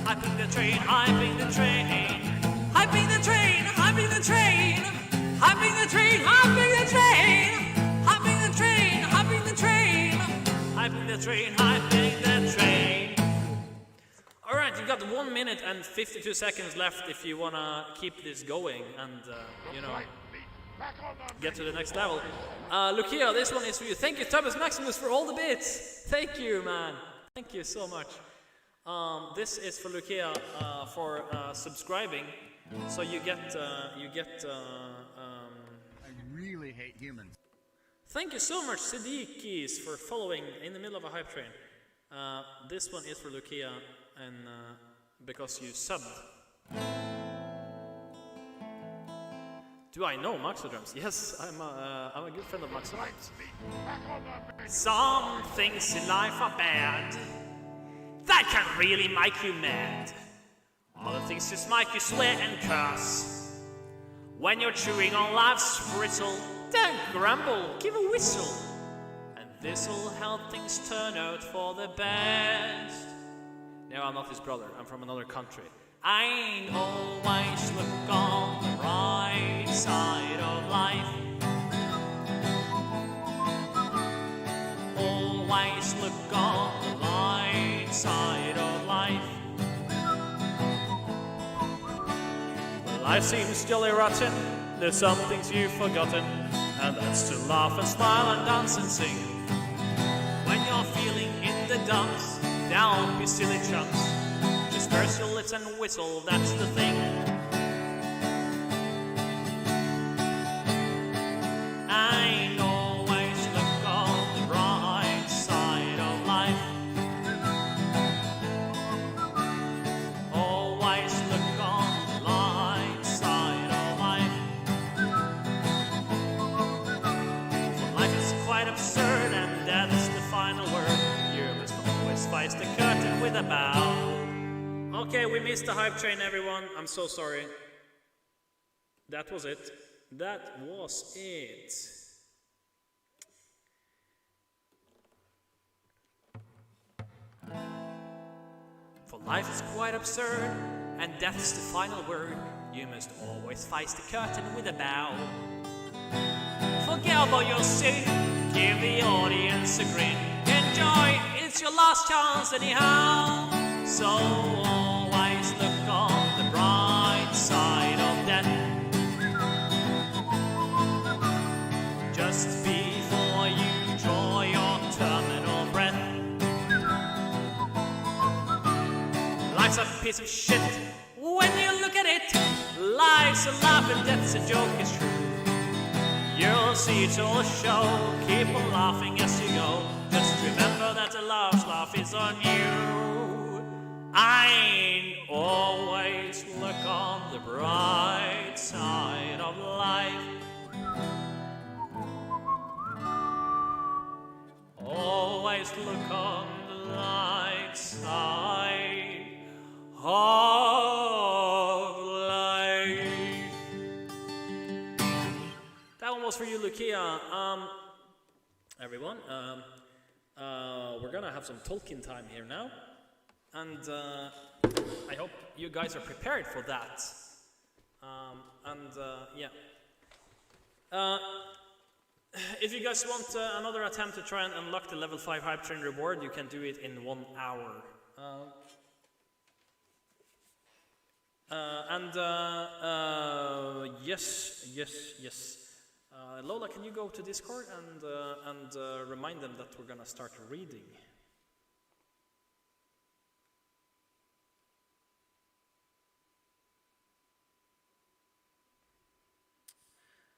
hyping the train, hyping the train, hyping the train, hyping the train, hyping the train, hyping the train, hyping the train, hyping the train, hyping the train, hyping the train, hyping the train. All right, you got 1 minute and 52 seconds left if you wanna keep this going and you know, get to the next level. Lucia, this one is for you. Thank you, Tubbs Maximus, for all the bits. Thank you, man. Thank you so much. This is for Lucia for subscribing. So you get. I really hate humans. Thank you so much, Siddiqis, for following in the middle of a hype train. This one is for Lucia, and because you subbed. Do I know Maxodrums? Yes, I'm a good friend of Maxodrums. Some things in life are bad. That can really make you mad. Other things just make you sweat and curse. When you're chewing on life's brittle, don't grumble, give a whistle. And this'll help things turn out for the best. No, I'm not his brother, I'm from another country. I ain't always look on the right side of life. look on the light side of life. When life seems jolly rotten, there's some things you've forgotten, and that's to laugh and smile and dance and sing. When you're feeling in the dumps, don't be silly chumps. Just purse your lips and whistle, that's the thing. I always look on the bright side of life. Always look on the light side of life. For life is quite absurd, and that's the final word. You must always face the curtain with a bow. Okay, we missed the hype train, everyone. I'm so sorry. That was it. That was it. For life is quite absurd, and that's the final word. You must always face the curtain with a bow. Forget about your sin, give the audience a grin. Enjoy, it's your last chance anyhow. So always look on the bright side of death. Just before you draw your terminal breath. Life's a piece of shit when you look at it. Life's a laugh and death's a joke, it's true. You'll see it all show, keep on laughing as you go. Just remember that the last laugh is on you. I always look on the bright side of life. Always look on the light side of life. That one was for you, Lucia. Everyone, we're gonna have some Tolkien time here now. And I hope you guys are prepared for that. Yeah. If you guys want another attempt to try and unlock the level 5 hype train reward, you can do it in 1 hour. Yes. Lola, can you go to Discord and remind them that we're gonna start reading?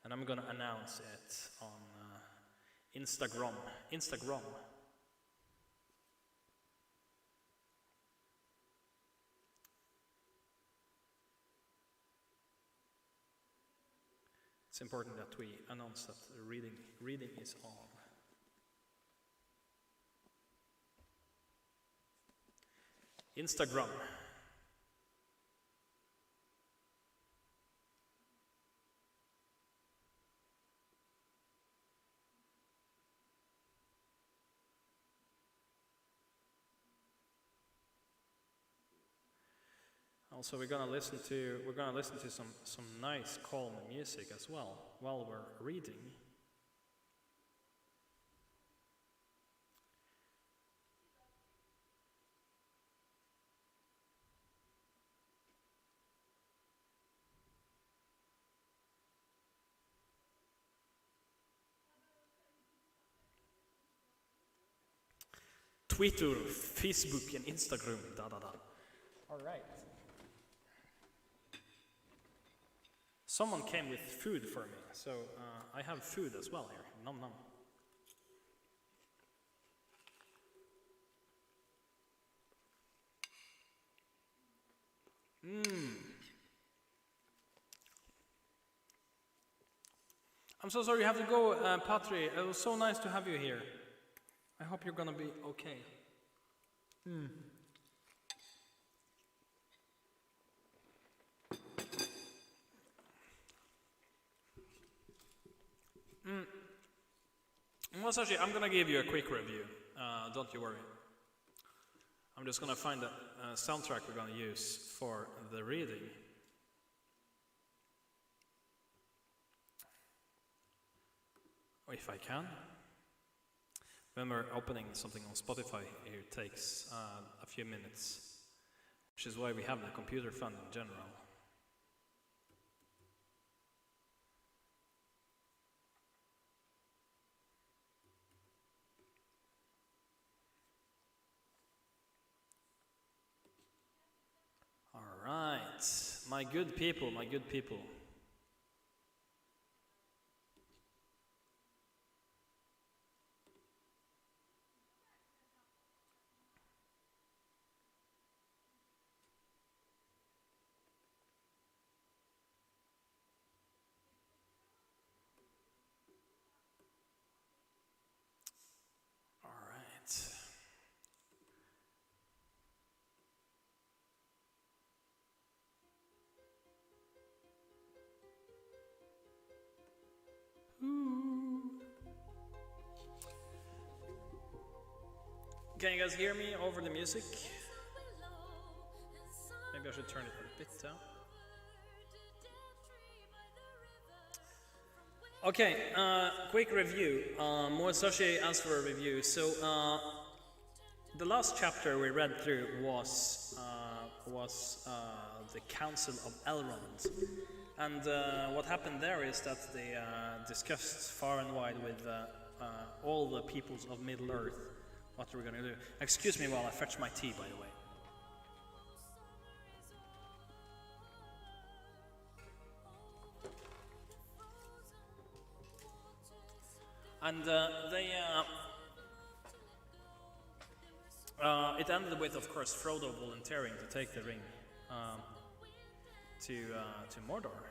And I'm gonna announce it on Instagram. It's important that we announce that reading is on. Instagram. Also, we're gonna listen to some nice calm music as well while we're reading. Twitter, Facebook, and Instagram. All right. Someone came with food for me, so I have food as well here. Nom nom. I'm so sorry you have to go, Patri. It was so nice to have you here. I hope you're gonna be okay. Masashi, I'm gonna give you a quick review. Don't you worry. I'm just gonna find the soundtrack we're gonna use for the reading. If I can. when we're opening something on Spotify, it takes a few minutes, which is why we have the computer fund in general. All right, my good people, my good people. Can you guys hear me over the music? Maybe I should turn it a bit down. Okay, quick review. Moesashi asked for a review. So, the last chapter we read through was the Council of Elrond. And what happened there is that they discussed far and wide with all the peoples of Middle-earth what we're gonna do. Excuse me while I fetch my tea, by the way. And it ended with, of course, Frodo volunteering to take the ring to Mordor.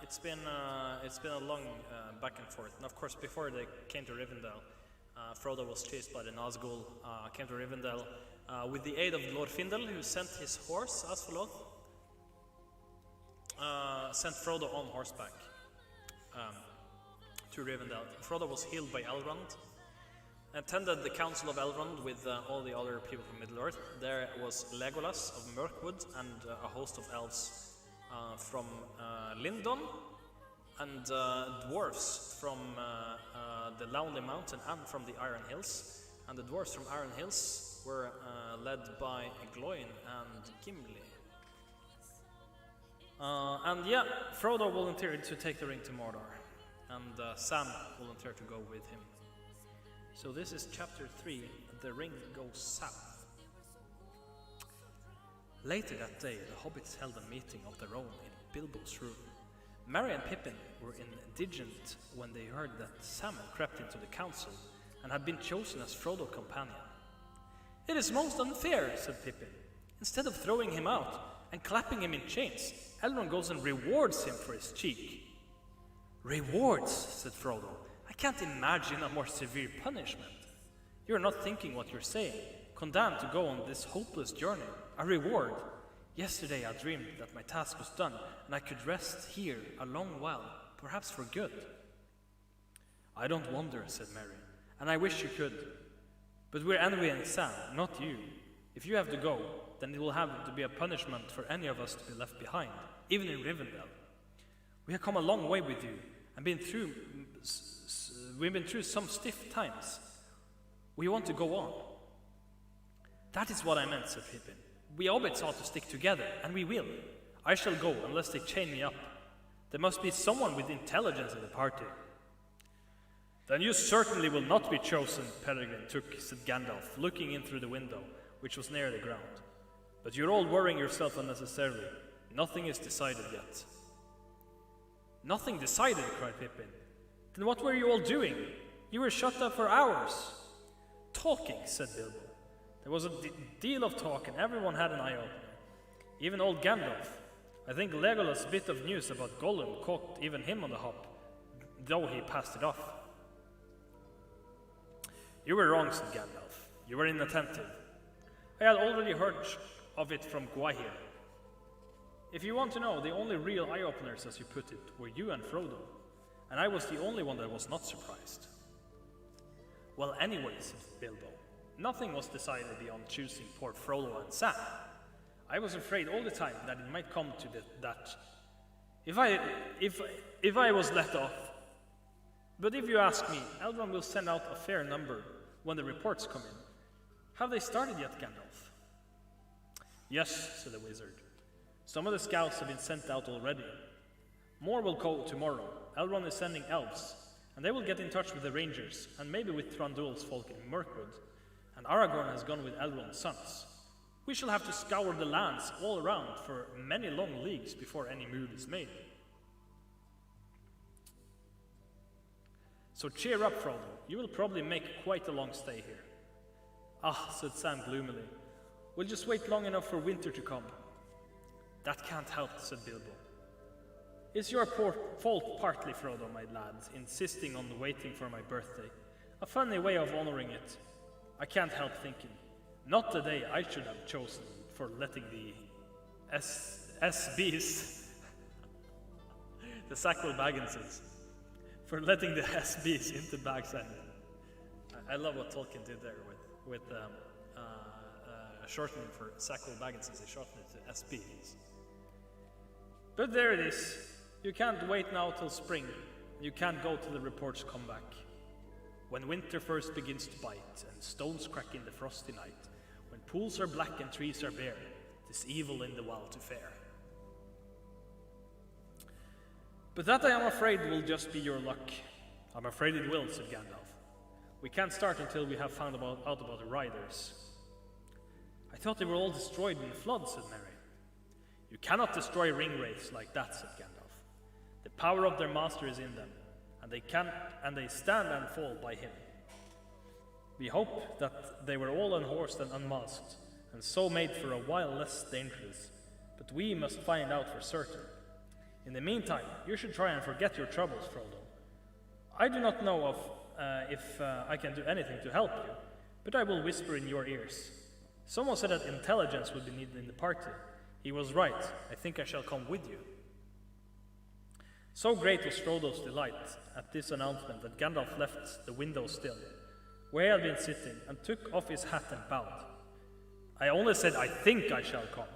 It's been a long back and forth. And of course, before they came to Rivendell, Frodo was chased by the Nazgul. Came to Rivendell with the aid of Lord Findel, who sent his horse, Asfaloth, sent Frodo on horseback to Rivendell. Frodo was healed by Elrond, attended the Council of Elrond with all the other people from Middle-earth. There was Legolas of Mirkwood and a host of elves from Lindon, and dwarves from the Lonely Mountain and from the Iron Hills. And the dwarves from Iron Hills were led by Gloin and Gimli. And yeah, Frodo volunteered to take the ring to Mordor, and Sam volunteered to go with him. So this is chapter 3, The Ring Goes South. Later that day, the hobbits held a meeting of their own in Bilbo's room. Merry and Pippin were indigent when they heard that Sam had crept into the council and had been chosen as Frodo's companion. "It is most unfair," said Pippin. "Instead of throwing him out and clapping him in chains, Elrond goes and rewards him for his cheek." "Rewards," said Frodo. "I can't imagine a more severe punishment. You're not thinking what you're saying. Condemned to go on this hopeless journey. A reward. Yesterday I dreamed that my task was done and I could rest here a long while, perhaps for good." "I don't wonder," said Merry, "and I wish you could. But we're envying Sam, not you. If you have to go, then it will have to be a punishment for any of us to be left behind, even in Rivendell. We have come a long way with you and we've been through some stiff times. We want to go on." "That is what I meant," said Pippin. "We hobbits ought to stick together, and we will. I shall go unless they chain me up. There must be someone with intelligence in the party." "Then you certainly will not be chosen, Peregrine Took," said Gandalf, looking in through the window, which was near the ground. "But you're all worrying yourself unnecessarily. Nothing is decided yet." "Nothing decided?" cried Pippin. "Then what were you all doing? You were shut up for hours." "Talking," said Bilbo. "There was a deal of talk, and everyone had an eye-opener. Even old Gandalf. I think Legolas' bit of news about Gollum caught even him on the hop, though he passed it off." "You were wrong," said Gandalf. "You were inattentive. I had already heard of it from Gwaihir. If you want to know, the only real eye-openers, as you put it, were you and Frodo, and I was the only one that was not surprised." "Well, anyway," said Bilbo, "nothing was decided beyond choosing poor Frodo and Sam. I was afraid all the time that it might come to that. If I was let off. But if you ask me, Elrond will send out a fair number when the reports come in. Have they started yet, Gandalf? Yes, said the wizard. Some of the scouts have been sent out already. More will go tomorrow. Elrond is sending elves, and they will get in touch with the rangers, and maybe with Thranduil's folk in Mirkwood. And Aragorn has gone with Elrond's sons. We shall have to scour the lands all around for many long leagues before any move is made. So cheer up, Frodo. You will probably make quite a long stay here. Ah, said Sam gloomily. We'll just wait long enough for winter to come. That can't help, said Bilbo. It's your fault partly, Frodo, my lad, insisting on waiting for my birthday. A funny way of honoring it. I can't help thinking. Not the day I should have chosen for letting the SBs, the Sackville Bagginses, for letting the SBs into Bag's End. I love what Tolkien did there with shortening for Sackville Bagginses. He shortened it to SBs. But there it is. You can't wait now till spring. You can't go till the reports come back. When winter first begins to bite, and stones crack in the frosty night, when pools are black and trees are bare, 'tis evil in the wild to fare. But that I am afraid will just be your luck. I'm afraid it will, said Gandalf. We can't start until we have found out about the riders. I thought they were all destroyed in the flood, said Merry. You cannot destroy ringwraiths like that, said Gandalf. The power of their master is in them, and they stand and fall by him. We hope that they were all unhorsed and unmasked, and so made for a while less dangerous, but we must find out for certain. In the meantime, you should try and forget your troubles, Frodo. I do not know if I can do anything to help you, but I will whisper in your ears. Someone said that intelligence would be needed in the party. He was right. I think I shall come with you. So great was Frodo's delight at this announcement that Gandalf left the window still, where he had been sitting, and took off his hat and bowed. I only said I think I shall come.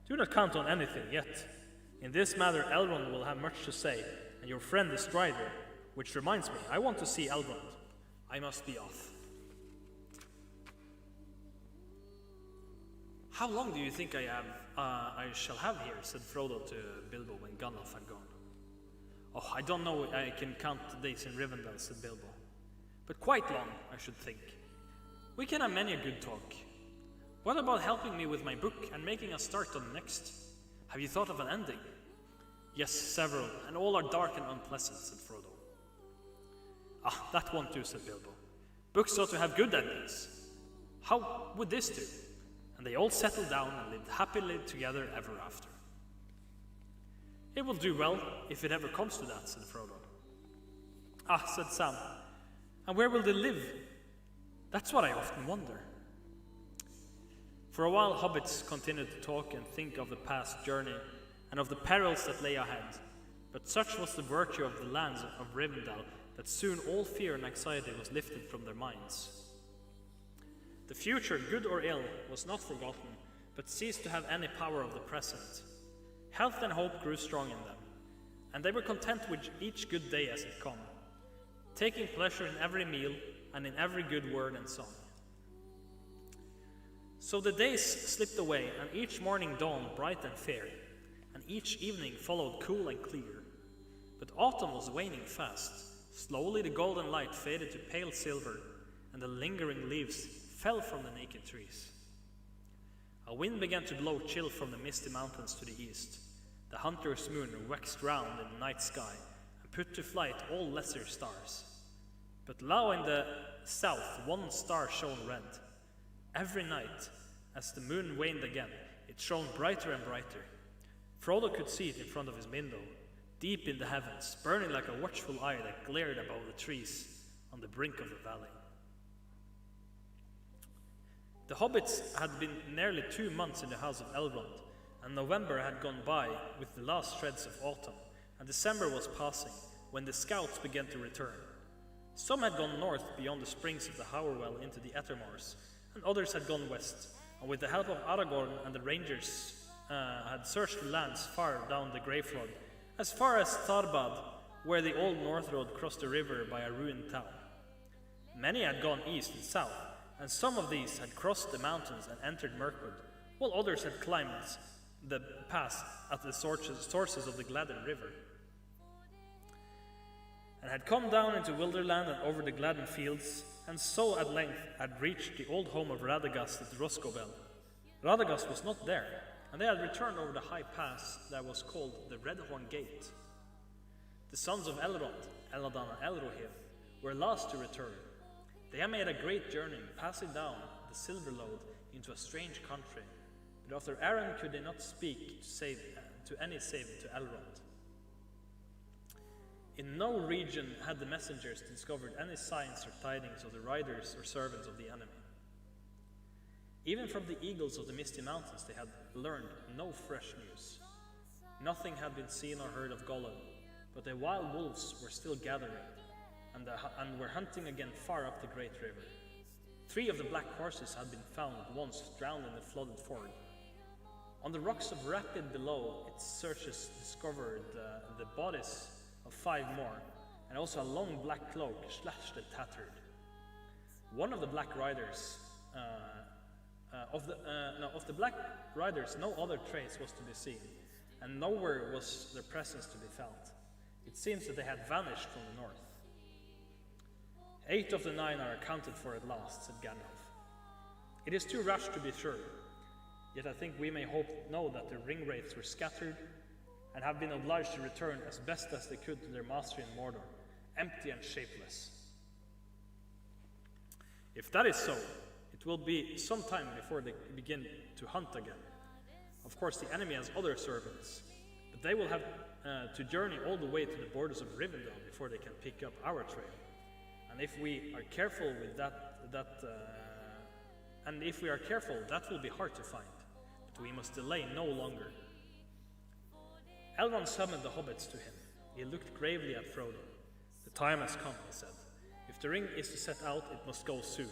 Do not count on anything yet. In this matter, Elrond will have much to say, and your friend the Strider, which reminds me, I want to see Elrond. I must be off. How long do you think I shall have here? Said Frodo to Bilbo when Gandalf had gone. Oh, I don't know I can count the days in Rivendell, said Bilbo. But quite long, I should think. We can have many a good talk. What about helping me with my book and making a start on the next? Have you thought of an ending? Yes, several, and all are dark and unpleasant, said Frodo. Ah, that won't do, said Bilbo. Books ought to have good endings. How would this do? And they all settled down and lived happily together ever after. It will do well, if it ever comes to that, said Frodo. Ah, said Sam, and where will they live? That's what I often wonder. For a while, hobbits continued to talk and think of the past journey and of the perils that lay ahead, but such was the virtue of the lands of Rivendell that soon all fear and anxiety was lifted from their minds. The future, good or ill, was not forgotten, but ceased to have any power of the present. Health and hope grew strong in them, and they were content with each good day as it come, taking pleasure in every meal and in every good word and song. So the days slipped away, and each morning dawned bright and fair, and each evening followed cool and clear. But autumn was waning fast. Slowly the golden light faded to pale silver, and the lingering leaves fell from the naked trees. A wind began to blow chill from the misty mountains to the east. The hunter's moon waxed round in the night sky and put to flight all lesser stars. But low in the south one star shone red. Every night, as the moon waned again, it shone brighter and brighter. Frodo could see it in front of his window, deep in the heavens, burning like a watchful eye that glared above the trees on the brink of the valley. The hobbits had been nearly 2 months in the house of Elrond, and November had gone by with the last shreds of autumn, and December was passing when the scouts began to return. Some had gone north beyond the springs of the Howerwell into the Ettermoors, and others had gone west, and with the help of Aragorn and the rangers had searched the lands far down the Greyfjord as far as Starbad, where the old north road crossed the river by a ruined town. Many had gone east and south, and some of these had crossed the mountains and entered Mirkwood, while others had climbed the pass at the sources of the Gladden River, and had come down into Wilderland and over the Gladden fields, and so at length had reached the old home of Radagast at Roscobel. Radagast was not there, and they had returned over the high pass that was called the Redhorn Gate. The sons of Elrond, Eladan and Elrohir, were last to return. They had made a great journey, passing down the Silverlode into a strange country, but after Arryn could they not speak to any save to Elrond. In no region had the messengers discovered any signs or tidings of the riders or servants of the enemy. Even from the eagles of the Misty Mountains they had learned no fresh news. Nothing had been seen or heard of Gollum, but the wild wolves were still gathering, and were hunting again far up the great river. 3 of the black horses had been found once drowned in the flooded ford. On the rocks of Rapid below, its searchers discovered the bodies of 5 more, and also a long black cloak, slashed and tattered. One of the black riders, of the black riders, no other trace was to be seen, and nowhere was their presence to be felt. It seems that they had vanished from the north. 8 of the 9 are accounted for at last, said Gandalf. It is too rash to be sure, yet I think we may know that the ringwraiths were scattered and have been obliged to return as best as they could to their master in Mordor, empty and shapeless. If that is so, it will be some time before they begin to hunt again. Of course, the enemy has other servants, but they will have to journey all the way to the borders of Rivendell before they can pick up our trail. And if we are careful with that will be hard to find. But we must delay no longer. Elrond summoned the hobbits to him. He looked gravely at Frodo. The time has come, he said. If the ring is to set out, it must go soon.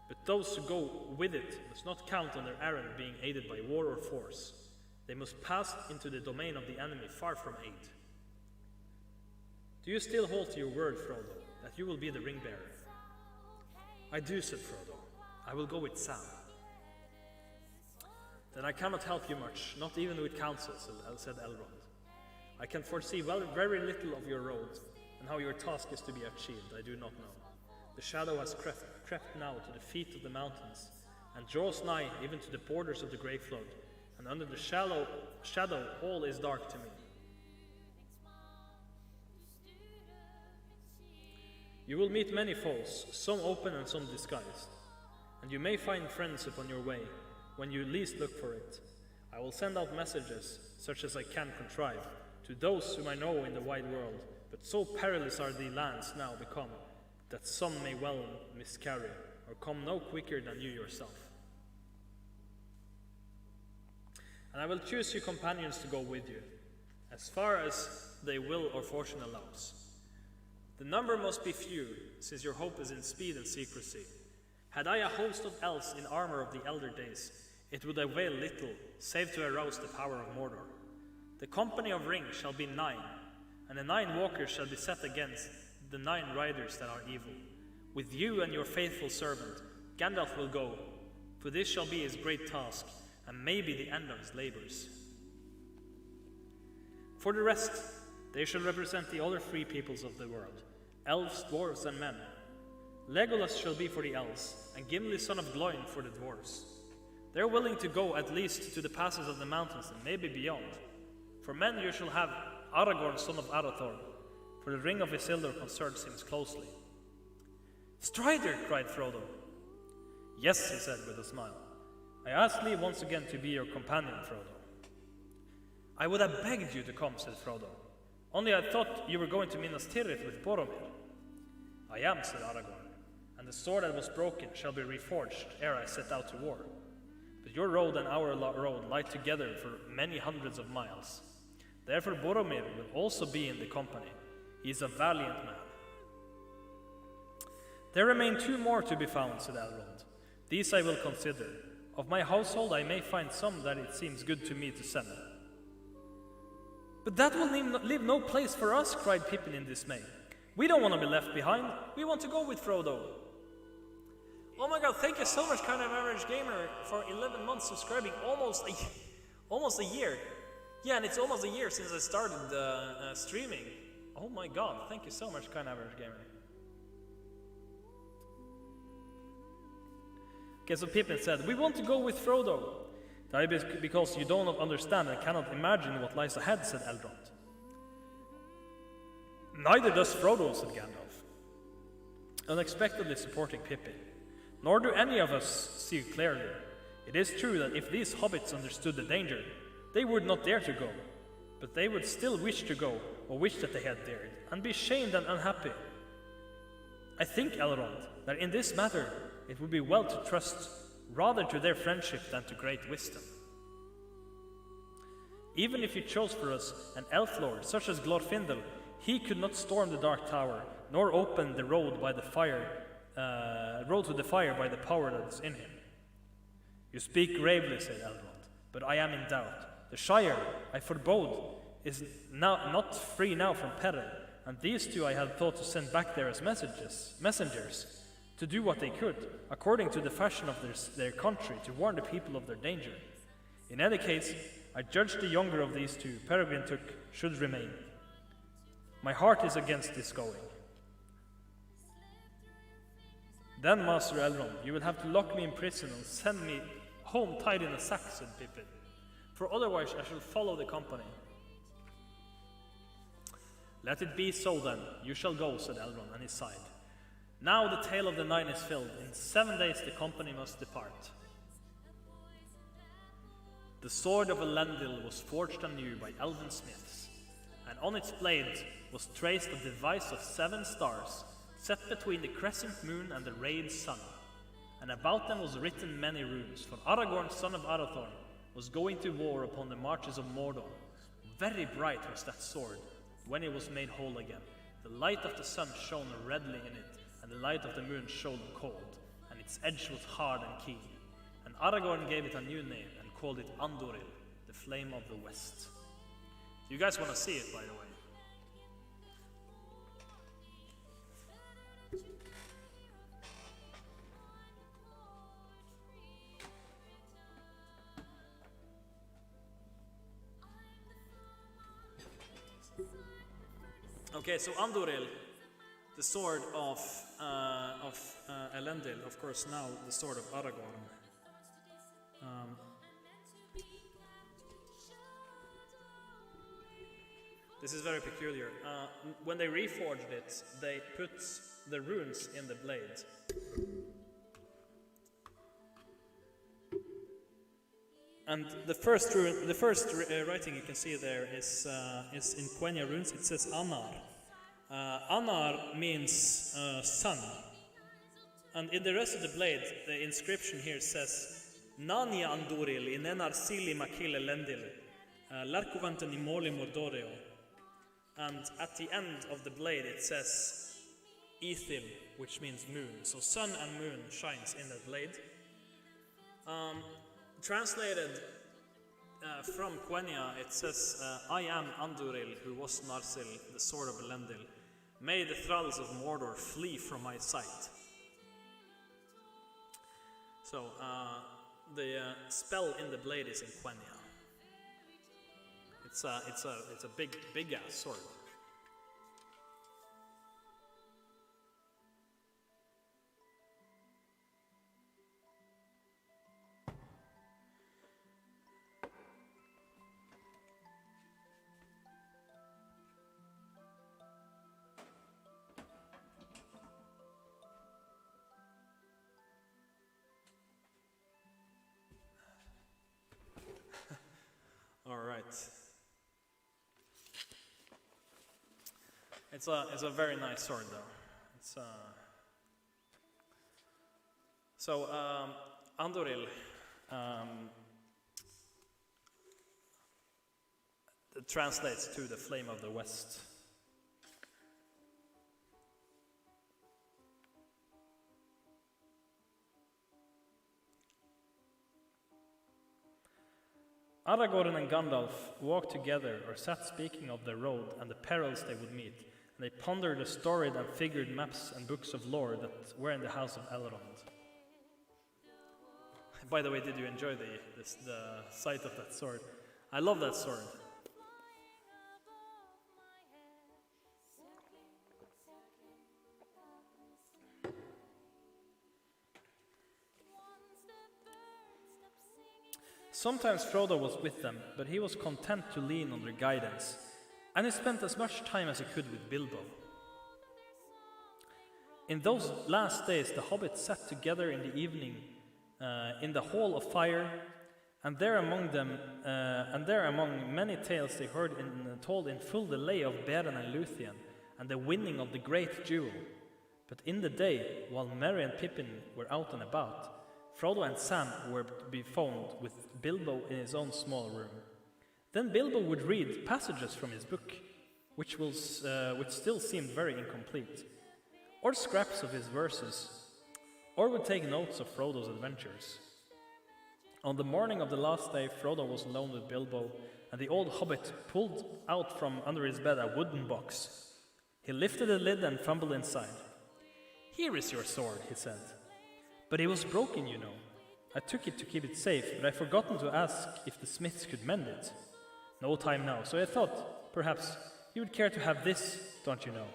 But those who go with it must not count on their errand being aided by war or force. They must pass into the domain of the enemy far from aid. Do you still hold to your word, Frodo, that you will be the ring bearer? I do, said Frodo. I will go with Sam. Then I cannot help you much, not even with counsel, said Elrond. I can foresee very little of your road, and how your task is to be achieved, I do not know. The shadow has crept now to the feet of the mountains, and draws nigh even to the borders of the grey flood, and under the shadow all is dark to me. You will meet many foes, some open and some disguised, and you may find friends upon your way, when you least look for it. I will send out messages, such as I can contrive, to those whom I know in the wide world, but so perilous are the lands now become, that some may well miscarry, or come no quicker than you yourself. And I will choose you companions to go with you, as far as they will or fortune allows. The number must be few, since your hope is in speed and secrecy. Had I a host of elves in armor of the elder days, it would avail little, save to arouse the power of Mordor. The company of rings shall be 9, and the 9 walkers shall be set against the 9 riders that are evil. With you and your faithful servant, Gandalf will go, for this shall be his great task, and may be the end of his labors. For the rest, they shall represent the other 3 peoples of the world, elves, dwarves, and men. Legolas shall be for the elves, and Gimli son of Gloin for the dwarves. They are willing to go at least to the passes of the mountains, and maybe beyond. For men you shall have Aragorn son of Arathorn, for the ring of Isildur concerns him closely. Strider, cried Frodo. Yes, he said with a smile. I ask leave once again to be your companion, Frodo. I would have begged you to come, said Frodo. Only I thought you were going to Minas Tirith with Boromir. I am, said Aragorn, and the sword that was broken shall be reforged ere I set out to war. But your road and our road lie together for many hundreds of miles. Therefore Boromir will also be in the company. He is a valiant man. There remain 2 more to be found, said Elrond. These I will consider. Of my household I may find some that it seems good to me to send. But that will leave no place for us, cried Pippin in dismay. We don't want to be left behind. We want to go with Frodo. Oh my god, thank you so much, Kind of Average Gamer, for 11 months subscribing, almost a year. Yeah, and it's almost a year since I started streaming. Oh my god, thank you so much, Kind of Average Gamer. Okay, so Pippin said, we want to go with Frodo. That is because you do not understand and cannot imagine what lies ahead, said Elrond. Neither does Frodo, said Gandalf, unexpectedly supporting Pippin. Nor do any of us see clearly. It is true that if these hobbits understood the danger, they would not dare to go, but they would still wish to go, or wish that they had dared, and be shamed and unhappy. I think, Elrond, that in this matter it would be well to trust rather to their friendship than to great wisdom. Even if you chose for us an elf lord such as Glorfindel, he could not storm the Dark Tower, nor open the road by the fire, road to the fire by the power that is in him. You speak gravely, said Elrond, but I am in doubt. The Shire, I forebode, is not free now from peril, and these two I had thought to send back there as messengers, to do what they could, according to the fashion of their country, to warn the people of their danger. In any case, I judge the younger of these two, Peregrine Took, should remain. My heart is against this going. Then, Master Elrond, you will have to lock me in prison and send me home tied in a sack, said Pippin, for otherwise I shall follow the company. Let it be so then, you shall go, said Elrond, and he sighed. Now the tale of the nine is filled. In 7 days the company must depart. The sword of Elendil was forged anew by elven smiths, and on its blade was traced a device of 7 stars, set between the crescent moon and the rayed sun. And about them was written many runes, for Aragorn, son of Arathorn, was going to war upon the marches of Mordor. Very bright was that sword when it was made whole again. The light of the sun shone redly in it, and the light of the moon shone cold, and its edge was hard and keen. And Aragorn gave it a new name and called it Andoril, the flame of the west. You guys want to see it, by the way? Okay, so Andoril, the sword of Elendil, of course now the sword of Aragorn. This is very peculiar. When they reforged it, they put the runes in the blade. And the first writing you can see there is in Quenya runes. It says Anar. Anar means sun. And in the rest of the blade, the inscription here says Nania Andoril in Enar Sili Makil Elendil Larkuvantan Imoli Mordoreo. And at the end of the blade it says Ithil, which means moon. So sun and moon shines in that blade. Translated from Quenya, it says, I am Anduril, who was Narsil, the sword of Elendil. May the thralls of Mordor flee from my sight. So, the spell in the blade is in Quenya. It's a big ass sword. All right. It's a very nice sword, though. It's so Andoril it translates to the flame of the west. Aragorn and Gandalf walked together or sat speaking of their road and the perils they would meet, and they pondered the storied and figured maps and books of lore that were in the house of Elrond. By the way, did you enjoy the sight of that sword? I love that sword. Sometimes Frodo was with them, but he was content to lean on their guidance, and he spent as much time as he could with Bilbo. In those last days, the hobbits sat together in the evening in the Hall of Fire, and there among many tales they heard told in full the lay of Beren and Luthien, and the winning of the great jewel. But in the day, while Merry and Pippin were out and about, Frodo and Sam were to be found with Bilbo in his own small room. Then Bilbo would read passages from his book, which still seemed very incomplete, or scraps of his verses, or would take notes of Frodo's adventures. On the morning of the last day, Frodo was alone with Bilbo, and the old hobbit pulled out from under his bed a wooden box. He lifted the lid and fumbled inside. "Here is your sword," he said. "But it was broken, you know. I took it to keep it safe, but I'd forgotten to ask if the smiths could mend it. No time now, so I thought, perhaps, you would care to have this, don't you know?"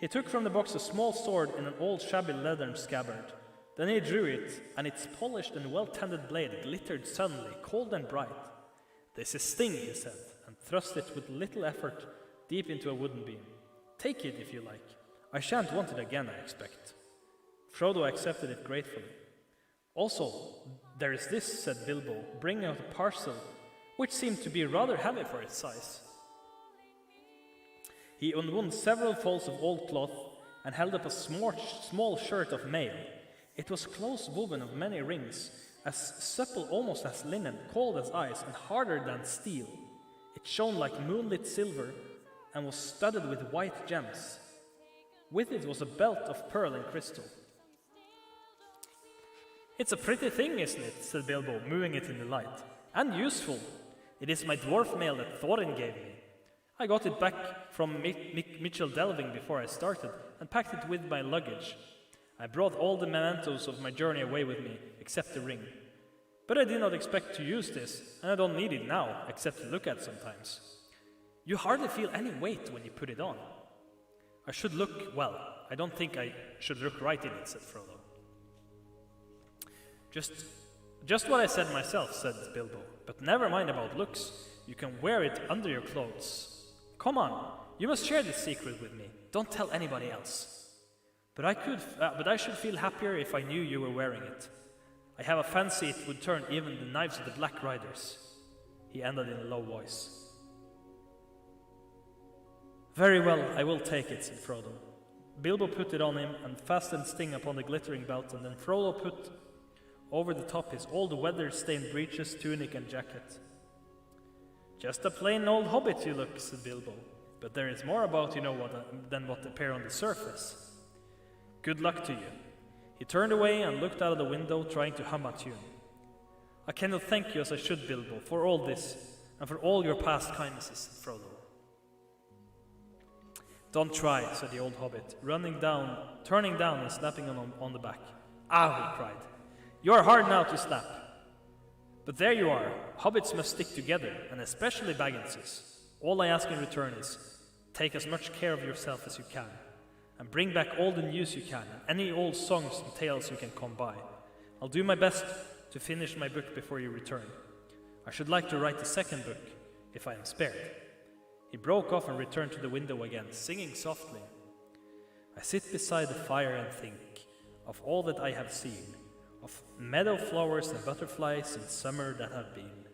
He took from the box a small sword in an old shabby leathern scabbard. Then he drew it, and its polished and well-tended blade glittered suddenly, cold and bright. "This is sting," he said, and thrust it with little effort deep into a wooden beam. "Take it if you like. I shan't want it again, I expect." Frodo accepted it gratefully. "Also, there is this," said Bilbo, bringing out a parcel, which seemed to be rather heavy for its size. He unwound several folds of old cloth and held up a small shirt of mail. It was close woven of many rings, as supple almost as linen, cold as ice, and harder than steel. It shone like moonlit silver and was studded with white gems. With it was a belt of pearl and crystal. "It's a pretty thing, isn't it?" said Bilbo, moving it in the light. "And useful. It is my dwarf mail that Thorin gave me. I got it back from Mitchell Delving before I started, and packed it with my luggage. I brought all the mementos of my journey away with me, except the ring. But I did not expect to use this, and I don't need it now, except to look at sometimes. You hardly feel any weight when you put it on." "I should look, well, I don't think I should look right in it," said Frodo. Just what I said myself," said Bilbo. "But never mind about looks. You can wear it under your clothes. Come on, you must share this secret with me. Don't tell anybody else. But I should feel happier if I knew you were wearing it. I have a fancy it would turn even the knives of the Black Riders," he ended in a low voice. "Very well, I will take it," said Frodo. Bilbo put it on him and fastened Sting upon the glittering belt, and then Frodo put over the top his old weather-stained breeches, tunic, and jacket. "Just a plain old hobbit you look," said Bilbo. "But there is more about you than what appear on the surface. Good luck to you." He turned away and looked out of the window, trying to hum a tune. "I cannot thank you as I should, Bilbo, for all this, and for all your past kindnesses," said Frodo. "Don't try," said the old hobbit, turning down and slapping him on the back. "Ah," he cried, "you are hard now to slap. But there you are. Hobbits must stick together, and especially Bagginses. All I ask in return is, take as much care of yourself as you can, and bring back all the news you can, and any old songs and tales you can come by. I'll do my best to finish my book before you return. I should like to write the second book, if I am spared." He broke off and returned to the window again, singing softly. "I sit beside the fire and think of all that I have seen, of meadow flowers and butterflies in summer that have been,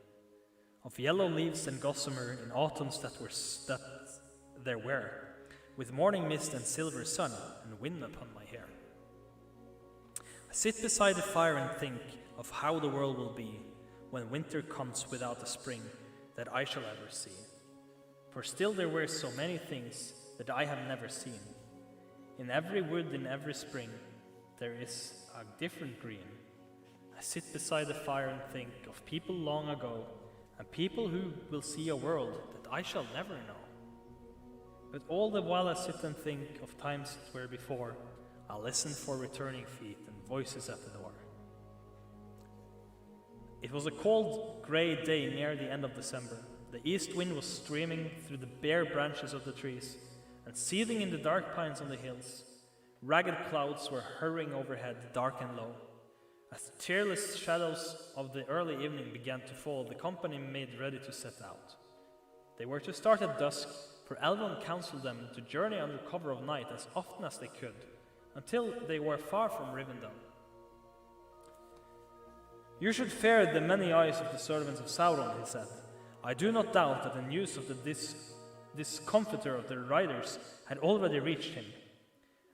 of yellow leaves and gossamer in autumns that there were, with morning mist and silver sun and wind upon my hair. I sit beside the fire and think of how the world will be when winter comes without a spring that I shall ever see. For still there were so many things that I have never seen. In every wood in every spring there is a different green, I sit beside the fire and think of people long ago, and people who will see a world that I shall never know. But all the while I sit and think of times that were before, I listen for returning feet and voices at the door. It was a cold, grey day near the end of December. The east wind was streaming through the bare branches of the trees and seething in the dark pines on the hills. Ragged clouds were hurrying overhead, dark and low. As the cheerless shadows of the early evening began to fall, the company made ready to set out. They were to start at dusk, for Elrond counseled them to journey under cover of night as often as they could, until they were far from Rivendell. You should fear the many eyes of the servants of Sauron, he said. I do not doubt that the news of the discomfiture of the riders had already reached him,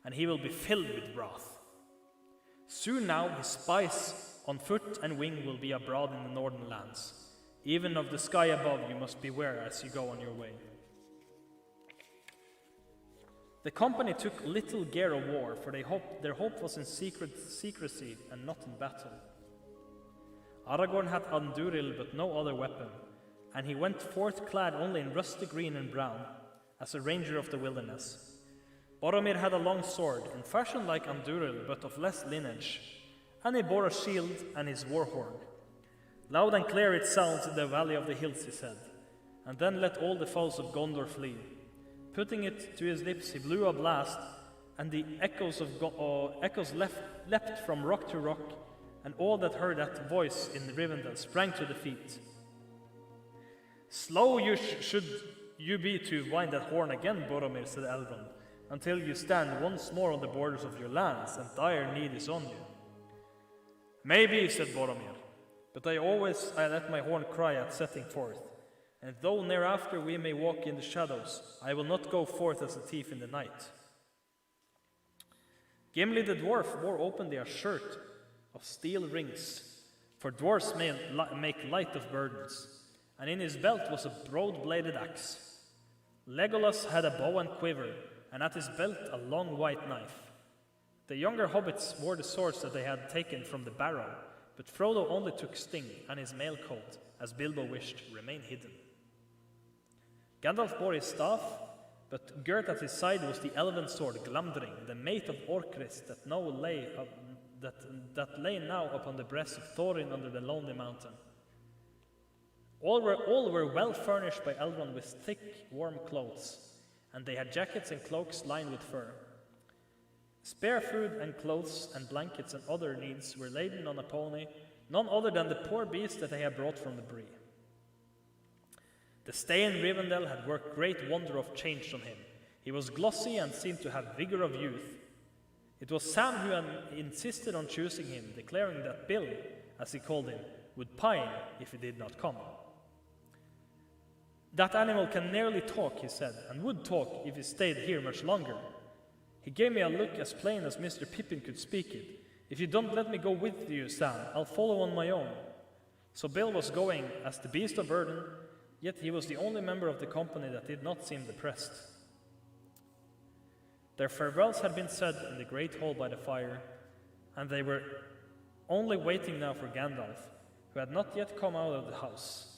and he will be filled with wrath. Soon now his spies on foot and wing will be abroad in the northern lands. Even of the sky above you must beware as you go on your way. The company took little gear of war, for their hope was in secrecy and not in battle. Aragorn had Andúril but no other weapon, and he went forth clad only in rusty green and brown, as a ranger of the wilderness. Boromir had a long sword, in fashion like Andúril, but of less lineage, and he bore a shield and his war horn. Loud and clear it sounds in the valley of the hills, he said, and then let all the foes of Gondor flee. Putting it to his lips, he blew a blast, and the echoes leapt from rock to rock, and all that heard that voice in Rivendell sprang to the feet. Slow should you be to wind that horn again, Boromir, said Elrond, until you stand once more on the borders of your lands, and dire need is on you. Maybe, said Boromir, but I let my horn cry at setting forth, and though thereafter we may walk in the shadows, I will not go forth as a thief in the night. Gimli the dwarf wore openly a shirt of steel rings, for dwarfs make light of burdens, and in his belt was a broad-bladed axe. Legolas had a bow and quiver, and at his belt a long white knife. The younger hobbits wore the swords that they had taken from the barrow, but Frodo only took Sting and his mail coat, as Bilbo wished, remain hidden. Gandalf bore his staff, but girt at his side was the elven sword Glamdring, the mate of Orcrist that lay now upon the breast of Thorin under the lonely mountain. All were well furnished by Elrond with thick, warm clothes, and they had jackets and cloaks lined with fur. Spare food and clothes and blankets and other needs were laden on a pony, none other than the poor beast that they had brought from the Bree. The stay in Rivendell had worked great wonder of change on him. He was glossy and seemed to have vigor of youth. It was Sam who had insisted on choosing him, declaring that Bill, as he called him, would pine if he did not come. That animal can nearly talk, he said, and would talk if he stayed here much longer. He gave me a look as plain as Mr. Pippin could speak it. If you don't let me go with you, Sam, I'll follow on my own. So Bill was going as the beast of burden, yet he was the only member of the company that did not seem depressed. Their farewells had been said in the great hall by the fire, and they were only waiting now for Gandalf, who had not yet come out of the house.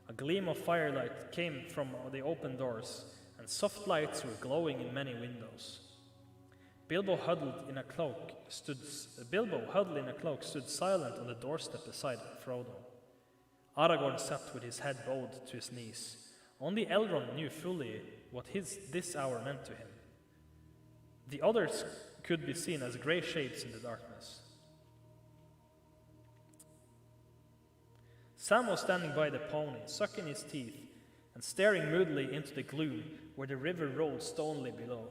A gleam of firelight came from the open doors, and soft lights were glowing in many windows. Bilbo, huddled in a cloak, stood silent on the doorstep beside Frodo. Aragorn sat with his head bowed to his knees. Only Elrond knew fully what this hour meant to him. The others could be seen as grey shapes in the darkness. Sam was standing by the pony, sucking his teeth, and staring moodily into the gloom where the river rolled stonily below.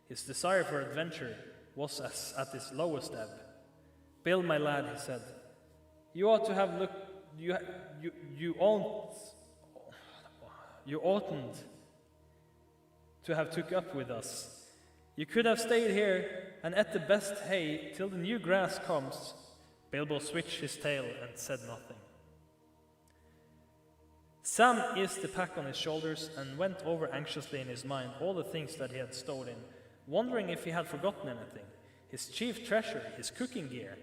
His desire for adventure was at its lowest ebb. Bill, my lad, he said, you ought to have looked. You oughtn't to have took up with us. You could have stayed here and ate the best hay till the new grass comes. Bilbo switched his tail and said nothing. Sam eased the pack on his shoulders and went over anxiously in his mind all the things that he had stowed in, wondering if he had forgotten anything. His chief treasure, his cooking gear,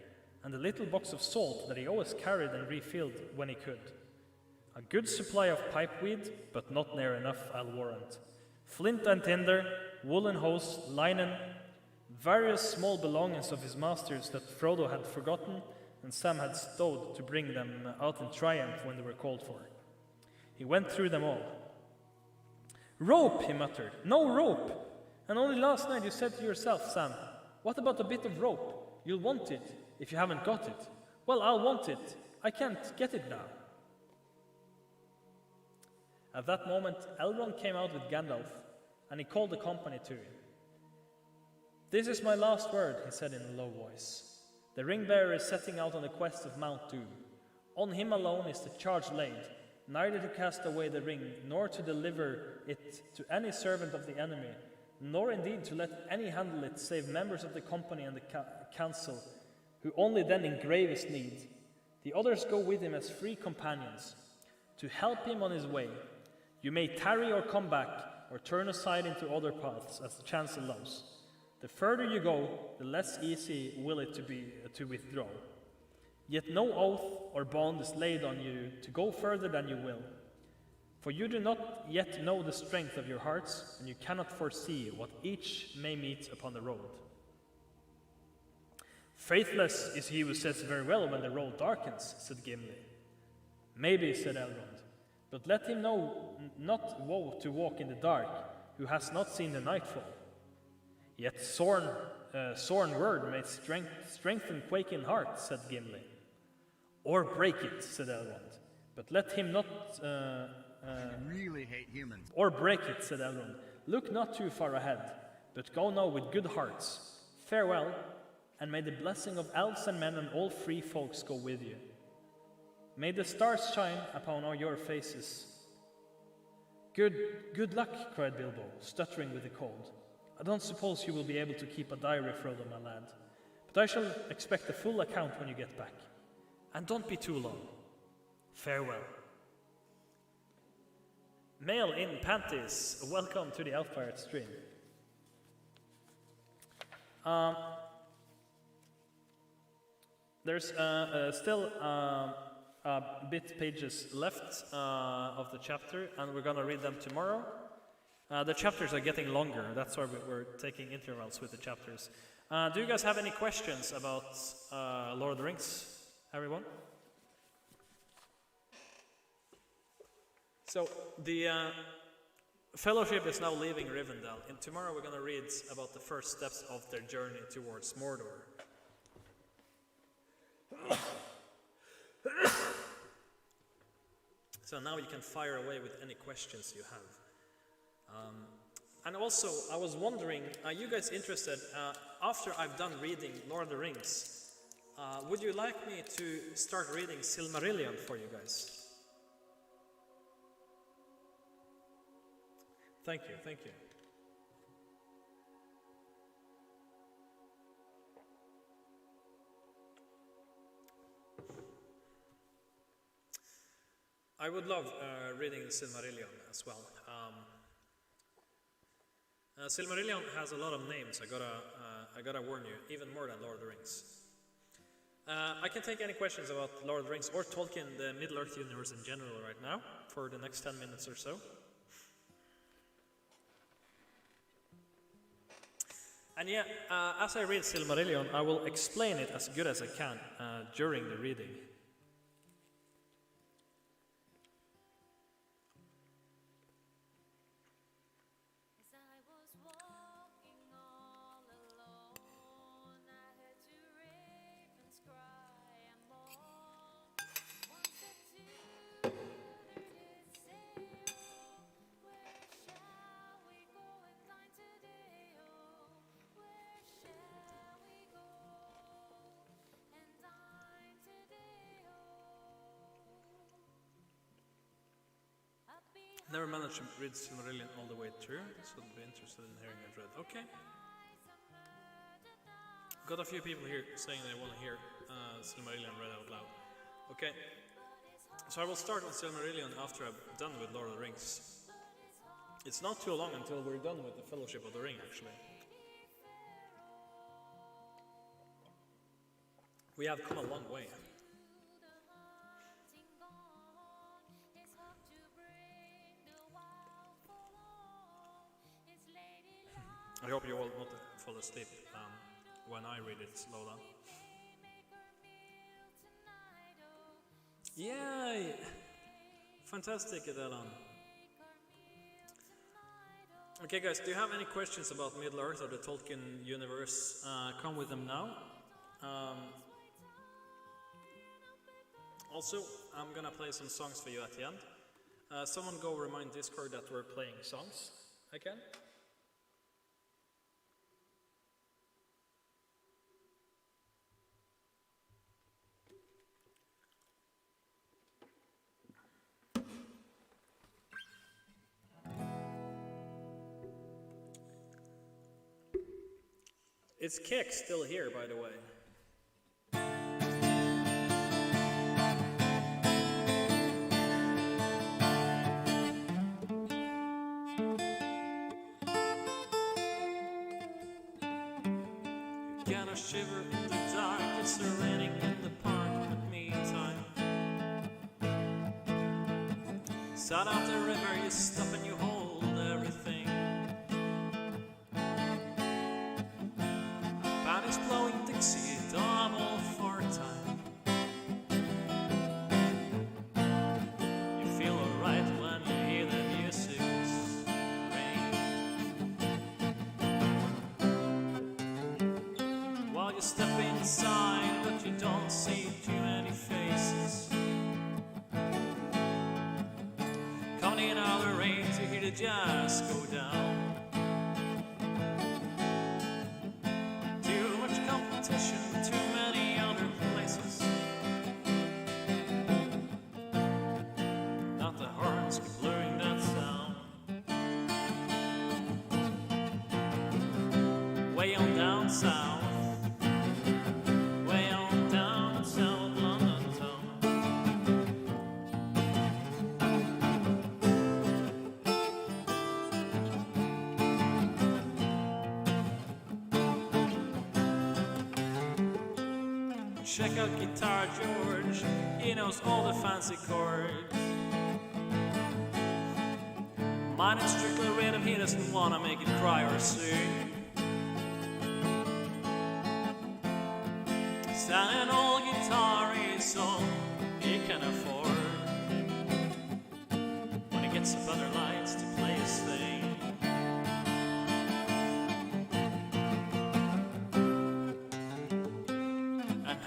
and a little box of salt that he always carried and refilled when he could. A good supply of pipeweed, but not near enough, I'll warrant. Flint and tinder, woolen hose, linen, various small belongings of his master's that Frodo had forgotten and Sam had stowed to bring them out in triumph when they were called for. He went through them all. "Rope," he muttered. "No rope! And only last night you said to yourself, Sam, what about a bit of rope? You'll want it if you haven't got it. Well, I'll want it. I can't get it now." At that moment, Elrond came out with Gandalf, and he called the company to him. "This is my last word," he said in a low voice. "The ring-bearer is setting out on the quest of Mount Doom. On him alone is the charge laid, neither to cast away the ring, nor to deliver it to any servant of the enemy, nor indeed to let any handle it save members of the company and the council, who only then in gravest need. The others go with him as free companions, to help him on his way. You may tarry or come back, or turn aside into other paths, as the chance allows. The further you go, the less easy will it be to withdraw. Yet no oath or bond is laid on you to go further than you will. For you do not yet know the strength of your hearts, and you cannot foresee what each may meet upon the road." "Faithless is he who says very well when the road darkens," said Gimli. "Maybe," said Elrond, "but let him know not woe to walk in the dark, who has not seen the nightfall. Yet sworn word may strengthen quaking heart," said Gimli. "Or break it," said Elrond, "but let him not..." I really hate humans. "Or break it," said Elrond. "Look not too far ahead, but go now with good hearts. Farewell, and may the blessing of elves and men and all free folks go with you. May the stars shine upon all your faces." Good luck," cried Bilbo, stuttering with the cold. "I don't suppose you will be able to keep a diary, Frodo, my lad, but I shall expect a full account when you get back. And don't be too long. Farewell." Male in panties, welcome to the Elf Pirate stream. There's still a bit pages left of the chapter, and we're going to read them tomorrow. The chapters are getting longer, that's why we're taking intervals with the chapters. Do you guys have any questions about Lord of the Rings, everyone? So, the Fellowship is now leaving Rivendell, and tomorrow we're going to read about the first steps of their journey towards Mordor. So now you can fire away with any questions you have. And also, I was wondering, are you guys interested, after I've done reading Lord of the Rings, would you like me to start reading Silmarillion for you guys? Thank you, thank you. I would love reading Silmarillion as well. Silmarillion has a lot of names, I gotta warn you, even more than Lord of the Rings. I can take any questions about Lord of the Rings or Tolkien, the Middle-earth universe in general right now, for the next 10 minutes or so. And yeah, as I read Silmarillion, I will explain it as good as I can during the reading. Never managed to read Silmarillion all the way through, so I'd be interested in hearing it read. Okay. Got a few people here saying they want to hear Silmarillion read out loud. Okay. So I will start with Silmarillion after I'm done with Lord of the Rings. It's not too long until we're done with the Fellowship of the Ring, actually. We have come a long way. I hope you all not fall asleep when I read it slow down. Yay! Fantastic, Adelan. Okay guys, do you have any questions about Middle-earth or the Tolkien universe? Come with them now. Also, I'm gonna play some songs for you at the end. Someone go remind Discord that we're playing songs again. Is Kek still here, by the way? You get a shiver in the dark, it's raining in the park, but meantime. Side out the river, you stop and you hold everything. Band is blowing Dixie, double for time. You feel alright when you hear the music's ring. While you step inside, but you don't see too many faces. Coming in out of the rain to hear the jazz go down. Too many other places. Not the horns keep blurring that sound. Way on down south. Way on down south London town. Check out Guitar George, he knows all the fancy chords. Mine is strictly rhythm, he doesn't wanna make it cry or sing. Sang an old guitar song he can afford. When he gets up other lights to play his thing.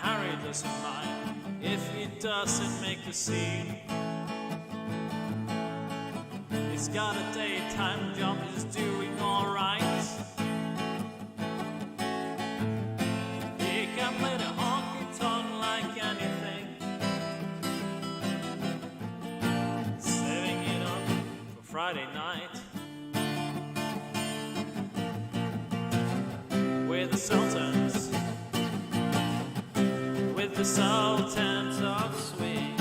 Harry doesn't mind if he doesn't make the scene. He's got a daytime job, he's doing alright. He can play the honky-tonk like anything, saving it up for Friday night. With the Sultans, the Sultans of Swing.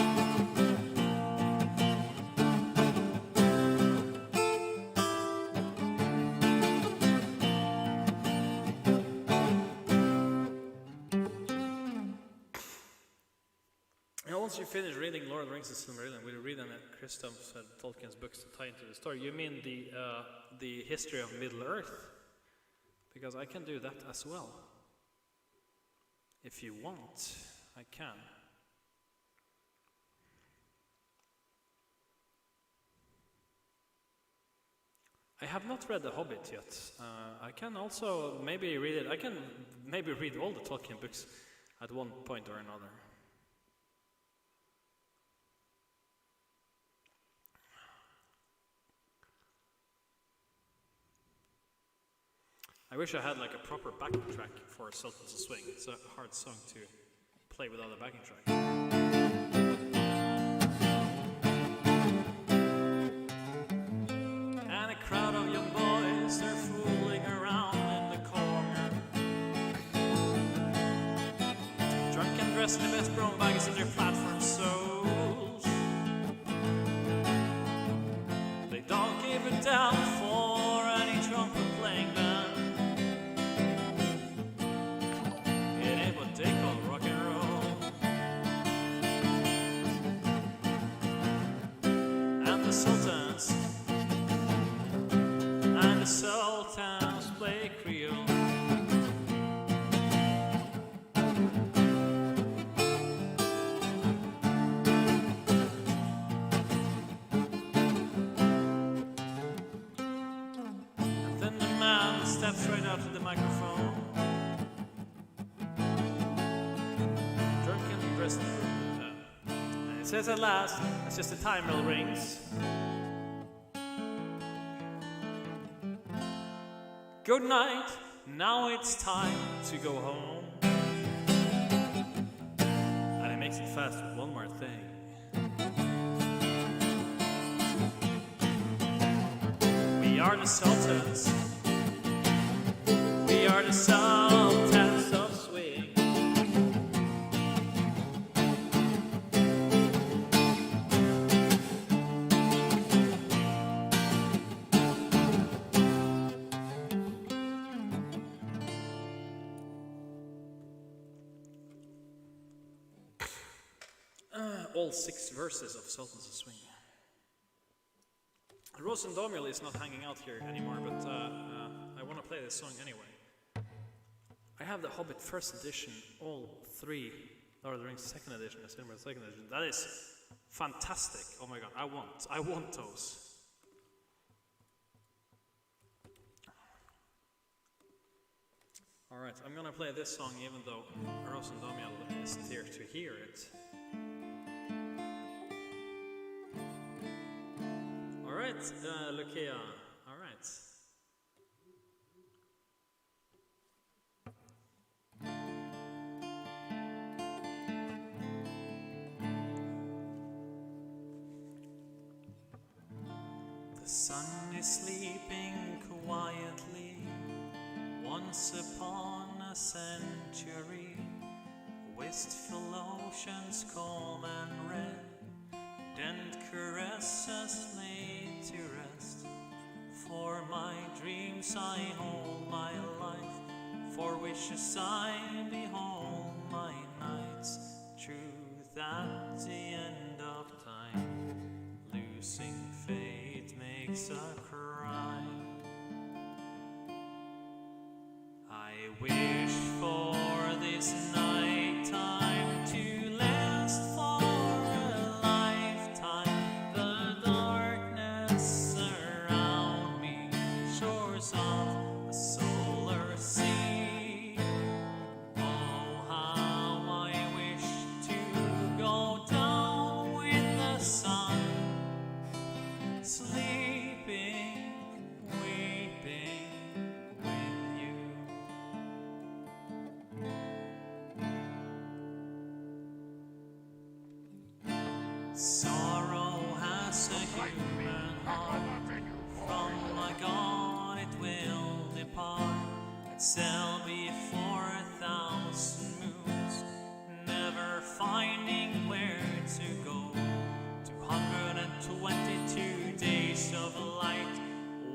And once you finish reading Lord of the Rings and Silmarillion, will you read Christoph Tolkien's books to tie into the story? You mean the history of Middle-earth? Because I can do that as well. If you want, I can. I have not read The Hobbit yet. I can also maybe read it. I can maybe read all the Tolkien books at one point or another. I wish I had like a proper backing track for Sultans of Swing. It's a hard song to play without a backing track. And a crowd of young boys, they're fooling around in the corner. Drunk and dressed in their best brown bags and their platform soles. They don't give a damn for any trumpet playing band. It ain't what they call rock and roll. steps right out to the microphone. Drunken dressed. And it says at last, it's just the time bell rings. Good night, now it's time to go home. And he makes it fast with one more thing. We are the Sultans. We are the Sultans of Swing. All 6 verses of Sultans of Swing. Rose and Domiel is not hanging out here anymore, but I want to play this song anyway. I have the Hobbit first edition, all 3 Lord of the Rings second edition, and Silmarillion second edition. That is fantastic. Oh my god, I want those. Alright, I'm gonna play this song even though Rose and Domiel isn't here to hear it. Alright, Lucia. Alright. The sun is sleeping quietly. Once upon a century, wistful oceans calm and red, and caresses laid to rest. For my dreams I hold my life, for wishes I behold my nights. Truth at the end of time, losing fate makes a cry. I wish for this night time to last for a lifetime. The darkness around me, shores of a solar sea. Oh, how I wish to go down with the sun, sleeping, weeping with you. Sorrow has a human heart. From my God it will depart. It sail before 1,000 moons, never finding where to go. 222 days of light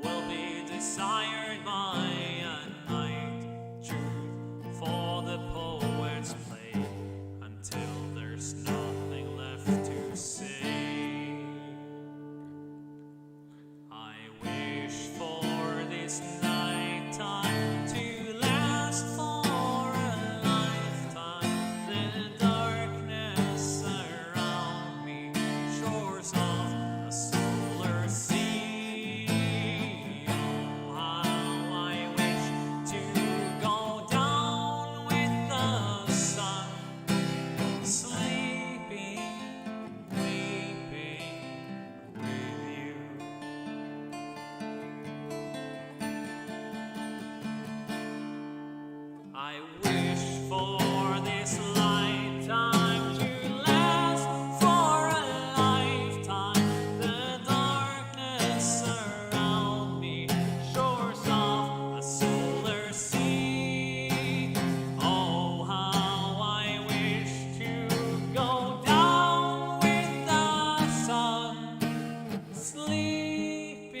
will be desired by a night. Truth for the poets play until there's nothing left to say. I wish for this night time to last for a lifetime. The darkness around me, shores of a solar sea. Oh, how I wish to go down with the sun, sleeping, weeping with you. I wish for this lifetime to last for a lifetime. The darkness around me, shores of a solar sea. Oh, how I wish to go down with the sun, sleeping,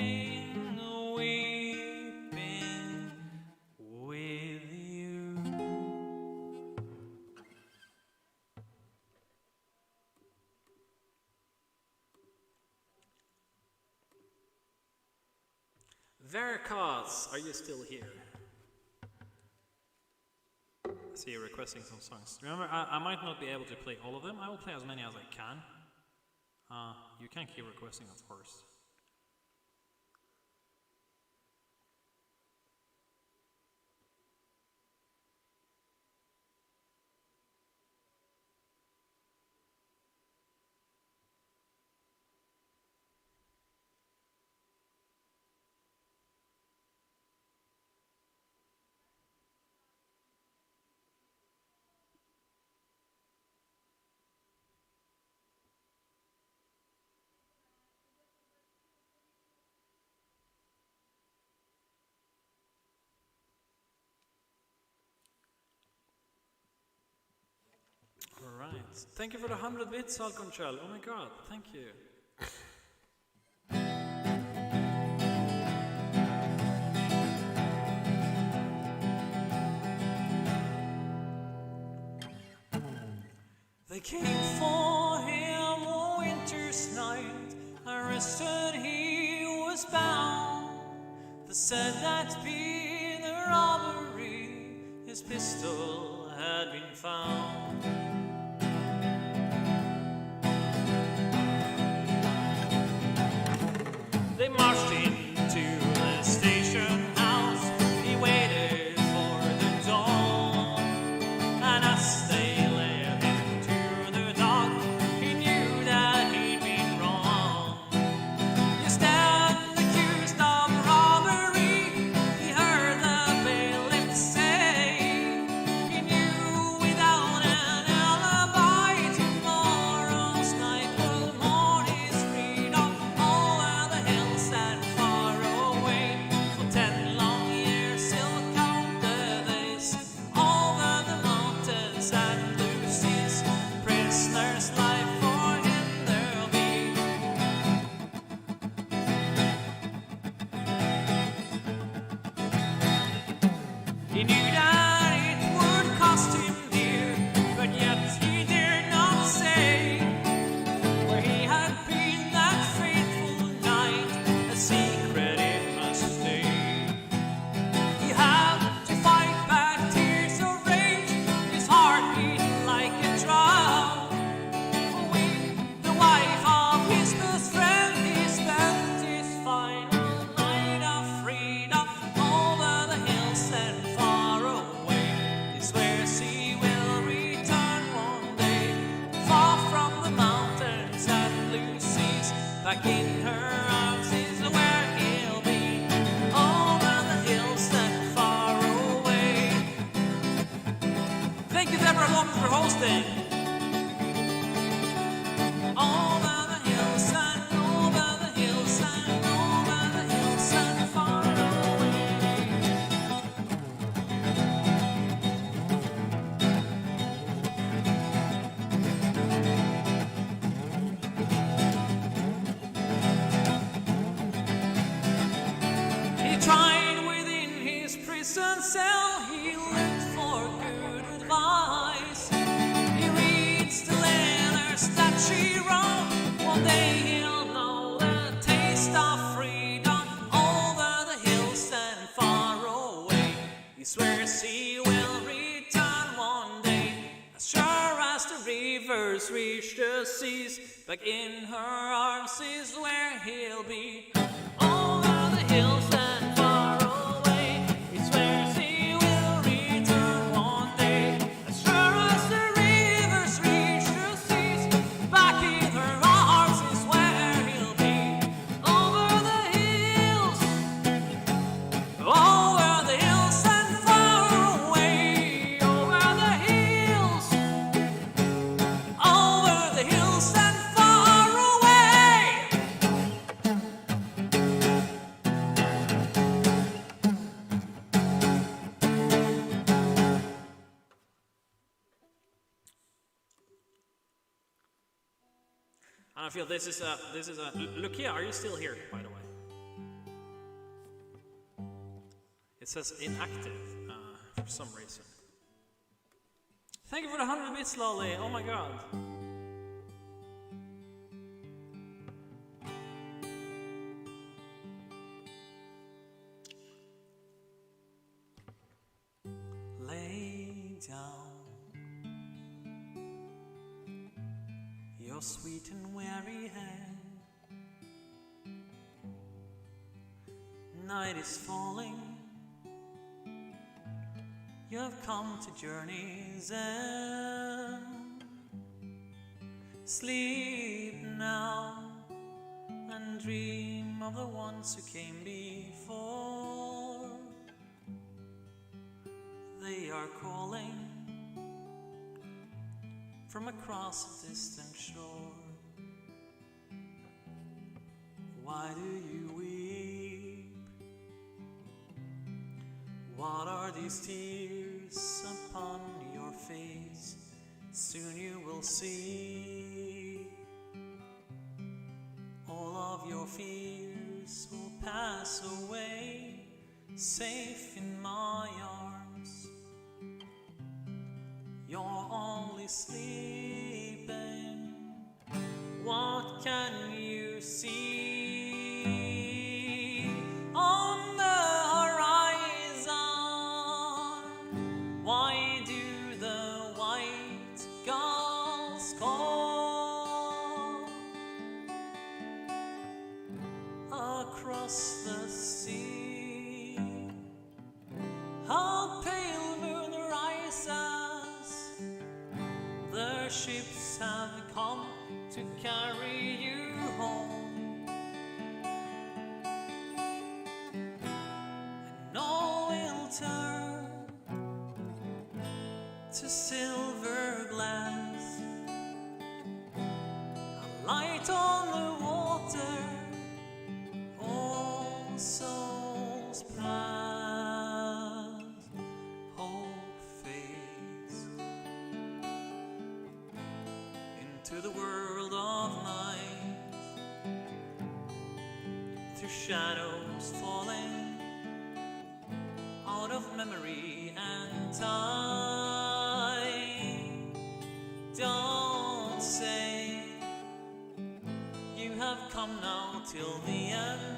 weeping with you. Veracast, are you still here? I see you requesting some songs. Remember, I might not be able to play all of them. I will play as many as I can. You can keep requesting, of course. right. Thank you for the 100 bits, Alconchel. Oh my god, thank you. They came for him a winter's night, arrested he was bound. They said that being a robbery, his pistol had been found. They marched into the station house, he waited for the dawn, and as they led him to the dock, he knew that he'd been wrong. You stand accused of robbery, he heard the bailiff say. He knew without an alibi tomorrow's night will mourn his freedom over the hills and far away. For 10 long years he'll count the days over the mountains and blue seas. Prisoner's life for him there'll be. He knew that it would cost him dear, but yet he dared not say where he had been that fateful night. A secret it must stay. He had to fight back tears of rage, his heart beat like a drum. For with the wife of his best friend, he spent his final night of freedom over the hills and far away. He swears he will return one day, far from the mountains and blue seas. Back in her arms is where he'll be, over the hills and far away. Thank you, Deborah Lopez, for hosting. Over the hills and over the hills and over the hills and far away. He tried within his prison cell, he looked for good advice. He reads the letters that she wrote, one day he'll know the taste of freedom over the hills and far away. He swears he will return one day, as sure as the rivers reach the seas. Back in her arms is where he'll be, over the hills and far away. He swears he will return one day, as sure as the rivers reach the seas. Back in her arms is where he'll be, over the hills and far away. Over the hills and far away. And I feel this is a Lucia, are you still here, by the way? It says inactive for some reason. Thank you for the 100 bits, Lolly. Oh my god. Lay down your sweet and weary head. Night is falling. You have come to journey's end. Sleep now and dream of the ones who came before. They are calling from across a distant shore. Why do you weep? What are these tears upon your face? Soon you will see all of your fears will pass away, safe in my arms. You're only sleeping. What can you see on the horizon? Why do the white gulls call across the sea? A pale moon rises. The ships have come to carry you home, and all will turn to silver glass, a light on the water, all souls pass, hope fades into the world of night, through shadows falling out of memory and time. Don't say you have come now till the end.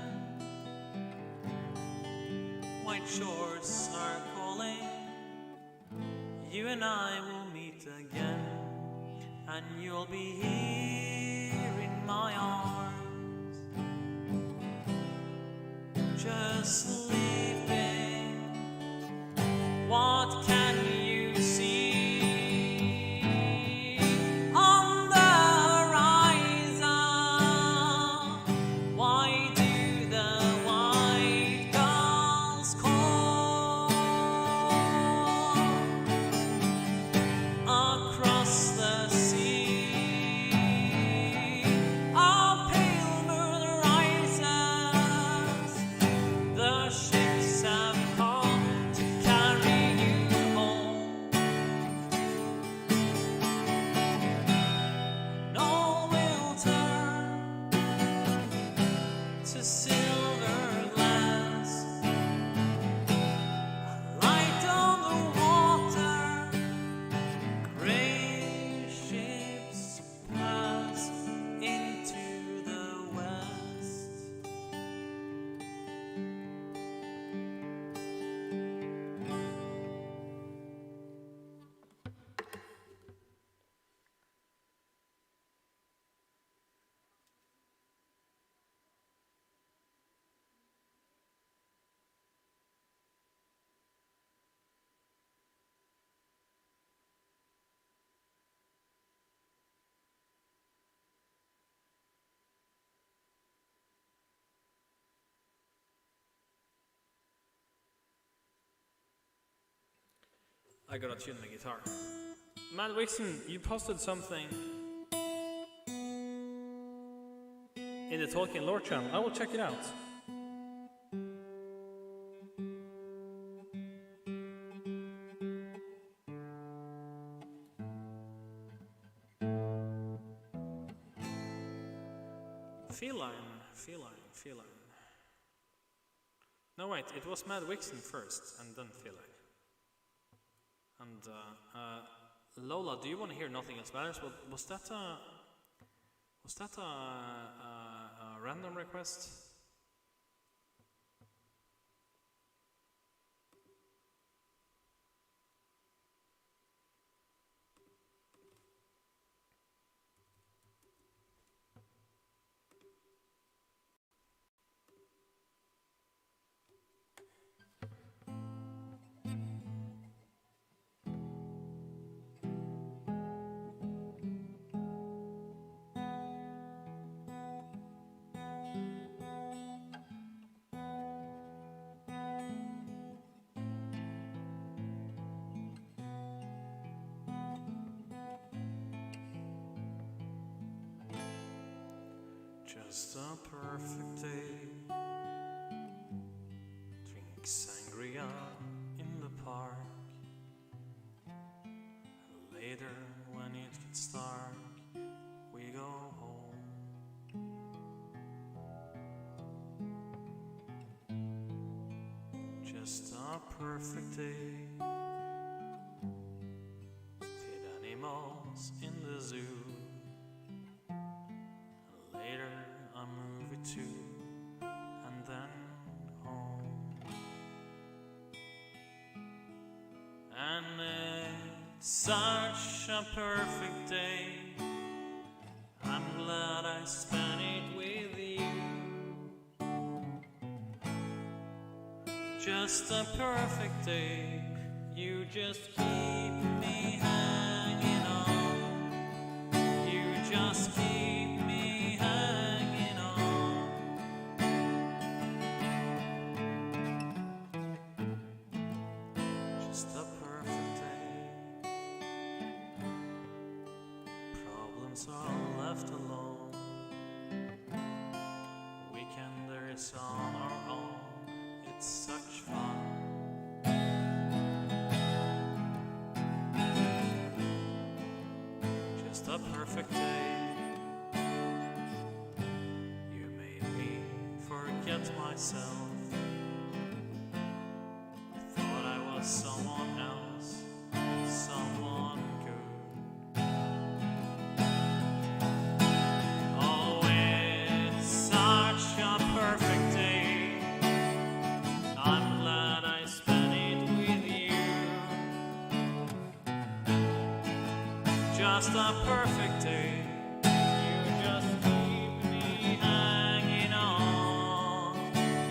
White shores are calling, you and I will meet again, and you'll be here in my arms, just sleeping. What can you see on the horizon? Why do the white gulls call across the sea? A pale moon rises. The ships have come to carry you home. No will turn to silver glass, a light on the water. Gray ships pass into the west. I gotta tune my guitar. Matt Wixon, you posted something in the Tolkien lore channel. I will check it out. Feline. No, wait, it was Matt Wixon first, and then Feline. And Lola, do you want to hear Nothing Else Matters? Was that a random request? Just a perfect day. Drink sangria in the park. Later, when when it gets dark, we go home. Just a perfect day. Feed animals in the zoo. Later a movie too, and then home. And it's such a perfect day. I'm glad I spent it with you. Just a perfect day. You just keep me hanging on. You just keep me hanging on. Just a perfect day. Problems are left alone. Weekenders on our own. It's such fun. Just a perfect day. You made me forget myself. Thought I was someone else, someone good. Oh, it's such a perfect day. I'm glad I spent it with you. Just a perfect day. You just keep me hanging on.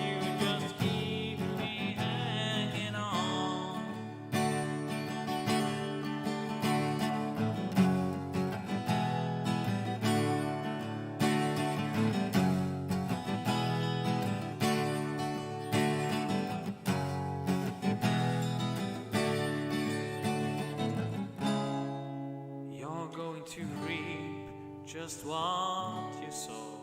You just keep me hanging on. You're going to reap just what you sow.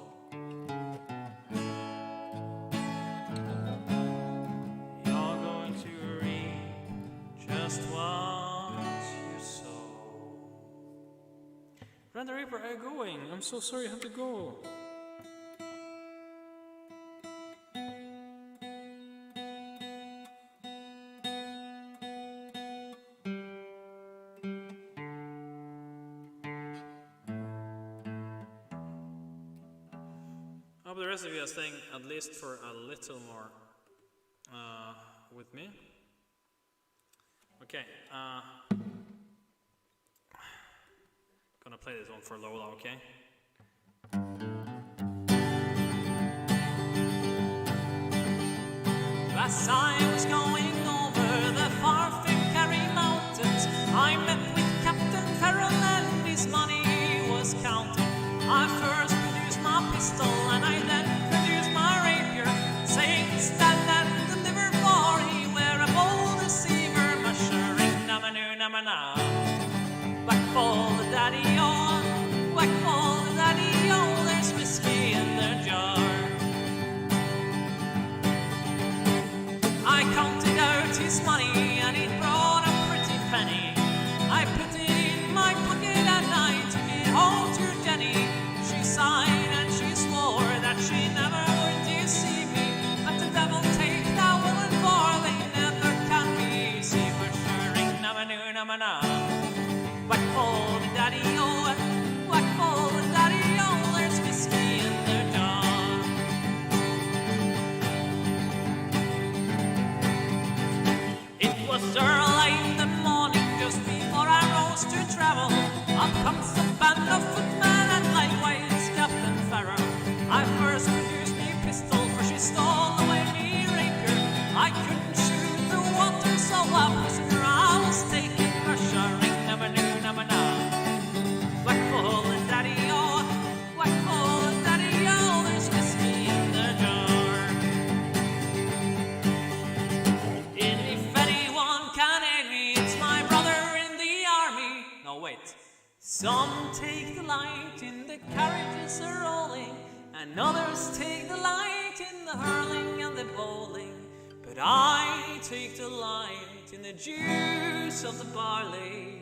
You're going to reap just what you sow. Grand the Reaper, are you going? I'm so sorry you have to go. I hope the rest of you are staying at least for a little more with me. Okay, gonna play this one for Lola, okay? As I was going over the far Kerry mountains, I met with Captain Farrell and his money was counting. I first produced my pistol and I then produced my rapier, saying stand and deliver, for he were a bold deceiver, mushering namanu namana. Whack for the daddy-o, whack for the daddy-o, there's whiskey in their jar. I counted out his money and it brought a pretty penny. I put it in my pocket and I took it home to Jenny. She sighed and she swore that she never would deceive me. But the devil take that woman, for they never can be see for sure. Namanu namana. Whack for the daddy-o, whack for the daddy-o, there's whiskey in their jar. It was early in the morning, just before I rose to travel. Up comes a band of footmen and likewise Captain Farrell. I first produced me pistol, for she stole away me rapier. I couldn't shoot the water, so a prisoner I was taken, ushering namanu namana. Whack for the daddy-o, whack for the daddy-o, there's whiskey in their jar. And if anyone can aid me, it's my brother in the army. No, wait. Some take delight in the carriages a-rolling, and others take delight in the hurling and the bowling. But I take delight in the juice of the barley.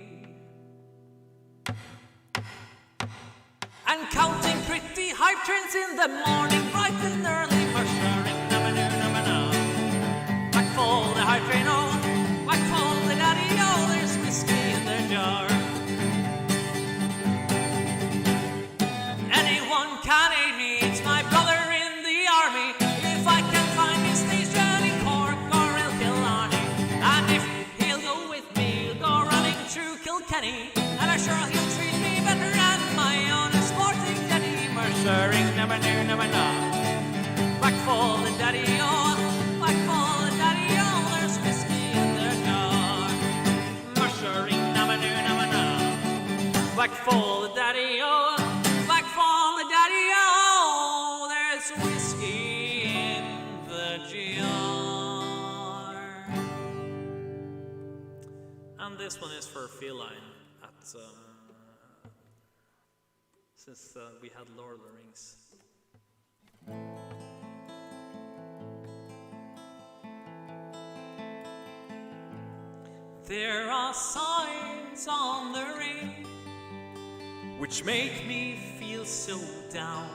and counting pretty hype trains in the morning, bright and early, mushering, number, back for the hype train, oh, back for the daddy, oh, there's whiskey in their jar. Anyone can aid me, it's my brother in the army. If I can find me station in Cork or El Killarney, and if he'll go with me, he'll go running through Kilkenny, and I'm sure he'll treat me better than my own sporting daddy. Mushering, number, back for the daddy, oh, back for the daddy, oh, there's whiskey in their jar. Mushering, number, back for the daddy, oh, back for the daddy, oh, there's whiskey in the jar. And this one is for Feline at since we had Lord of the Rings. There are signs on the ring which make me feel so down.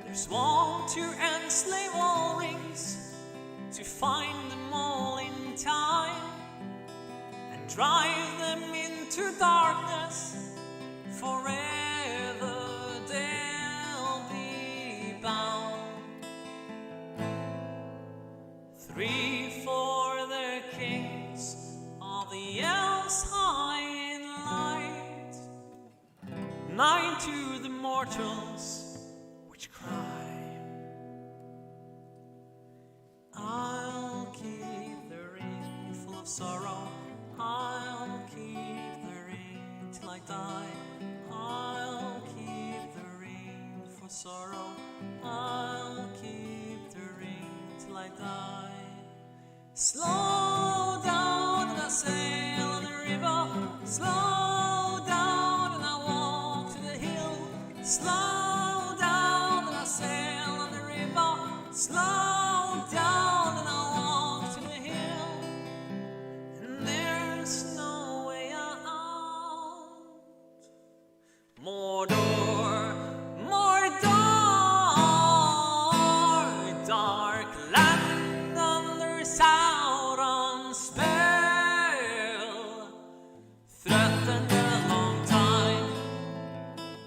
There's one to enslave all rings, to find them all in time, and drive them into darkness. Forever they'll be bound. 3 for the kings of the elves high in light, 9 to the mortals which cry. I'll keep the ring full of sorrow, I'll keep the ring till I die. I'll keep the ring for sorrow, I'll keep the ring till I die. Slow down and I sail on the river, slow down and I walk to the hill, slow down and I sail on the river, slow down and I walk to the hill, and there's no way out. Mordor, dark land under Sauron's spell. Threatened a long time,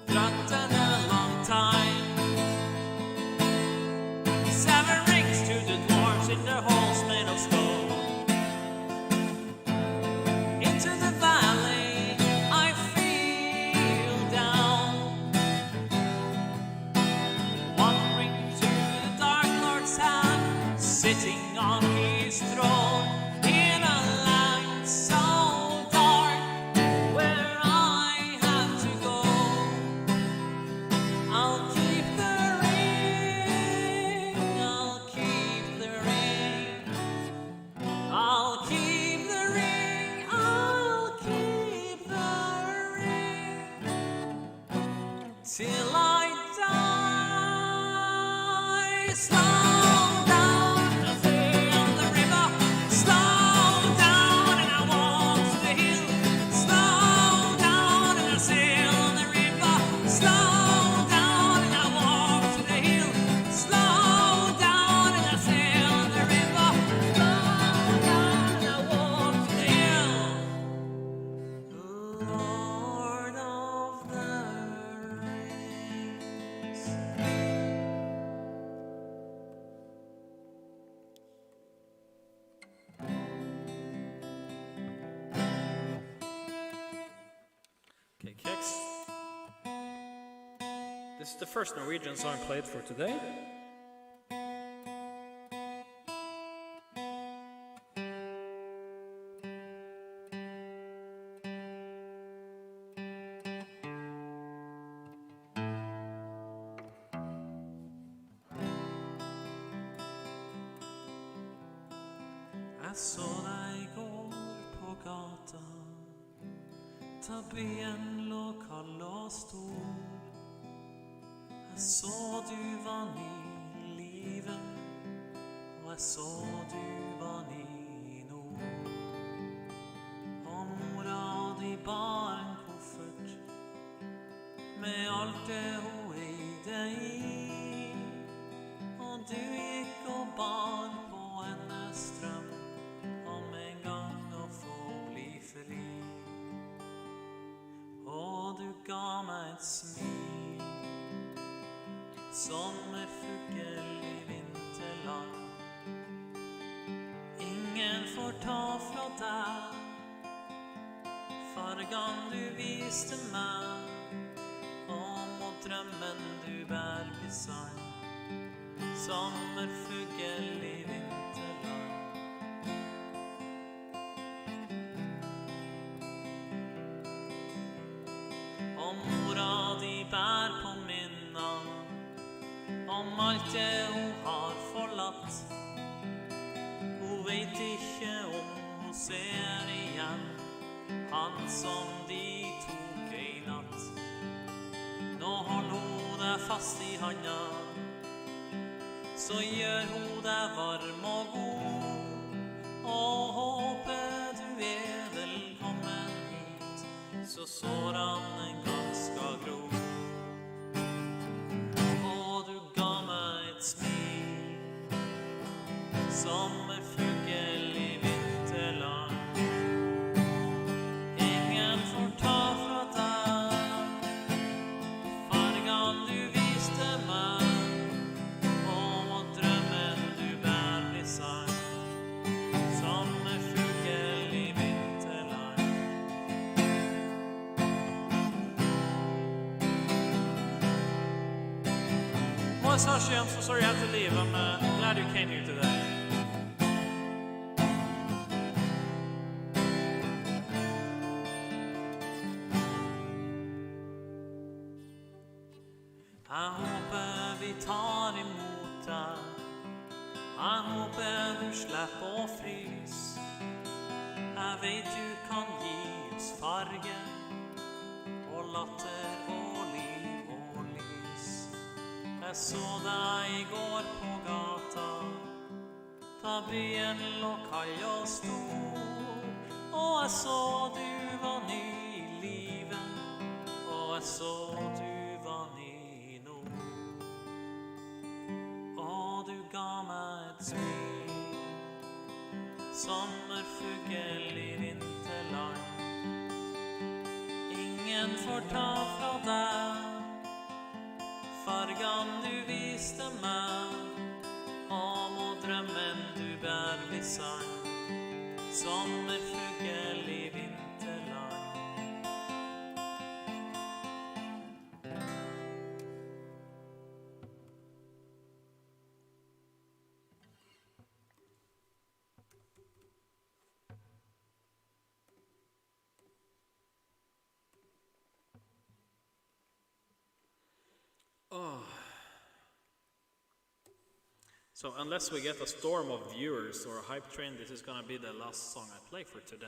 threatened a long time. 7 rings to the dwarves in their halls made of stone. Into the valley I feel down. 1 ring to the Dark Lord's hand, sitting on his throne in a land so dark where I have to go. I'll keep the ring, I'll keep the ring, I'll keep the ring, I'll keep the ring till I die. Slow down and I sail the river, slow down and I walk to the hill, slow down and I sail the river, slow down and I walk to the hill, slow down and I sail the river, slow down and I walk to the hill. Lord of the Rings. Okay, Kex. This is the first Norwegian song played for today. Jeg så deg går på gata, ta byen lå kald og stor. Jeg så du var ny i livet, og jeg så du var ny i nord. Og mora di bar en koffert med alt det hun eide i. Og du gikk og bar på hennes drøm om en gang å få bli fri. Og du ga meg et smil, sommerfugl i vinterland. Ingen får ta fra deg fargan du viste meg, og drømmen du bær bli sann, sommerfugl i vinterland. Og mora di bær på minna om alt det hun har forlatt. Hun vet ikke om hun ser igjen han som de tok i natt. Nå holder hun deg fast i handa, så gjør hun deg varm og god, og håper du er velkommen hit, så sårene en gang skal gro. Og du ga meg et smil, sommerfugl i vinterland. Ingen får ta fra deg fargan du viste meg, og drømmen du bær bli sann, sommerfugl i vinterland. Well, Sashi, I'm so sorry I have to leave. I'm glad you came here today. Jeg håper vi tar imot deg, jeg håper du slipper å fryse. Jeg vet du kan gi oss farge, og latter og liv og lys. Jeg så deg i går på gata, da byen lå kald og stor, og jeg så du var ny i livet, og jeg så du var ny. Ga meg et smil, sommerfugl i vinterland. Ingen får ta fra deg fargan du viste meg, og drømmen du bær bli sann, sommerfugl i vinterland. So unless we get a storm of viewers or a hype train, this is gonna be the last song I play for today.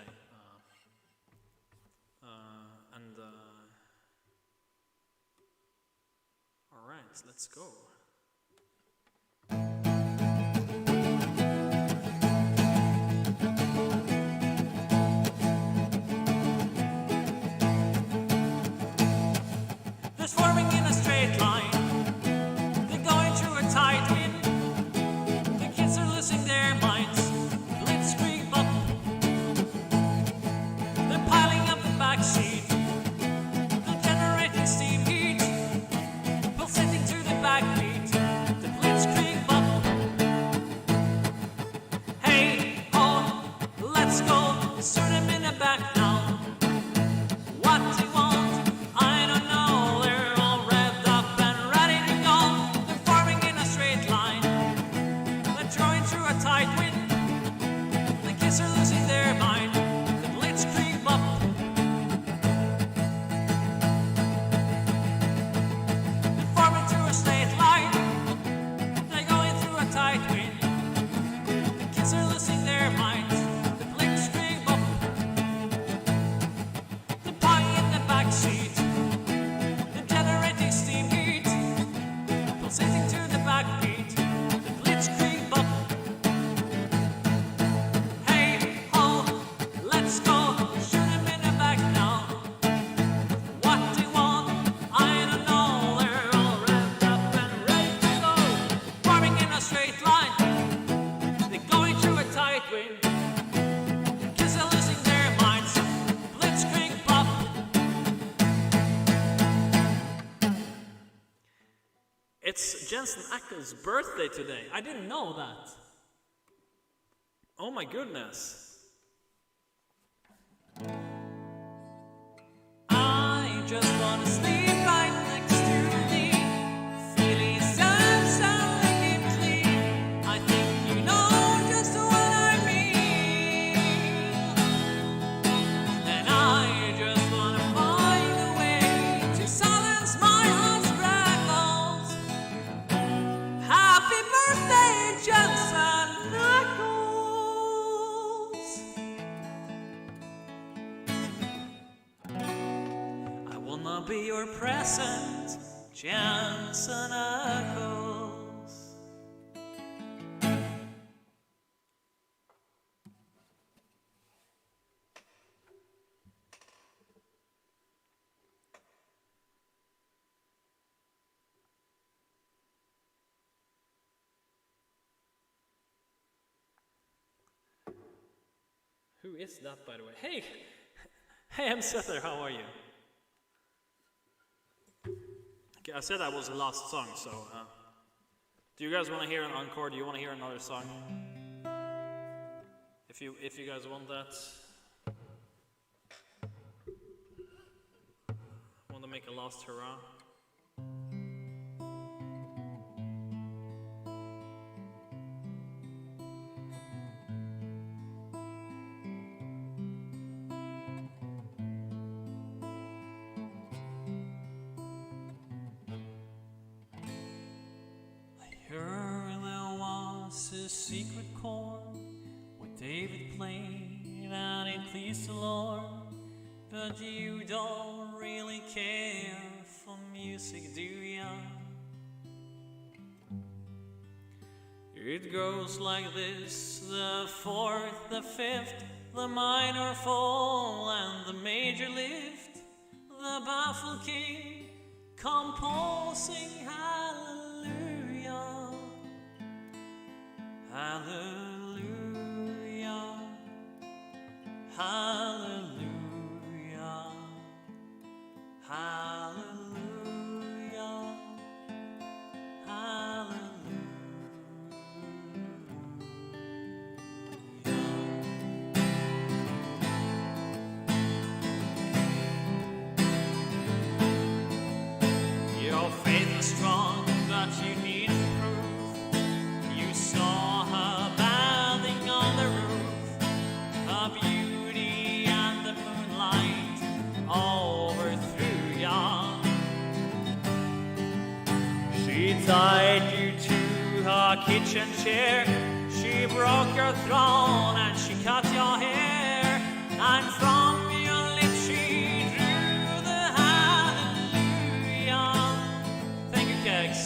All right, let's go. They're forming in a straight line. They're going through a tight wind. The kids are losing their minds. Blitzkrieg up. They're piling up the back seat. They're generating steam heat, pulsating through the backbeat. The blitzkrieg up. Hey, oh, let's go. Shoot them in the back now. What do you want? I don't know. They're all revved up and ready to go. They're forming in a straight line. They're throwing through a tight wind. The kids are losing their mind. The blitzkrieg up. They're forming through a straight line. They're going through a tight wind. The kids are losing their minds. The blitzkrieg up. Jensen Ackles' birthday today. I didn't know that. Oh my goodness. I just wanna sleep right next to me, feeling so clean. I think you know just what I mean, and I just wanna find a way to silence my heart's crackles. Happy birthday, Jensen Ackles. I wanna be your present, Jensen Ackles. Who is that, by the way? Hey! Hey, I'm Sether, how are you? Okay, I said that was the last song, so... do you guys want to hear an encore? Do you want to hear another song? If you guys want that... Want to make a last hurrah? A secret chord with David played and it pleased the Lord, but you don't really care for music, do ya? It goes like this: the fourth, the fifth, the minor fall and the major lift, the baffled king composing hallelujah. Hallelujah, hallelujah, hallelujah, hallelujah. Your faith is strong, but you need proof. You saw her bathing on the roof, her beauty and the moonlight overthrew ya. She tied you to her kitchen chair, she broke your throne and she cut your hair, and from your lips she drew the hallelujah. Thank you, Kegs.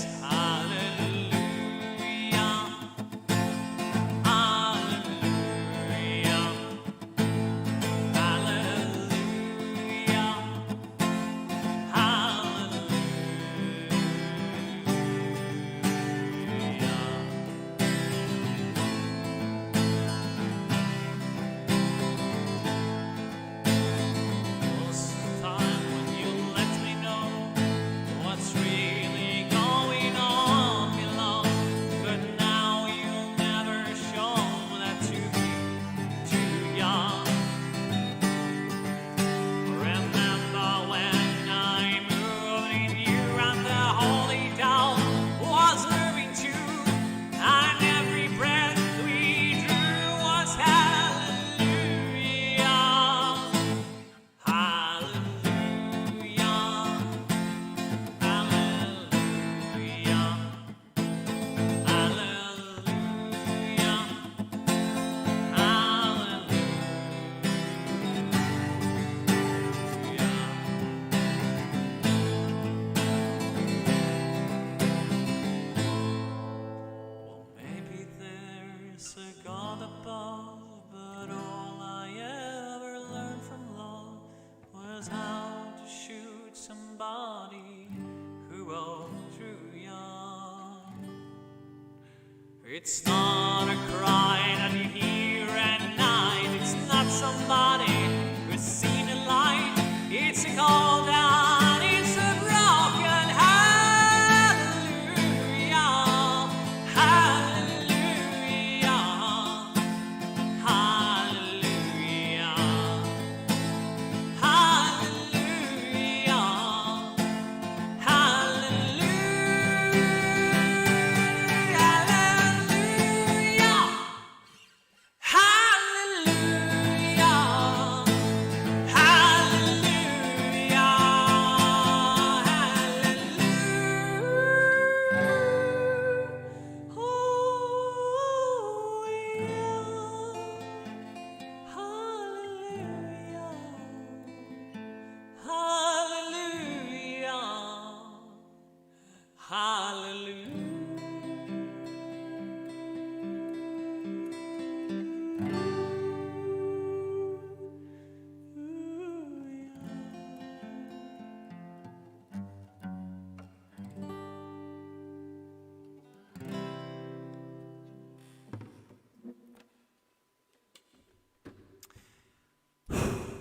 It's not a cry that you hear at night. It's not somebody who's seen a light. It's a call down. It's a broken hallelujah.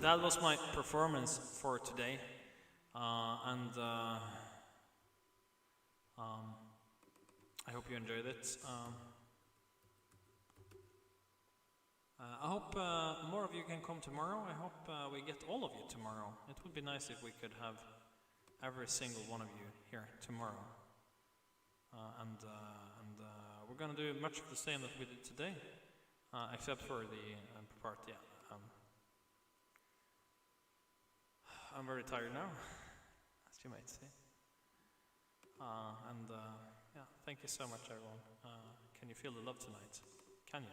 that was my performance for today. I hope you enjoyed it. I hope more of you can come tomorrow. I hope we get all of you tomorrow. It would be nice if we could have every single one of you here tomorrow. We're going to do much of the same that we did today, except for the part, yeah. I'm very tired now, as you might see. Yeah, thank you so much, everyone. Can you feel the love tonight? Can you?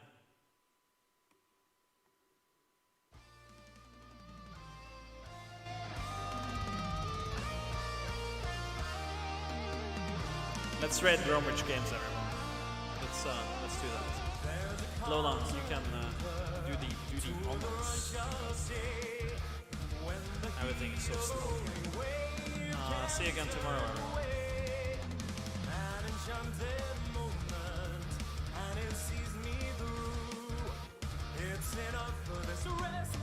Let's rate Bromwich games, everyone. Let's do that. Lola, you can do the honors. Everything is so slow. See you again tomorrow, everyone. An enchanted moment, and it sees me through. It's enough for this rest.